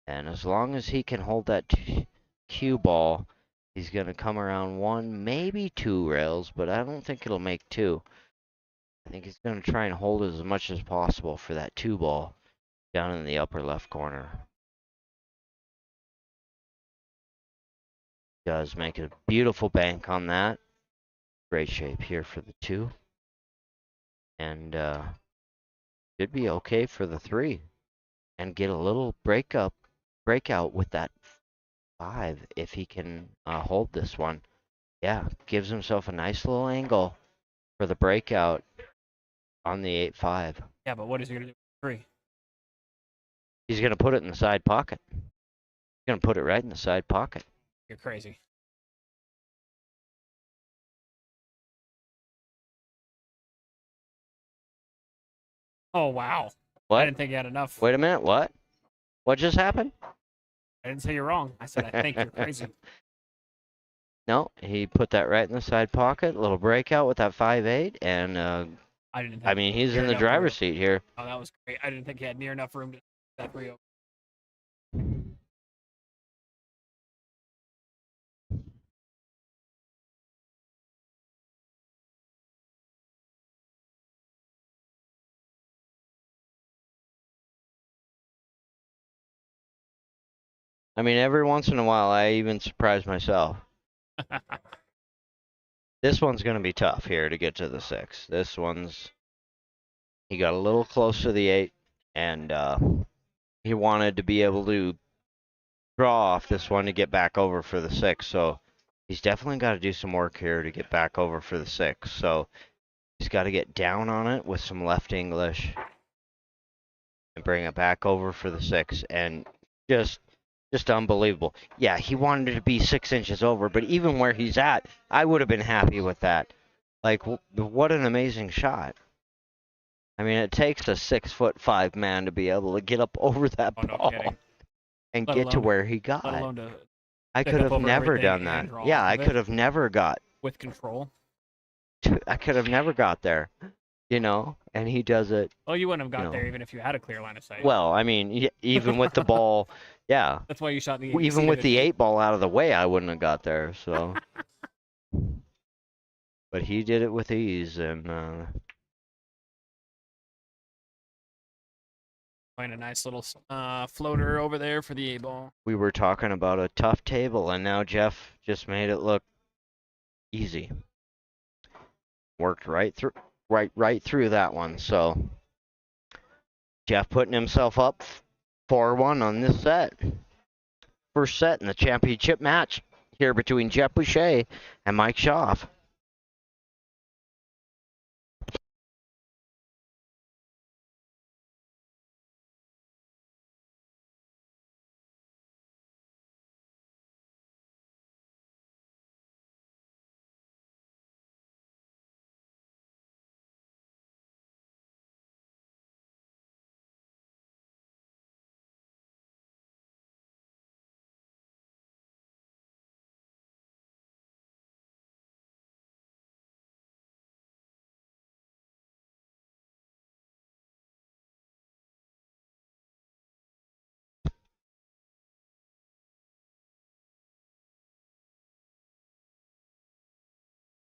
And as long as he can hold that cue ball, he's gonna come around 1, maybe 2 rails, but I don't think it'll make 2. I think he's gonna try and hold it as much as possible for that 2 ball down in the upper left corner. Does make a beautiful bank on that. Great shape here for the 2. And should be okay for the 3. And get a little breakout with that 5 if he can hold this one. Yeah, gives himself a nice little angle for the breakout on the 8-5. Yeah, but what is he going to do with 3? He's going to put it in the side pocket. He's going to put it right in the side pocket. You're crazy. Oh, wow. I What? didn't think you had enough. Wait a minute, what? What just happened? I didn't say you're wrong. I said I think you're crazy. No, he put that right in the side pocket. Little breakout with that 5-8, and I didn't think I mean, he's near in the enough room. driver's seat here. Oh, that was great. I didn't think he had near enough room to that 3 I mean, every once in a while, I even surprise myself. This one's going to be tough here to get to the 6. This one's... He got a little close to the 8, and he wanted to be able to draw off this one to get back over for the 6, so he's definitely got to do some work here to get back over for the 6. So he's got to get down on it with some left English and bring it back over for the 6, and just unbelievable. Yeah, he wanted it to be 6 inches over, but even where he's at, I would have been happy with that. Like, what an amazing shot. I mean, it takes a 6'5" man to be able to get up over that Oh, no ball kidding. and Let get to alone- where he Let got. alone to I pick could up have over never everything done that. and draw Yeah, off I of it could have never got. with control. I could have never got there, you know. And he does it. Oh, you wouldn't have got know. there even if you had a clear line of sight. Well, I mean, even with the ball, yeah. That's why you shot the Even with the 8 ball out of the way, I wouldn't have got there. So, but he did it with ease, and Find a nice little floater over there for the 8-ball. we were talking about a tough table, and now Jeff just made it look easy. Worked right through that one. So Jeff putting himself up 4-1 on this set. First set in the championship match here between Jeff Boucher and Mike Schaaf.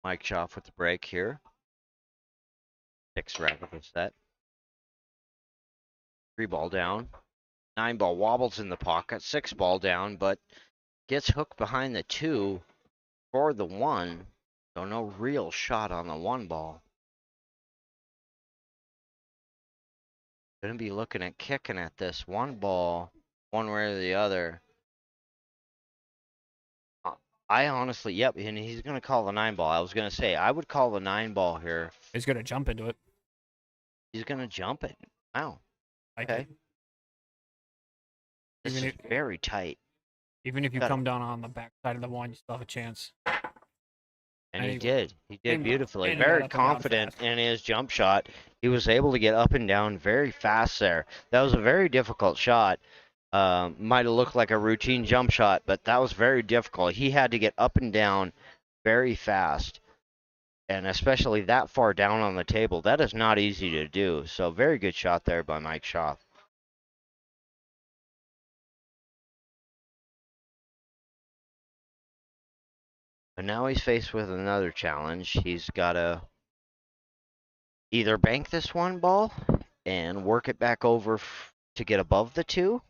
Mike Schaaf with the break here. 6 round of the set. 3 ball down. 9 ball wobbles in the pocket. 6 ball down, but gets hooked behind the 2 for the 1. So no real shot on the 1 ball. Gonna be looking at kicking at this 1 ball, one way or the other. I honestly, yep, and he's gonna call the 9 ball. I was gonna say I would call the 9 ball here. He's gonna jump into it. He's gonna jump it. Wow. Like Okay. This Even is very tight. even if you Got it. come down on the back side of the 1, you still have a chance. And And he he- did. He did and- beautifully. and he got Very up and down confident fast. in his jump shot. He was able to get up and down very fast there. That was a very difficult shot. Might have looked like a routine jump shot, but that was very difficult. He had to get up and down very fast. And especially that far down on the table. That is not easy to do. So very good shot there by Mike Schaaf. But now he's faced with another challenge. He's got to either bank this 1 ball and work it back over to get above the 2,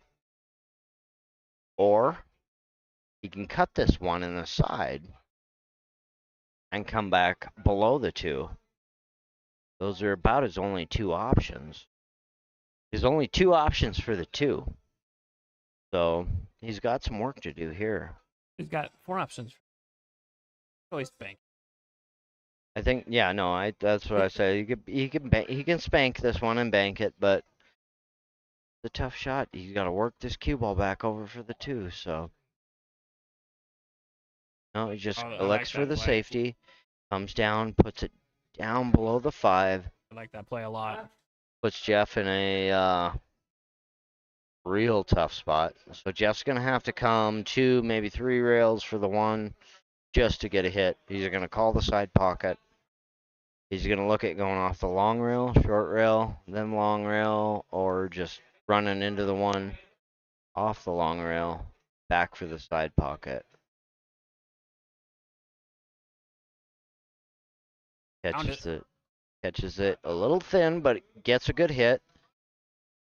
or he can cut this 1 in the side and come back below the 2. Those are about his only 2 options. His only 2 options for the 2. So he's got some work to do here. He's got 4 options. Always bank. I think, yeah, no, that's what I say. He can spank this one and bank it, but it's a tough shot. He's got to work this cue ball back over for the 2. So no, he just I like elects for that the play. safety, comes down, puts it down below the 5, I like that play a lot. puts Jeff in a real tough spot. So Jeff's gonna have to come 2, maybe 3 rails for the 1 just to get a hit. He's gonna call the side pocket. He's going to look at going off the long rail, short rail, then long rail, or just running into the 1 off the long rail, back for the side pocket. Catches it a little thin, but gets a good hit.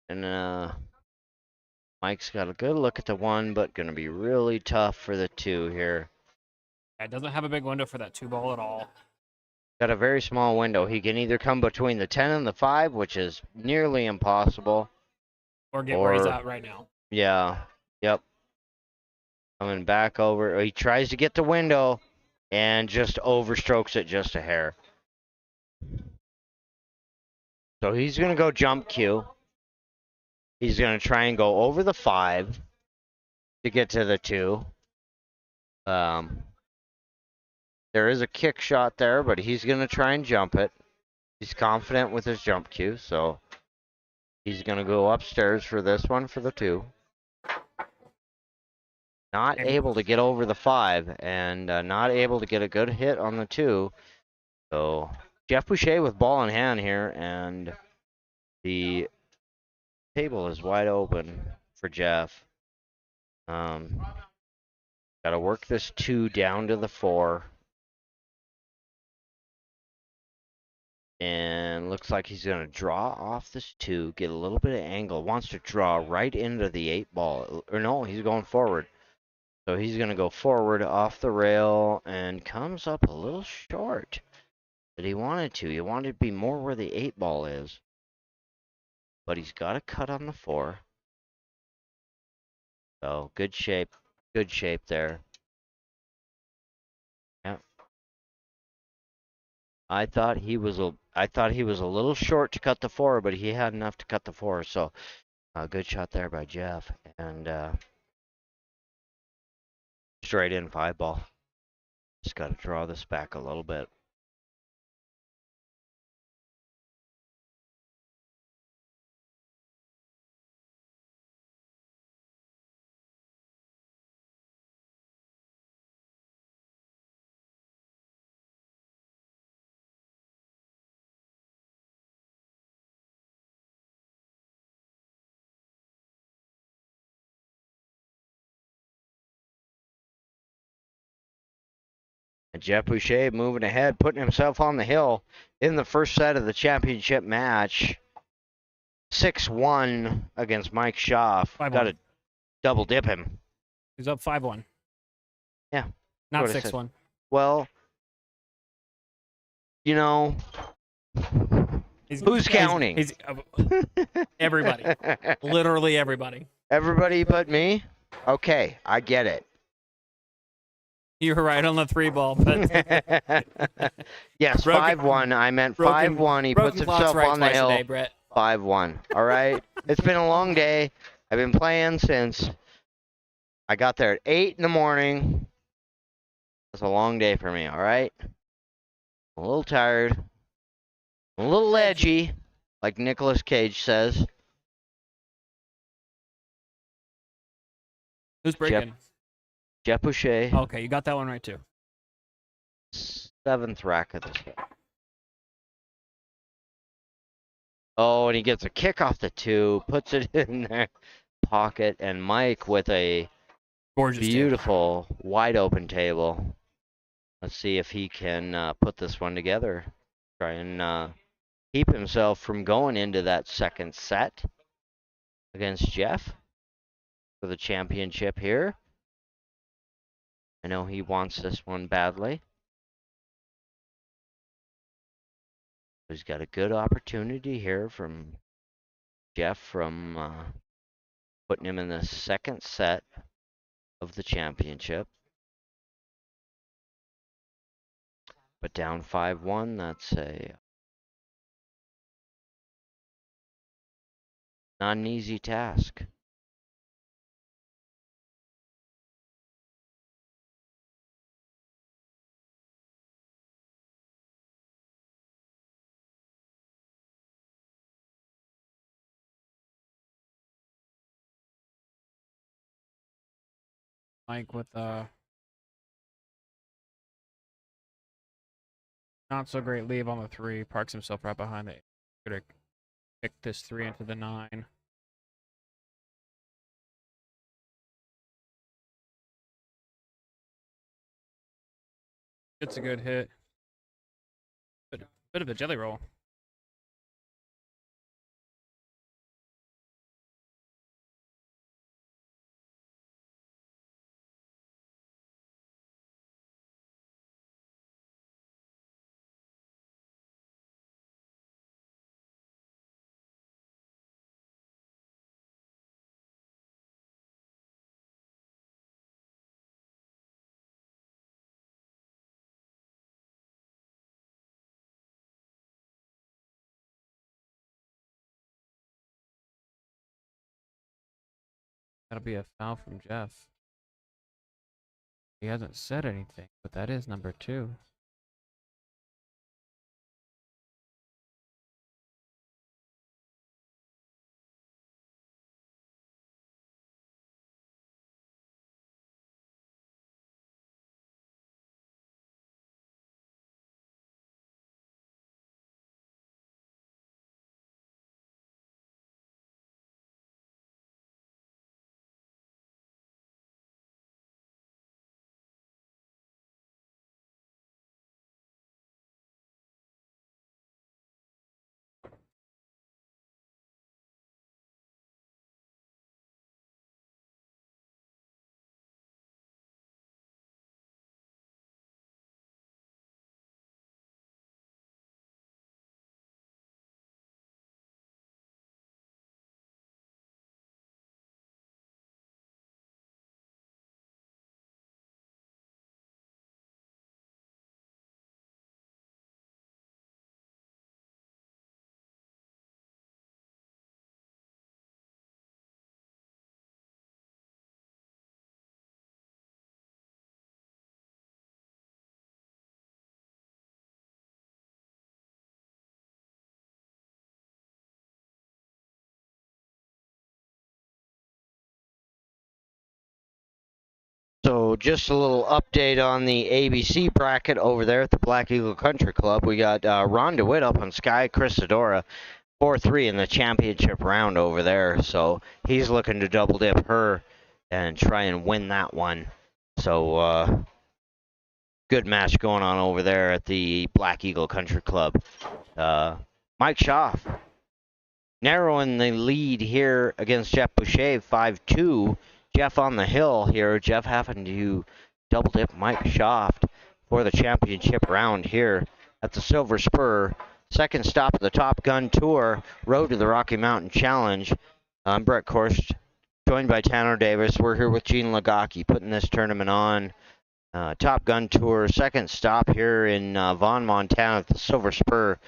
And Mike's got a good look at the 1, but gonna be really tough for the 2 here. It doesn't have a big window for that 2 ball at all. Got a very small window. He can either come between the 10 and the 5, which is nearly impossible. Or get where he's Or- at right now. Yeah. Yep. Coming back over. He tries to get the window and just overstrokes it just a hair. So he's going to go jump cue. He's going to try and go over the 5 to get to the 2. There is a kick shot there, but he's going to try and jump it. He's confident with his jump cue, so he's going to go upstairs for this one for the 2. Not And- able to get over the 5 and not able to get a good hit on the 2. So Jeff Boucher with ball in hand here, and the table is wide open for Jeff. Got to work this 2 down to the 4. And looks like he's going to draw off this 2, get a little bit of angle. Wants to draw right into the 8 ball. Or no, he's going forward. So he's going to go forward off the rail and comes up a little short that he wanted to. He wanted to be more where the 8 ball is. But he's got a cut on the 4. So good shape there. Yeah. I thought he was a little short to cut the 4, but he had enough to cut the 4. So good shot there by Jeff, and straight in 5 ball. Just got to draw this back a little bit. And Jeff Boucher moving ahead, putting himself on the hill in the first set of the championship match. 6-1 against Mike Schaff. 5-1. Got to double dip him. He's up 5-1. Yeah. Not what I said. 6-1. Well, you know, He's, who's counting? He's everybody. Literally everybody. Everybody but me? Okay, I get it. You were right on the 3 ball, but Yes, Broken- 5-1. I meant broken- 5-1. He broken puts clock's himself right on the twice a hill. day, Brett. 5-1. All right. It's been a long day. I've been playing since I got there at 8 in the morning. It's a long day for me, all right? I'm a little tired. I'm a little edgy, like Nicolas Cage says. Who's breaking? Jeff Boucher, Okay, you got that one right too. 7th rack of this game. Oh, and he gets a kick off the 2, puts it in their pocket, and Mike with a Gorgeous. beautiful wide open table. Let's see if he can put this one together. Try and keep himself from going into that second set against Jeff for the championship here. I know he wants this one badly. He's got a good opportunity here from Jeff from putting him in the second set of the championship. But down 5-1, that's not an easy task. Mike with not so great leave on the 3, parks himself right behind it. Gonna kick this 3 into the 9. It's a good hit. Bit of a jelly roll. That'll be a foul from Jeff. He hasn't said anything, but that is number 2. So just a little update on the ABC bracket over there at the Black Eagle Country Club. We got Ron DeWitt up on Sky Crisadora, 4-3 in the championship round over there. So he's looking to double dip her and try and win that one. So good match going on over there at the Black Eagle Country Club. Mike Schaff narrowing the lead here against Jeff Boucher, 5-2. Jeff on the hill here. Jeff having to double dip Mike Schaff for the championship round here at the Silver Spur. Second stop of the Top Gun Tour, Road to the Rocky Mountain Challenge. I'm Brett Korst, joined by Tanner Davis. We're here with Gene Lagaki putting this tournament on. Top Gun Tour, second stop here in Vaughan, Montana at the Silver Spur.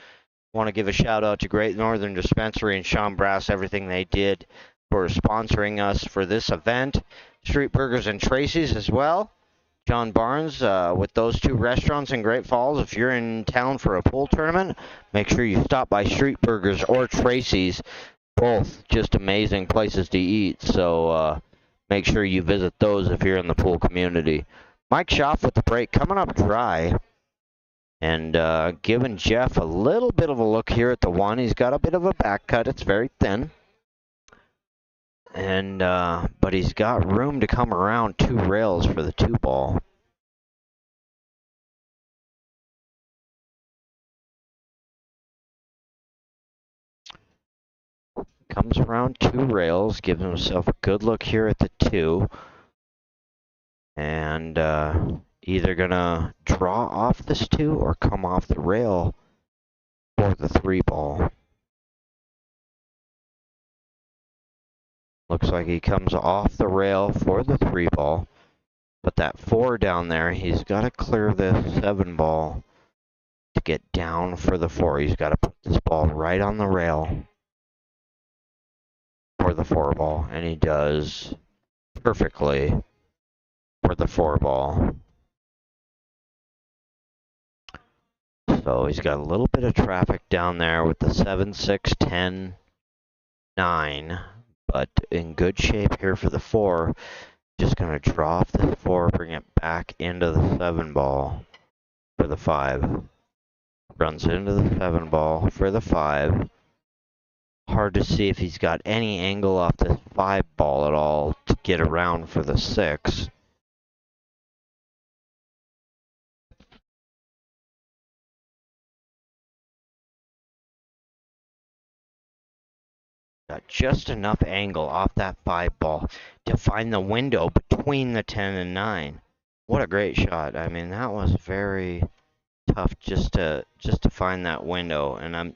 Want to give a shout out to Great Northern Dispensary and Sean Brass, everything they did for sponsoring us for this event. Street Burgers and Tracy's as well. John Barnes with those 2 restaurants in Great Falls. If you're in town for a pool tournament, make sure you stop by Street Burgers or Tracy's. Both just amazing places to eat. So make sure you visit those if you're in the pool community. Mike Schaff with the break coming up dry. And giving Jeff a little bit of a look here at the 1. He's got a bit of a back cut. It's very thin. And but he's got room to come around 2 rails for the 2 ball. Comes around 2 rails, gives himself a good look here at the 2. And either gonna draw off this 2 or come off the rail for the 3 ball. Looks like he comes off the rail for the 3 ball. But that 4 down there, he's got to clear the 7 ball to get down for the 4. He's got to put this ball right on the rail for the 4 ball. And he does perfectly for the 4 ball. So he's got a little bit of traffic down there with the 7, 6, 10, 9. But in good shape here for the 4. Just going to draw off the 4, bring it back into the 7 ball for the 5. Runs into the 7 ball for the 5. Hard to see if he's got any angle off this 5 ball at all to get around for the 6. Got just enough angle off that 5 ball to find the window between the 10 and 9. What a great shot. I mean, that was very tough just to find that window. And I'm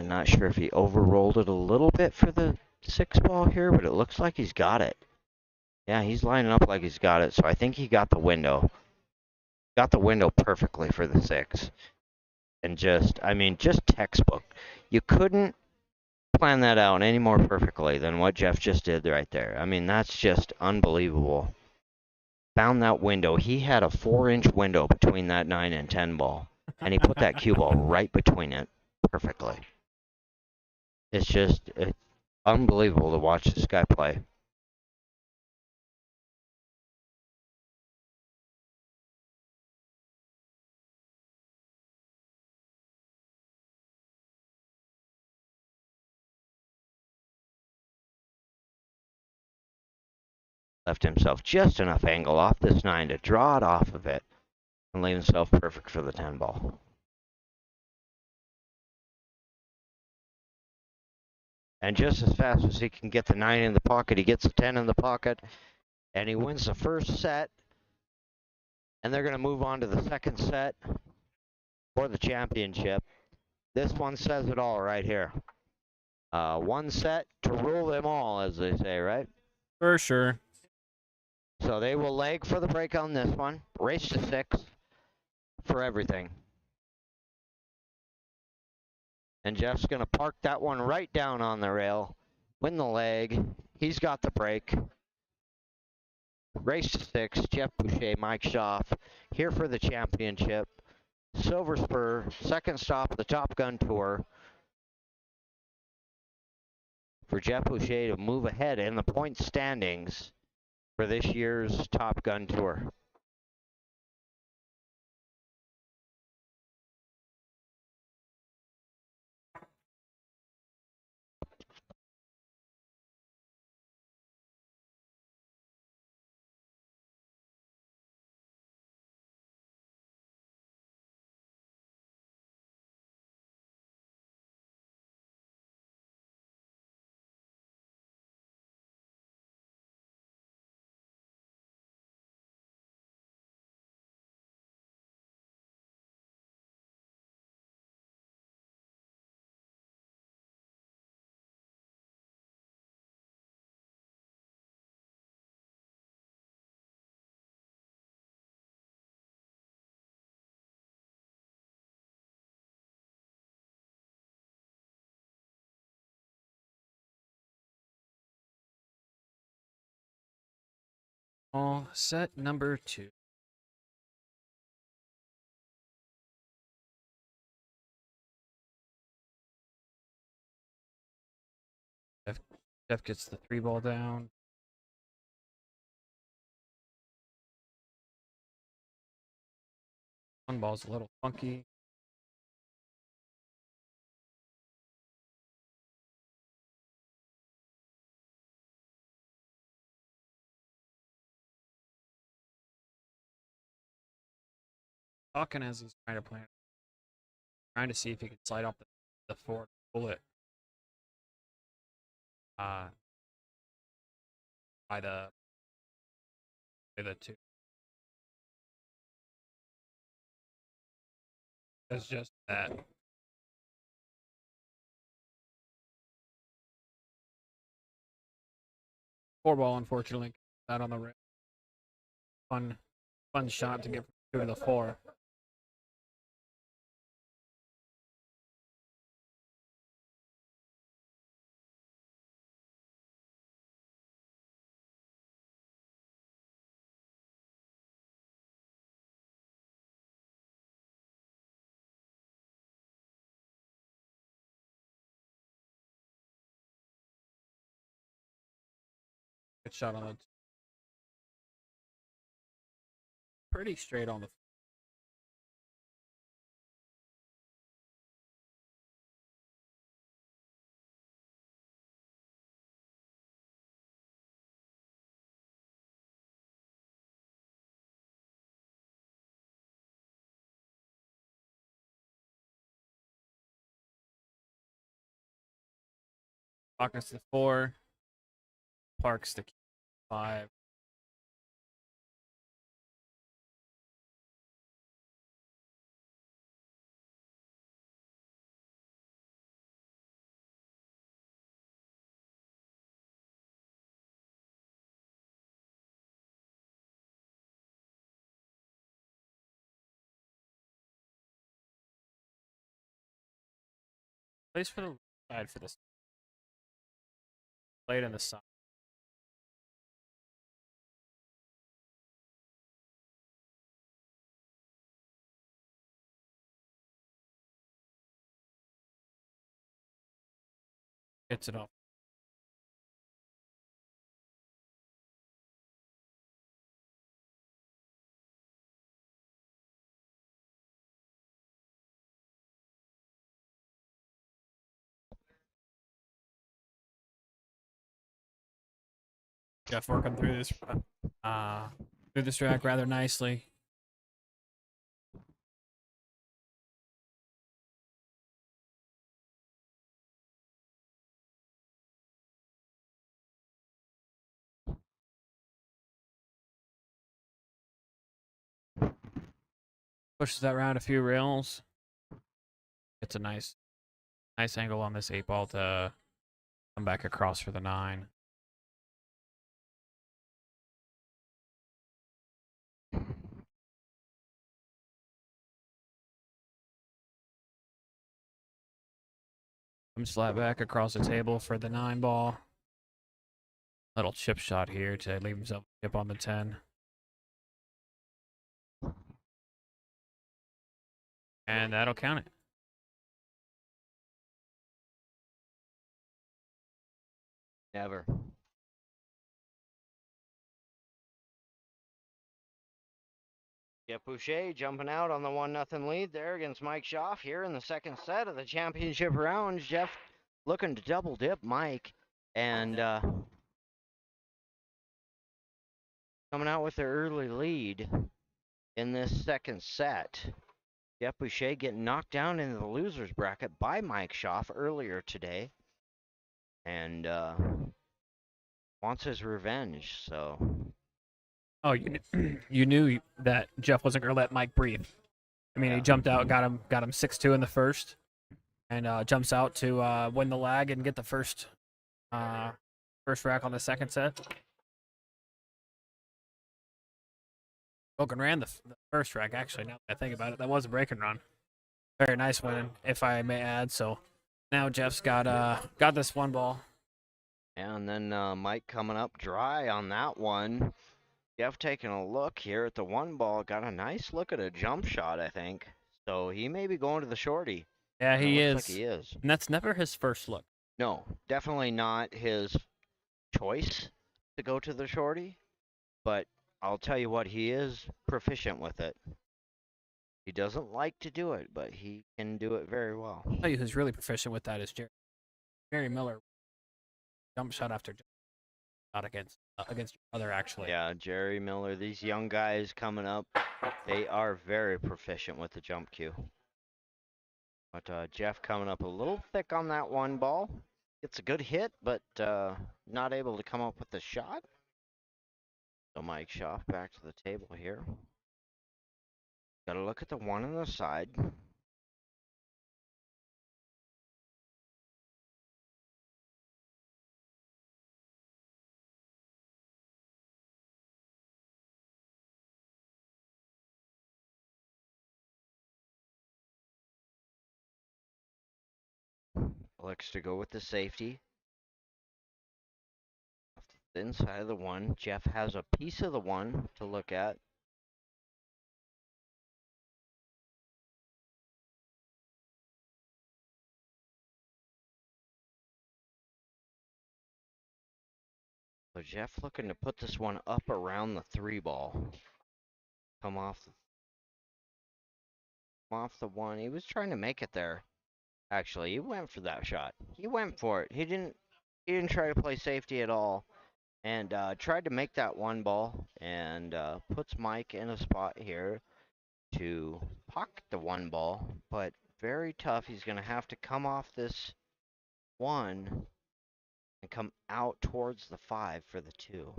not sure if he overrolled it a little bit for the 6 ball here, but it looks like he's got it. Yeah, he's lining up like he's got it. So I think he got the window. Got the window perfectly for the 6. And just textbook. You couldn't plan that out any more perfectly than what Jeff just did right there. I mean, that's just unbelievable. Found that window. He had a 4-inch window between that 9 and 10 ball, and he put that cue ball right between it perfectly. It's unbelievable to watch this guy play. Left himself just enough angle off this 9 to draw it off of it and leave himself perfect for the 10 ball. And just as fast as he can get the 9 in the pocket, he gets the 10 in the pocket, and he wins the first set. And they're going to move on to the second set for the championship. This one says it all right here. One set to rule them all, as they say, right? For sure. So they will leg for the break on this one. Race to 6 for everything. And Jeff's going to park that one right down on the rail. Win the leg. He's got the break. Race to 6. Jeff Boucher, Mike Schaaf here for the championship. Silver Spur, second stop of the Top Gun Tour. For Jeff Boucher to move ahead in the point standings for this year's Top Gun Tour. All set number 2. Jeff gets the 3 ball down. One ball's a little funky. Talking as he's trying to plan. Trying to see if he can slide off the 4 pull it. By the 2. That's just that. Four ball, unfortunately, not on the rim. Fun shot to get from 2 to the 4. Good shot on the. Pretty straight on the. Pockets the 4. Parks the 5. Plays for the side for this. played in the sun. Hits it off. Jeff working through this rack rather nicely. Pushes that round a few rails. It's a nice angle on this 8 ball to come back across for the 9. Comes flat back across the table for the 9 ball. Little chip shot here to leave himself a chip on the 10. And that'll count it. Never. Jeff Boucher jumping out on the 1-0 lead there against Mike Schaaf here in the second set of the championship round. Jeff looking to double dip Mike and coming out with the early lead in this second set. Jeff Boucher getting knocked down into the loser's bracket by Mike Schaaf earlier today. And wants his revenge, so. Oh, you knew that Jeff wasn't going to let Mike breathe. I mean, Yeah. he jumped out, got him 6-2 in the first, and jumps out to win the lag and get the first rack on the second set. Broke and ran the first rack, actually, now that I think about it. That was a break and run. Very nice win, if I may add. So now Jeff's got this 1 ball. And then Mike coming up dry on that one. Jeff taking a look here at the 1 ball. Got a nice look at a jump shot, I think. So he may be going to the shorty. Yeah, he is. Looks like he is. And that's never his first look. No, definitely not his choice to go to the shorty. But I'll tell you what, he is proficient with it. He doesn't like to do it, but he can do it very well. I'll tell you who's really proficient with that is Jerry Miller. Jump shot after jump shot against your brother, actually. Yeah, Jerry Miller, these young guys coming up, they are very proficient with the jump cue. But Jeff coming up a little thick on that 1 ball. Gets a good hit, but not able to come up with the shot. So Mike Schaaf back to the table here. Got to look at the 1 on the side. Elects to go with the safety. Off the thin side of the 1. Jeff has a piece of the 1 to look at. So Jeff looking to put this 1 up around the 3 ball. Come off the 1. He was trying to make it there. Actually, he went for that shot. He went for it. He didn't try to play safety at all. And tried to make that 1 ball. And puts Mike in a spot here to pocket the 1 ball. But very tough. He's going to have to come off this 1 and come out towards the 5 for the 2.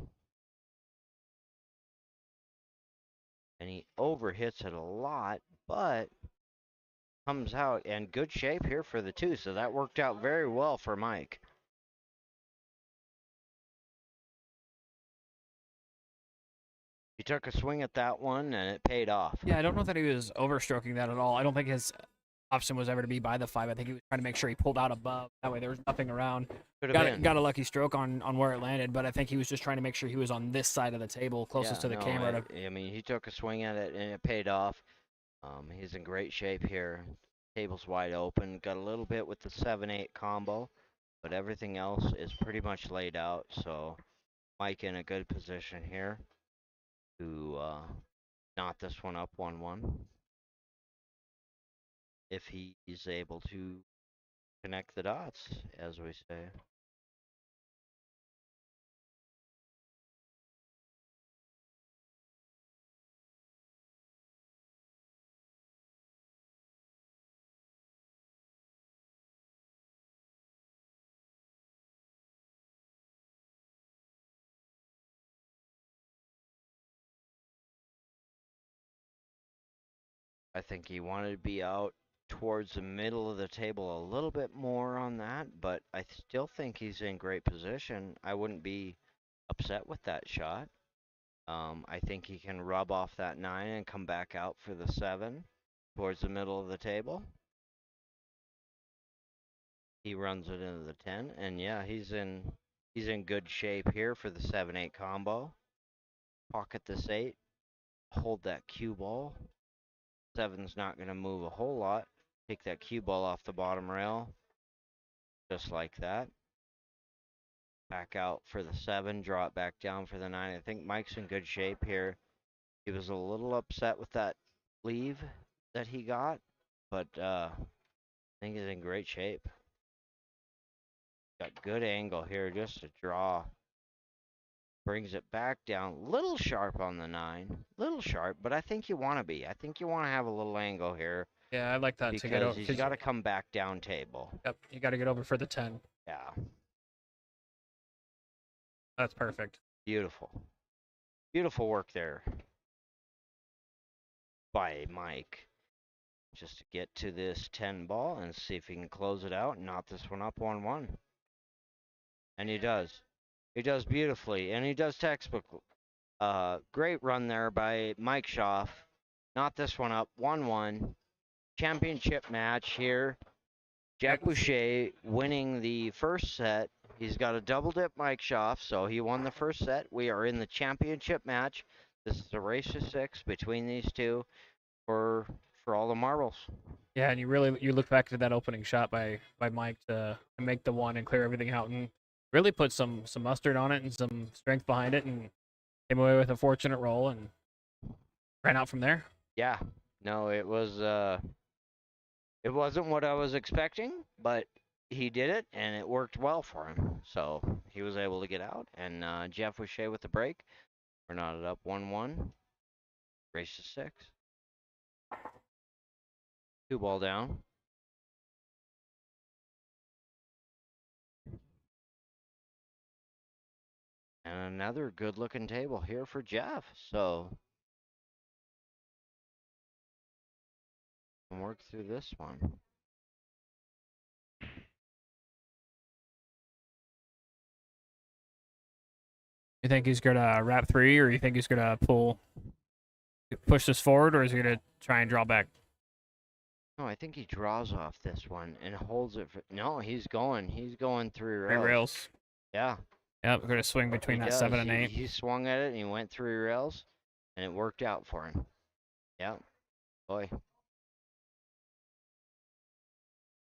And he overhits it a lot, but comes out in good shape here for the 2, so that worked out very well for Mike. He took a swing at that 1 and it paid off. Yeah, I don't know that he was overstroking that at all. I don't think option was ever to be by the 5. I think he was trying to make sure he pulled out above. That way there was nothing around. Could have been. Got a lucky stroke on where it landed, but I think he was just trying to make sure he was on this side of the table, closest to the camera. I mean, he took a swing at it and it paid off. He's in great shape here. Table's wide open. Got a little bit with the 7-8 combo, but everything else is pretty much laid out. So Mike in a good position here to knot this one up 1-1. If he's able to connect the dots, as we say. I think he wanted to be out towards the middle of the table a little bit more on that, but I still think he's in great position. I wouldn't be upset with that shot. I think he can rub off that 9 and come back out for the 7 towards the middle of the table. He runs it into the 10, and yeah, he's in good shape here for the 7-8 combo. Pocket this 8, hold that cue ball. 7's not going to move a whole lot. Take that cue ball off the bottom rail, just like that. Back out for the 7, draw it back down for the 9. I think Mike's in good shape here. He was a little upset with that leave that he got, but I think he's in great shape. Got good angle here just to draw. Brings it back down. Little sharp on the 9. Little sharp, but I think you want to be. I think you want to have a little angle here. Yeah, I like that to get Because over. he's got to come back down table. Yep, you got to get over for the 10. Yeah. That's perfect. Beautiful. Beautiful work there by Mike. Just to get to this 10 ball and see if he can close it out and knot this one up 1-1. And he does. He does beautifully, and he does textbook. Great run there by Mike Schaaf. Knot this one up 1-1. Championship match here. Jack Boucher winning the first set. He's got a double dip Mike Schaaf, so he won the first set. We are in the championship match. This is a race to 6 between these two for all the marbles. Yeah, and you look back to that opening shot by Mike to make the 1 and clear everything out and really put some mustard on it and some strength behind it and came away with a fortunate roll and ran out from there. Yeah. No, it wasn't what I was expecting, but he did it, and it worked well for him. So he was able to get out, and Jeff Boucher with the break. We're knotted up 1-1. Race to 6. 2 ball down. And another good-looking table here for Jeff. So we'll work through this one. You think he's gonna wrap 3, or you think he's gonna push this forward, or is he gonna try and draw back? No, I think he draws off this one and holds it for. No, he's going 3 rails. 3 rails. Yeah. Yep, we're gonna swing between that 7 and 8. He swung at it and he went 3 rails, and it worked out for him. Yeah. Boy.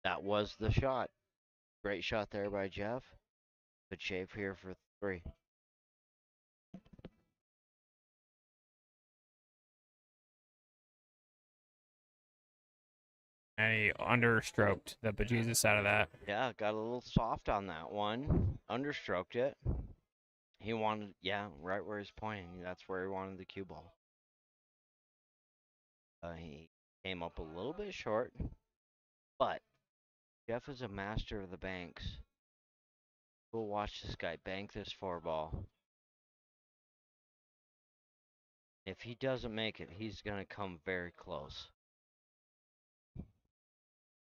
That was the shot. Great shot there by Jeff. Good shape here for 3. And he understroked the bejesus out of that. Yeah, got a little soft on that one. Understroked it. He wanted, yeah, right where he's pointing. That's where he wanted the cue ball. He came up a little bit short, but Jeff is a master of the banks. We'll watch this guy bank this 4 ball. If he doesn't make it, he's going to come very close.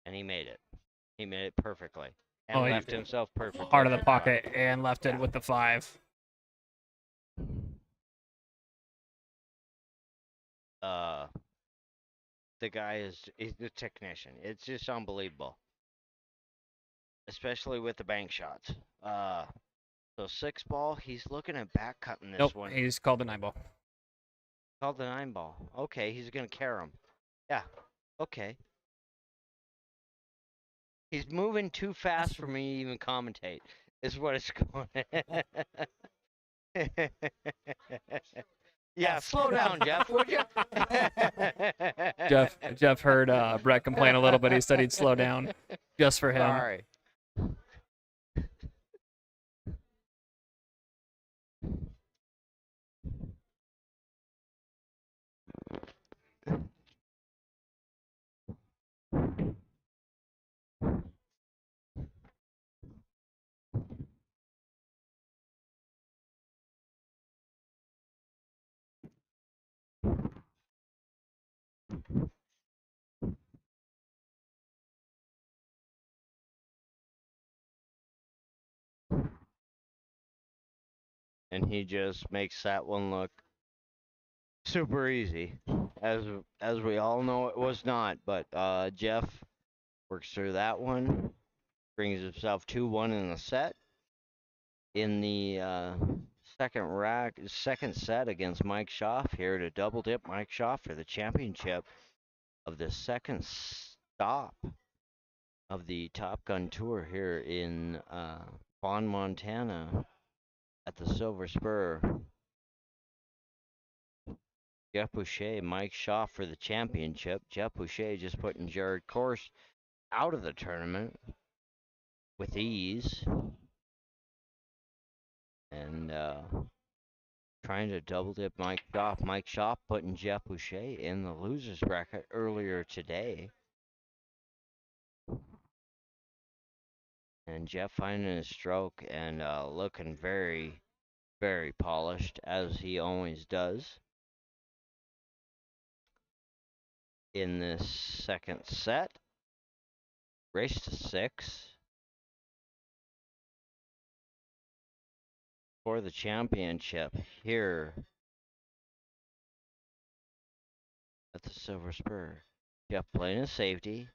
And he made it. He made it perfectly. And left himself perfectly. Part of the pocket and left it with the 5. the guy is the technician. It's just unbelievable, especially with the bank shots. So 6 ball, he's looking at back cutting this Nope, one. he's called the 9 ball. Called the 9 ball. Okay, he's gonna carry him. Yeah. Okay. He's moving too fast for me to even commentate. Is what it's going. Yeah, slow down, Jeff, would you? Jeff heard Brett complain a little bit. He said he'd slow down just for him. Sorry. And he just makes that one look super easy, as we all know it was not. But Jeff works through that one, brings himself 2-1 in the set. In the second set against Mike Schaff, here to double dip Mike Schaff for the championship of the second stop of the Top Gun Tour here in Bond, Montana at the Silver Spur. Jeff Boucher, Mike Schaff for the championship. Jeff Boucher just putting Jared Corse out of the tournament with ease. And trying to double dip Mike Schaff. Mike Schaff putting Jeff Boucher in the losers bracket earlier today. And Jeff finding his stroke and looking very, very polished, as he always does. In this second set, race to 6 for the championship here at the Silver Spur. Jeff playing a safety,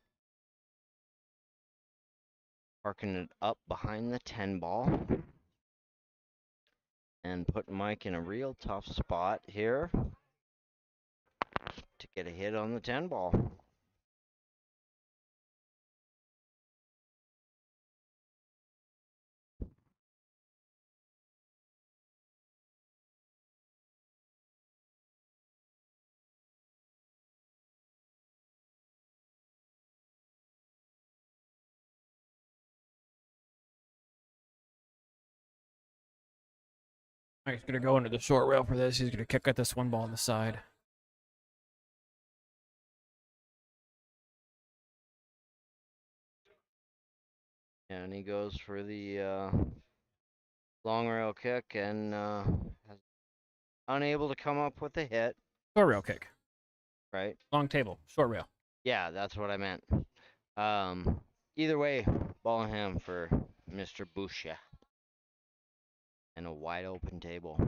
parking it up behind the 10 ball, and putting Mike in a real tough spot here to get a hit on the 10 ball. He's going to go into the short rail for this. He's going to kick at this 1 ball on the side. And he goes for the long rail kick and unable to come up with a hit, Short rail kick. right? Long table. Short rail. Yeah, that's what I meant. Either way, ball in hand for Mr. Boucher. And a wide open table.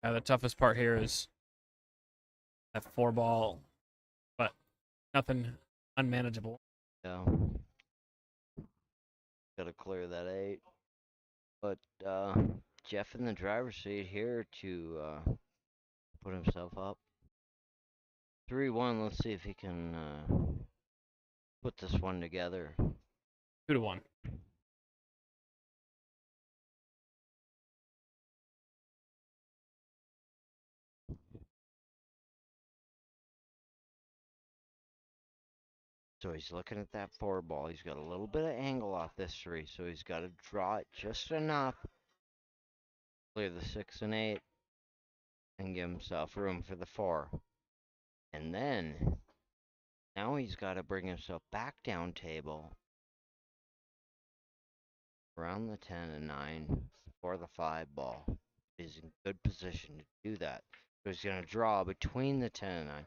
The toughest part here is that 4 ball, but nothing unmanageable. Yeah. Gotta clear that 8. But Jeff in the driver's seat here to put himself up. 3-1. Let's see if he can put this one together. 2-1. So he's looking at that 4 ball. He's got a little bit of angle off this 3, so he's got to draw it just enough. Clear the 6 and 8. And give himself room for the 4. And then, now he's got to bring himself back down table. Around the 10 and 9 for the 5 ball. He's in good position to do that. So he's going to draw between the 10 and 9.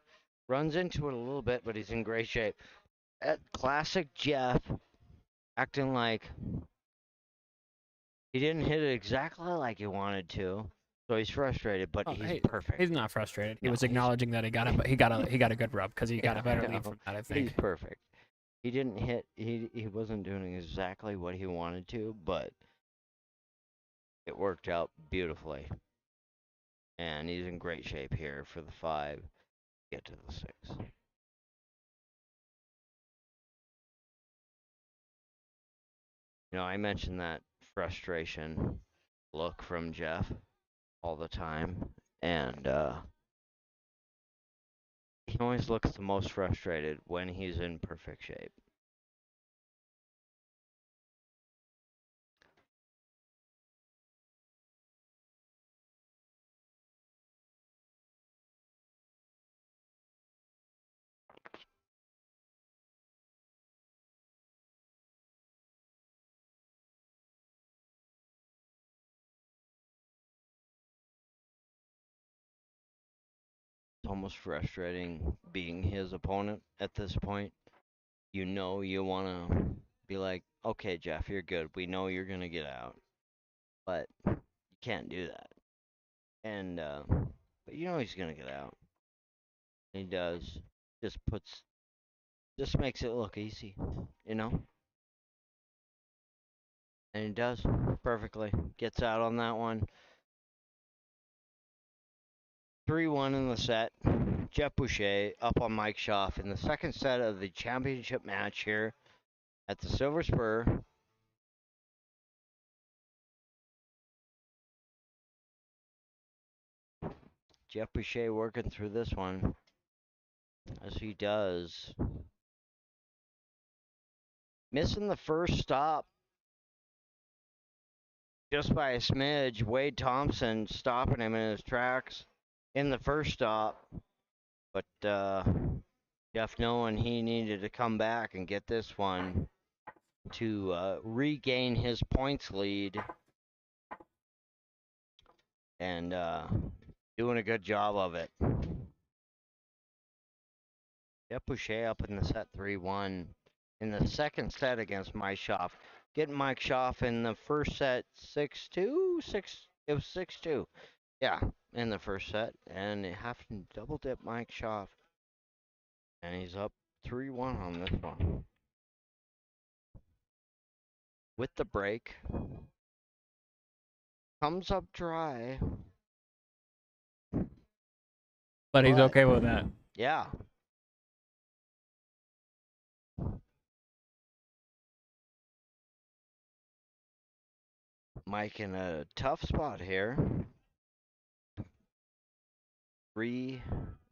Runs into it a little bit, but he's in great shape. At classic Jeff, acting like he didn't hit it exactly like he wanted to, So he's frustrated, but Oh, he's hey, perfect. he's not frustrated. He No, was he's- acknowledging that he got a good rub because he got a better lead no, from that. I he's think. perfect. He didn't hit. He wasn't doing exactly what he wanted to, but it worked out beautifully. And he's in great shape here for the 5. Get to the 6. I mentioned that frustration look from Jeff all the time, and he always looks the most frustrated when he's in perfect shape. It's almost frustrating being his opponent at this point. You want to be like, okay, Jeff, you're good. We know you're going to get out. But you can't do that. And, but he's going to get out. He does. Just puts, just makes it look easy, you know? And he does perfectly. Gets out on that one. 3-1 in the set. Jeff Boucher up on Mike Schaaf in the second set of the championship match here at the Silver Spur. Jeff Boucher working through this one, as he does. Missing the first stop just by a smidge. Wade Thompson stopping him in his tracks in the first stop. But Jeff knowing he needed to come back and get this one to regain his points lead. And doing a good job of it. Jeff Boucher up in the set 3-1 in the second set against Mike Schaaf. Getting Mike Schaaf in the first set 6-2, it was 6-2. Yeah, in the first set, and they have to double dip Mike Schaaf. And he's up 3-1 on this one. With the break. Comes up dry. But he's okay with that. Yeah. Mike in a tough spot here. 3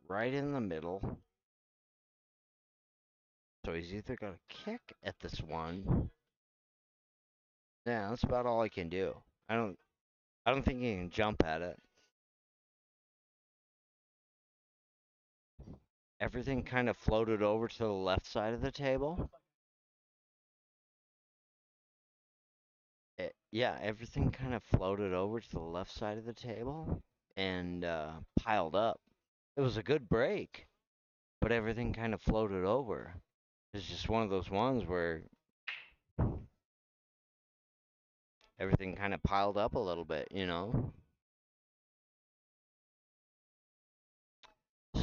right in the middle. So he's either got to kick at this one. Yeah, that's about all he can do. I don't think he can jump at it. Everything kind of floated over to the left side of the table. Yeah, everything kind of floated over to the left side of the table and piled up. It was a good break, but everything kind of floated over. It's just one of those ones where everything kind of piled up a little bit.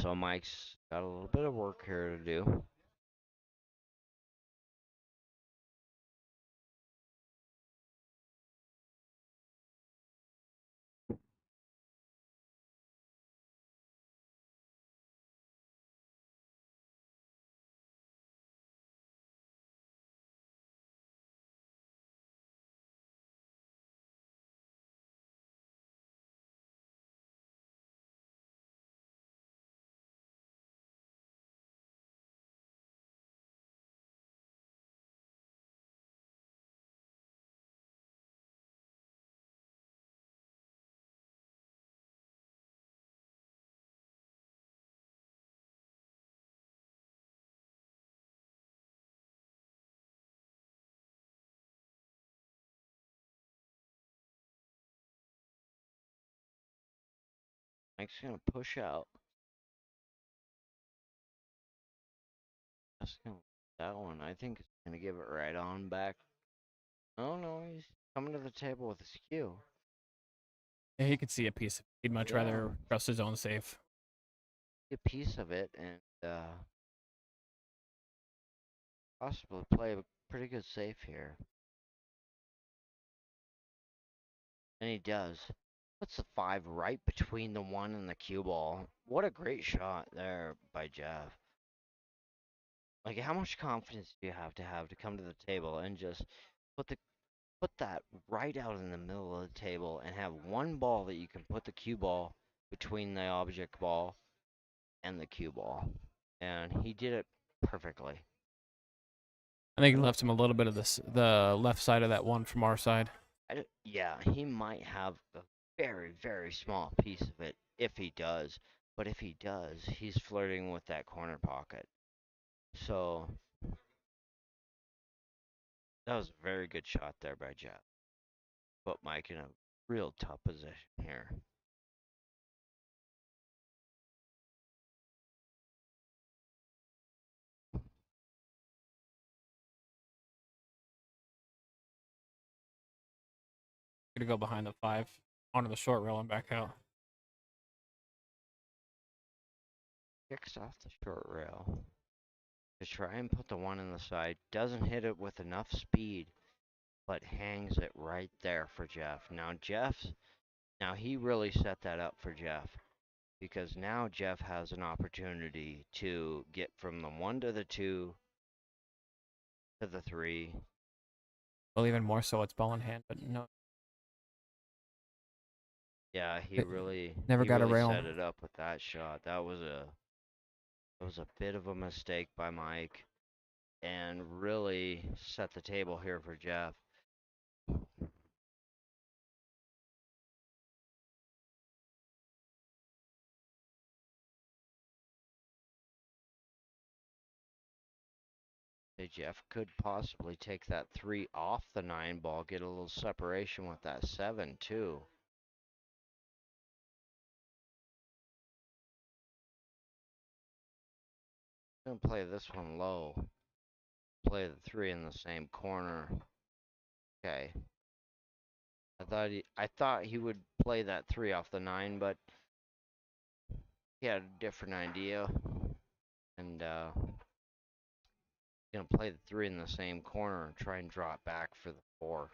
So Mike's got a little bit of work here to do. Mike's gonna push out. That's gonna that one. I think it's gonna give it right on back. Oh no, he's coming to the table with a skew. Yeah, he could see a piece. He'd much rather trust his own safe. A piece of it and possibly play a pretty good safe here. And he does. Puts the 5 right between the 1 and the cue ball. What a great shot there by Jeff. Like, how much confidence do you have to come to the table and just put that right out in the middle of the table and have one ball that you can put the cue ball between the object ball and the cue ball. And he did it perfectly. I think he left him a little bit of the left side of that one from our side. Yeah, he might have a very, very small piece of it if he does. But if he does, he's flirting with that corner pocket. So that was a very good shot there by Jeff. Put Mike in a real tough position here. Gonna go behind the 5 onto the short rail and back out. Kicks off the short rail to try and put the 1 in the side. Doesn't hit it with enough speed, but hangs it right there for Jeff. Now he really set that up for Jeff. Because now Jeff has an opportunity to get from the 1 to the 2 to the 3. Well, even more so, it's ball in hand, but no. Yeah, he It really never got a really rail. set it up with that shot. That was a bit of a mistake by Mike, and really set the table here for Jeff. Jeff could possibly take that 3 off the 9 ball, get a little separation with that 7 too. Gonna play this one low. Play the 3 in the same corner. Okay. I thought he would play that 3 off the 9, but he had a different idea. And gonna play the 3 in the same corner and try and draw it back for the 4.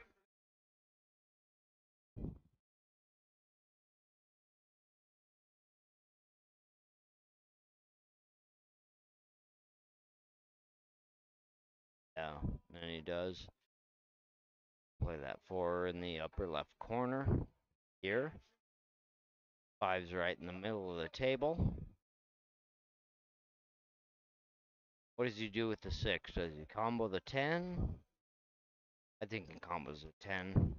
Yeah, and he does. Play that 4 in the upper left corner here. 5's right in the middle of the table. What does he do with the 6? Does he combo the 10? I think he combos the 10.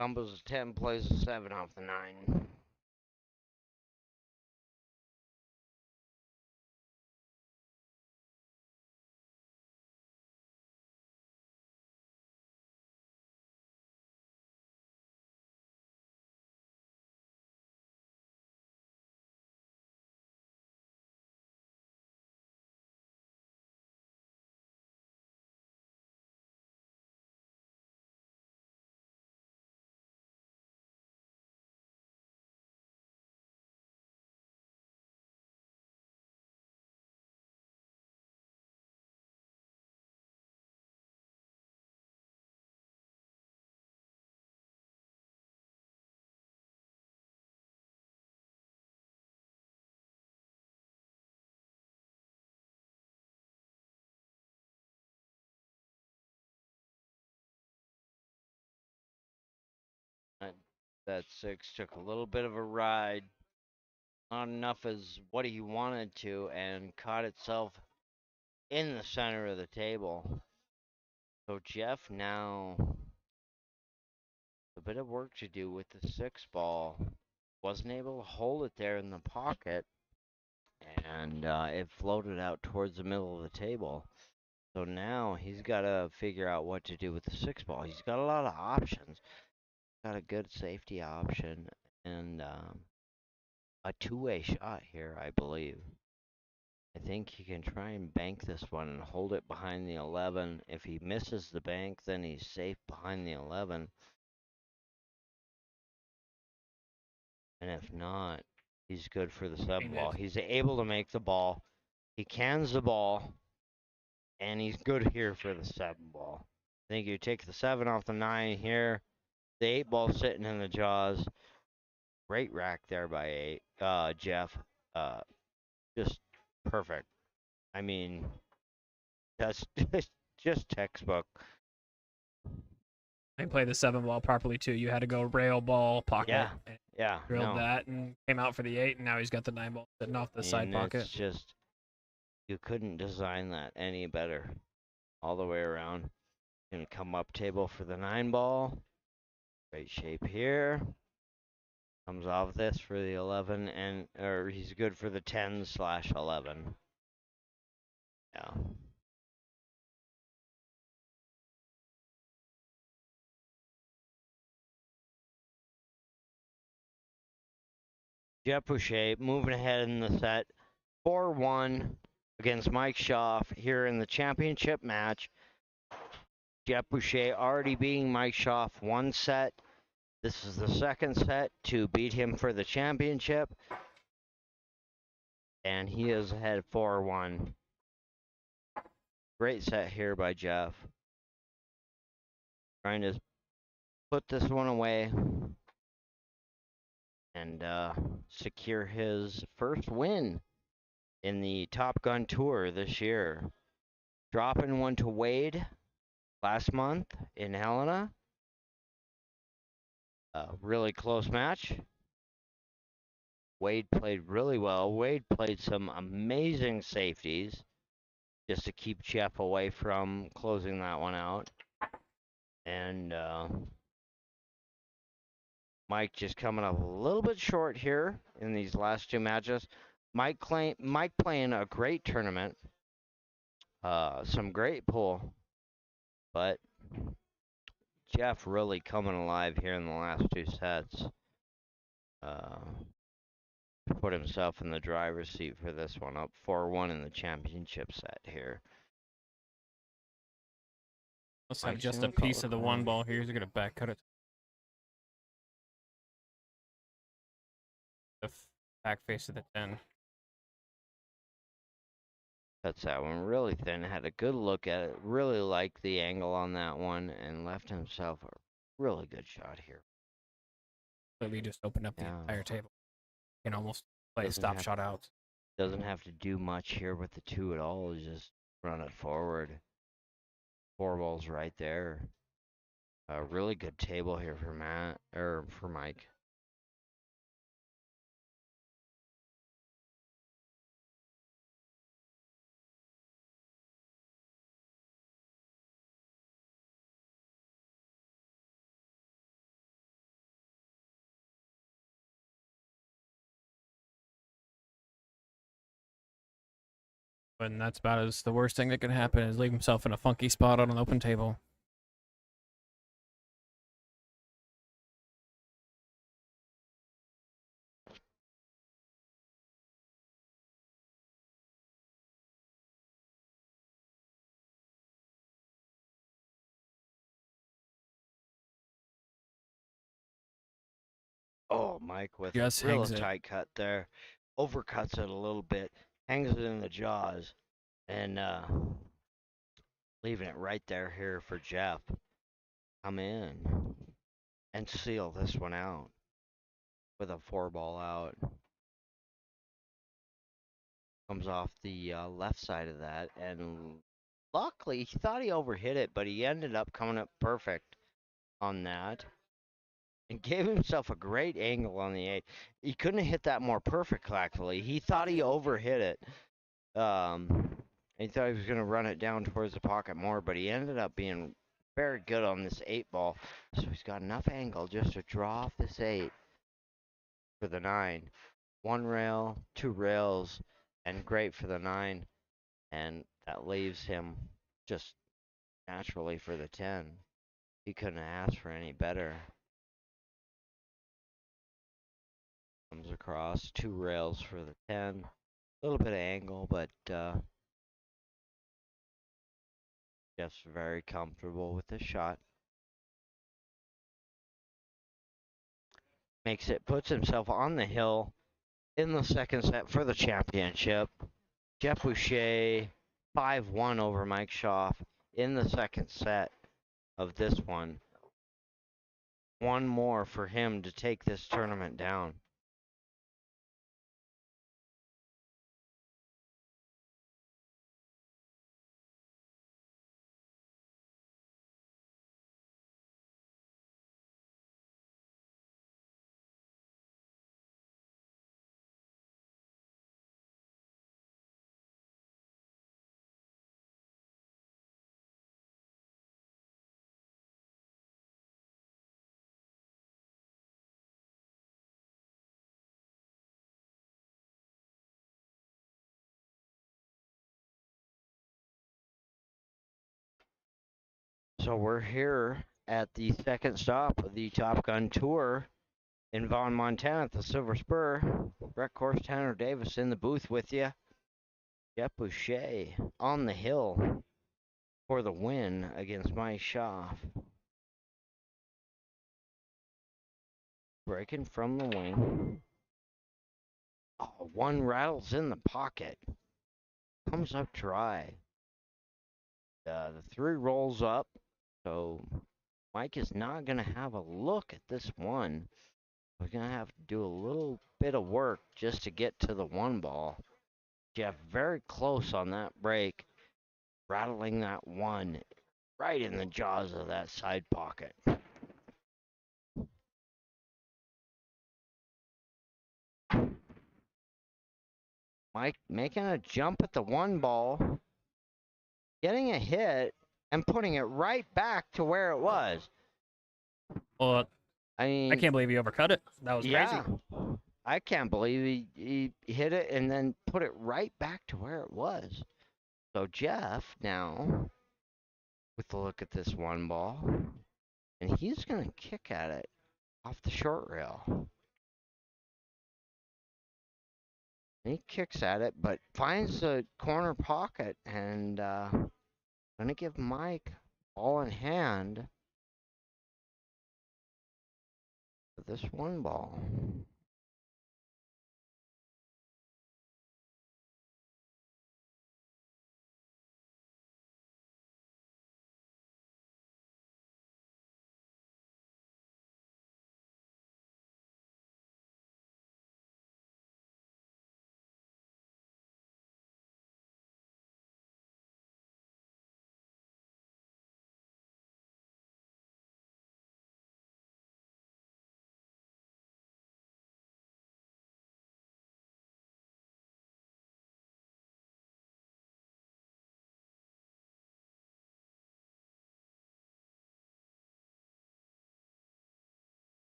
Combos the 10, plays the 7 off the 9. That 6 took a little bit of a ride. Not enough as what he wanted to, and caught itself in the center of the table. So Jeff now a bit of work to do with the 6 ball. Wasn't able to hold it there in the pocket, and it floated out towards the middle of the table. So now he's got to figure out what to do with the 6 ball. He's got a lot of options. Got a good safety option and a two-way shot here, I believe. I think he can try and bank this one and hold it behind the 11. If he misses the bank, then he's safe behind the 11. And if not, he's good for the 7 ball. He's able to make the ball. He cans the ball. And he's good here for the 7 ball. I think you take the 7 off the 9 here. The 8 ball sitting in the jaws. Great rack there by Jeff. Just perfect. I mean, that's just textbook. They played the 7 ball properly too. You had to go rail ball pocket. Yeah. And Yeah. drilled No. that and came out for the 8, and now he's got the 9 ball sitting off the side And pocket. it's just, you couldn't design that any better. All the way around. Gonna come up table for the 9 ball. Great shape here. Comes off this for the 11, or he's good for the 10/11. Yeah. Jeff Boucher moving ahead in the set, 4-1 against Mike Schaaf here in the championship match. Jeff Boucher already beating Mike Schaaf 1 set. This is the 2nd set to beat him for the championship. And he is ahead 4-1. Great set here by Jeff. Trying to put this one away and secure his first win in the Top Gun Tour this year. Dropping one to Wade last month in Helena. A really close match. Wade played really well. Wade played some amazing safeties just to keep Jeff away from closing that one out. And Mike just coming up a little bit short here in these last 2 matches. Mike playing a great tournament. Some great pool. But Jeff really coming alive here in the last 2 sets. Put himself in the driver's seat for this one, up 4-1 in the championship set here. Let's have Mike's just a gonna call piece the of the call. 1 ball here. He's going to back cut it. The back face of the 10. Cuts that one really thin. Had a good look at it. Really liked the angle on that one and left himself a really good shot here. Completely just opened up the Yeah. entire table. You can almost play a Doesn't stop have- shot out. Doesn't have to do much here with the 2 at all. Just run it forward. 4 balls right there. A really good table here for for Mike. And that's about as the worst thing that could happen is leave himself in a funky spot on an open table. Oh, Mike with Just a real hangs it. tight cut there. Overcuts it a little bit. Hangs it in the jaws. And leaving it right there here for Jeff. Come in and seal this one out with a 4 ball out. Comes off the left side of that, and luckily he thought he overhit it, but he ended up coming up perfect on that and gave himself a great angle on the 8. He couldn't have hit that more perfect, actually. He thought he overhit it. He thought he was going to run it down towards the pocket more, but he ended up being very good on this 8 ball. So he's got enough angle just to draw off this 8 for the 9. 1 rail, 2 rails, and great for the 9. And that leaves him just naturally for the 10. He couldn't ask for any better. Comes across 2 rails for the 10. A little bit of angle, but just very comfortable with the shot. Puts himself on the hill in the second set for the championship. Jeff Boucher 5-1 over Mike Schaaf in the second set of this one. One more for him to take this tournament down. So we're here at the second stop of the Top Gun Tour in Vaughan, Montana at the Silver Spur. Brett Course, Tanner Davis in the booth with you. Jeff Boucher on the hill for the win against Mike Schaaf. Breaking from the wing. Oh, 1 rattles in the pocket. Comes up dry. The 3 rolls up. So Mike is not going to have a look at this one. We're going to have to do a little bit of work just to get to the 1 ball. Jeff very close on that break. Rattling that 1 right in the jaws of that side pocket. Mike making a jump at the 1 ball, getting a hit, and putting it right back to where it was. Well, I mean, I can't believe he overcut it. That was crazy. I can't believe he hit it and then put it right back to where it was. So Jeff now with a look at this 1 ball, and he's going to kick at it off the short rail. And he kicks at it, but finds the corner pocket and going to give Mike ball in hand for this 1 ball.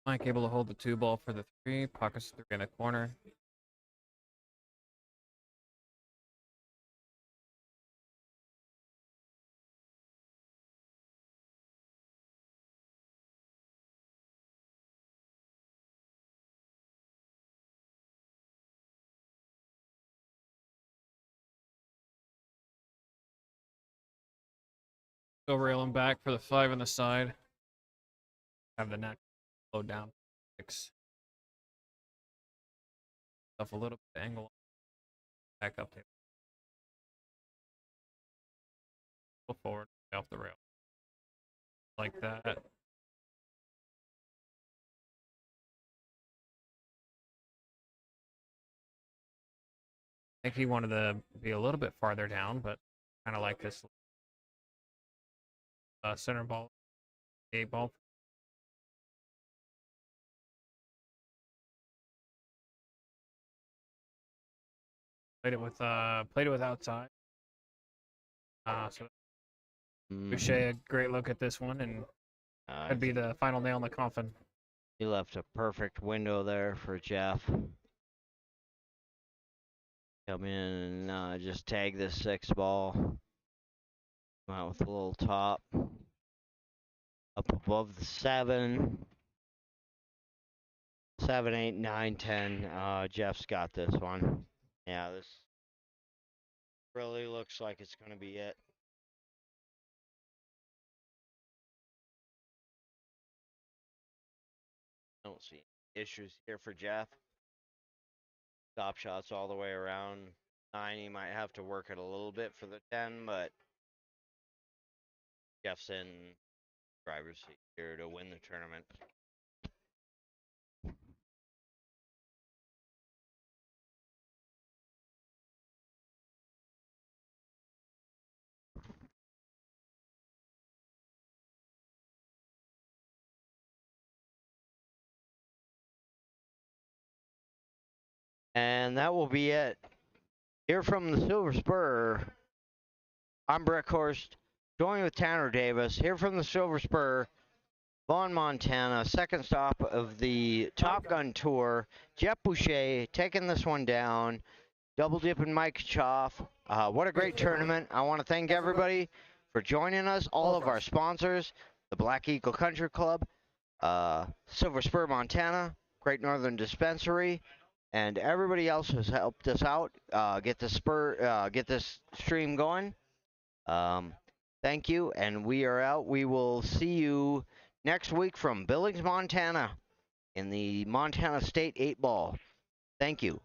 Mike able to hold the 2 ball for the 3. Pockets 3 in a corner. Go rail him back for the 5 on the side. Have the neck slow down. 6. Stuff a little bit of angle. Back up there. Go forward. Off the rail. Like that. I think he wanted to be a little bit farther down, but kind of like this center ball, 8 ball. Played it with outside. So Mm, Boucher, a great look at this one, and that'd be the final nail in the coffin. he left a perfect window there for Jeff. Come in and just tag this 6 ball. Come out with a little top. Up above the 7. 7, 8, 9, 10. Jeff's got this one. Yeah, this really looks like it's going to be it. Don't see issues here for Jeff. Top shots all the way around. 9, he might have to work it a little bit for the 10, but Jeff's in driver's seat here to win the tournament. And that will be it. Here from the Silver Spur, I'm Brett Horst, joined with Tanner Davis. Here from the Silver Spur, Vaughn, Montana, second stop of the Top Gun Tour. Jeff Boucher taking this one down. Double dipping Mike Schaaf. What a great tournament. I want to thank everybody for joining us, all of our sponsors, the Black Eagle Country Club, Silver Spur, Montana, Great Northern Dispensary, and everybody else who's helped us out get this stream going. Thank you, and we are out. We will see you next week from Billings, Montana, in the Montana State 8 Ball. Thank you.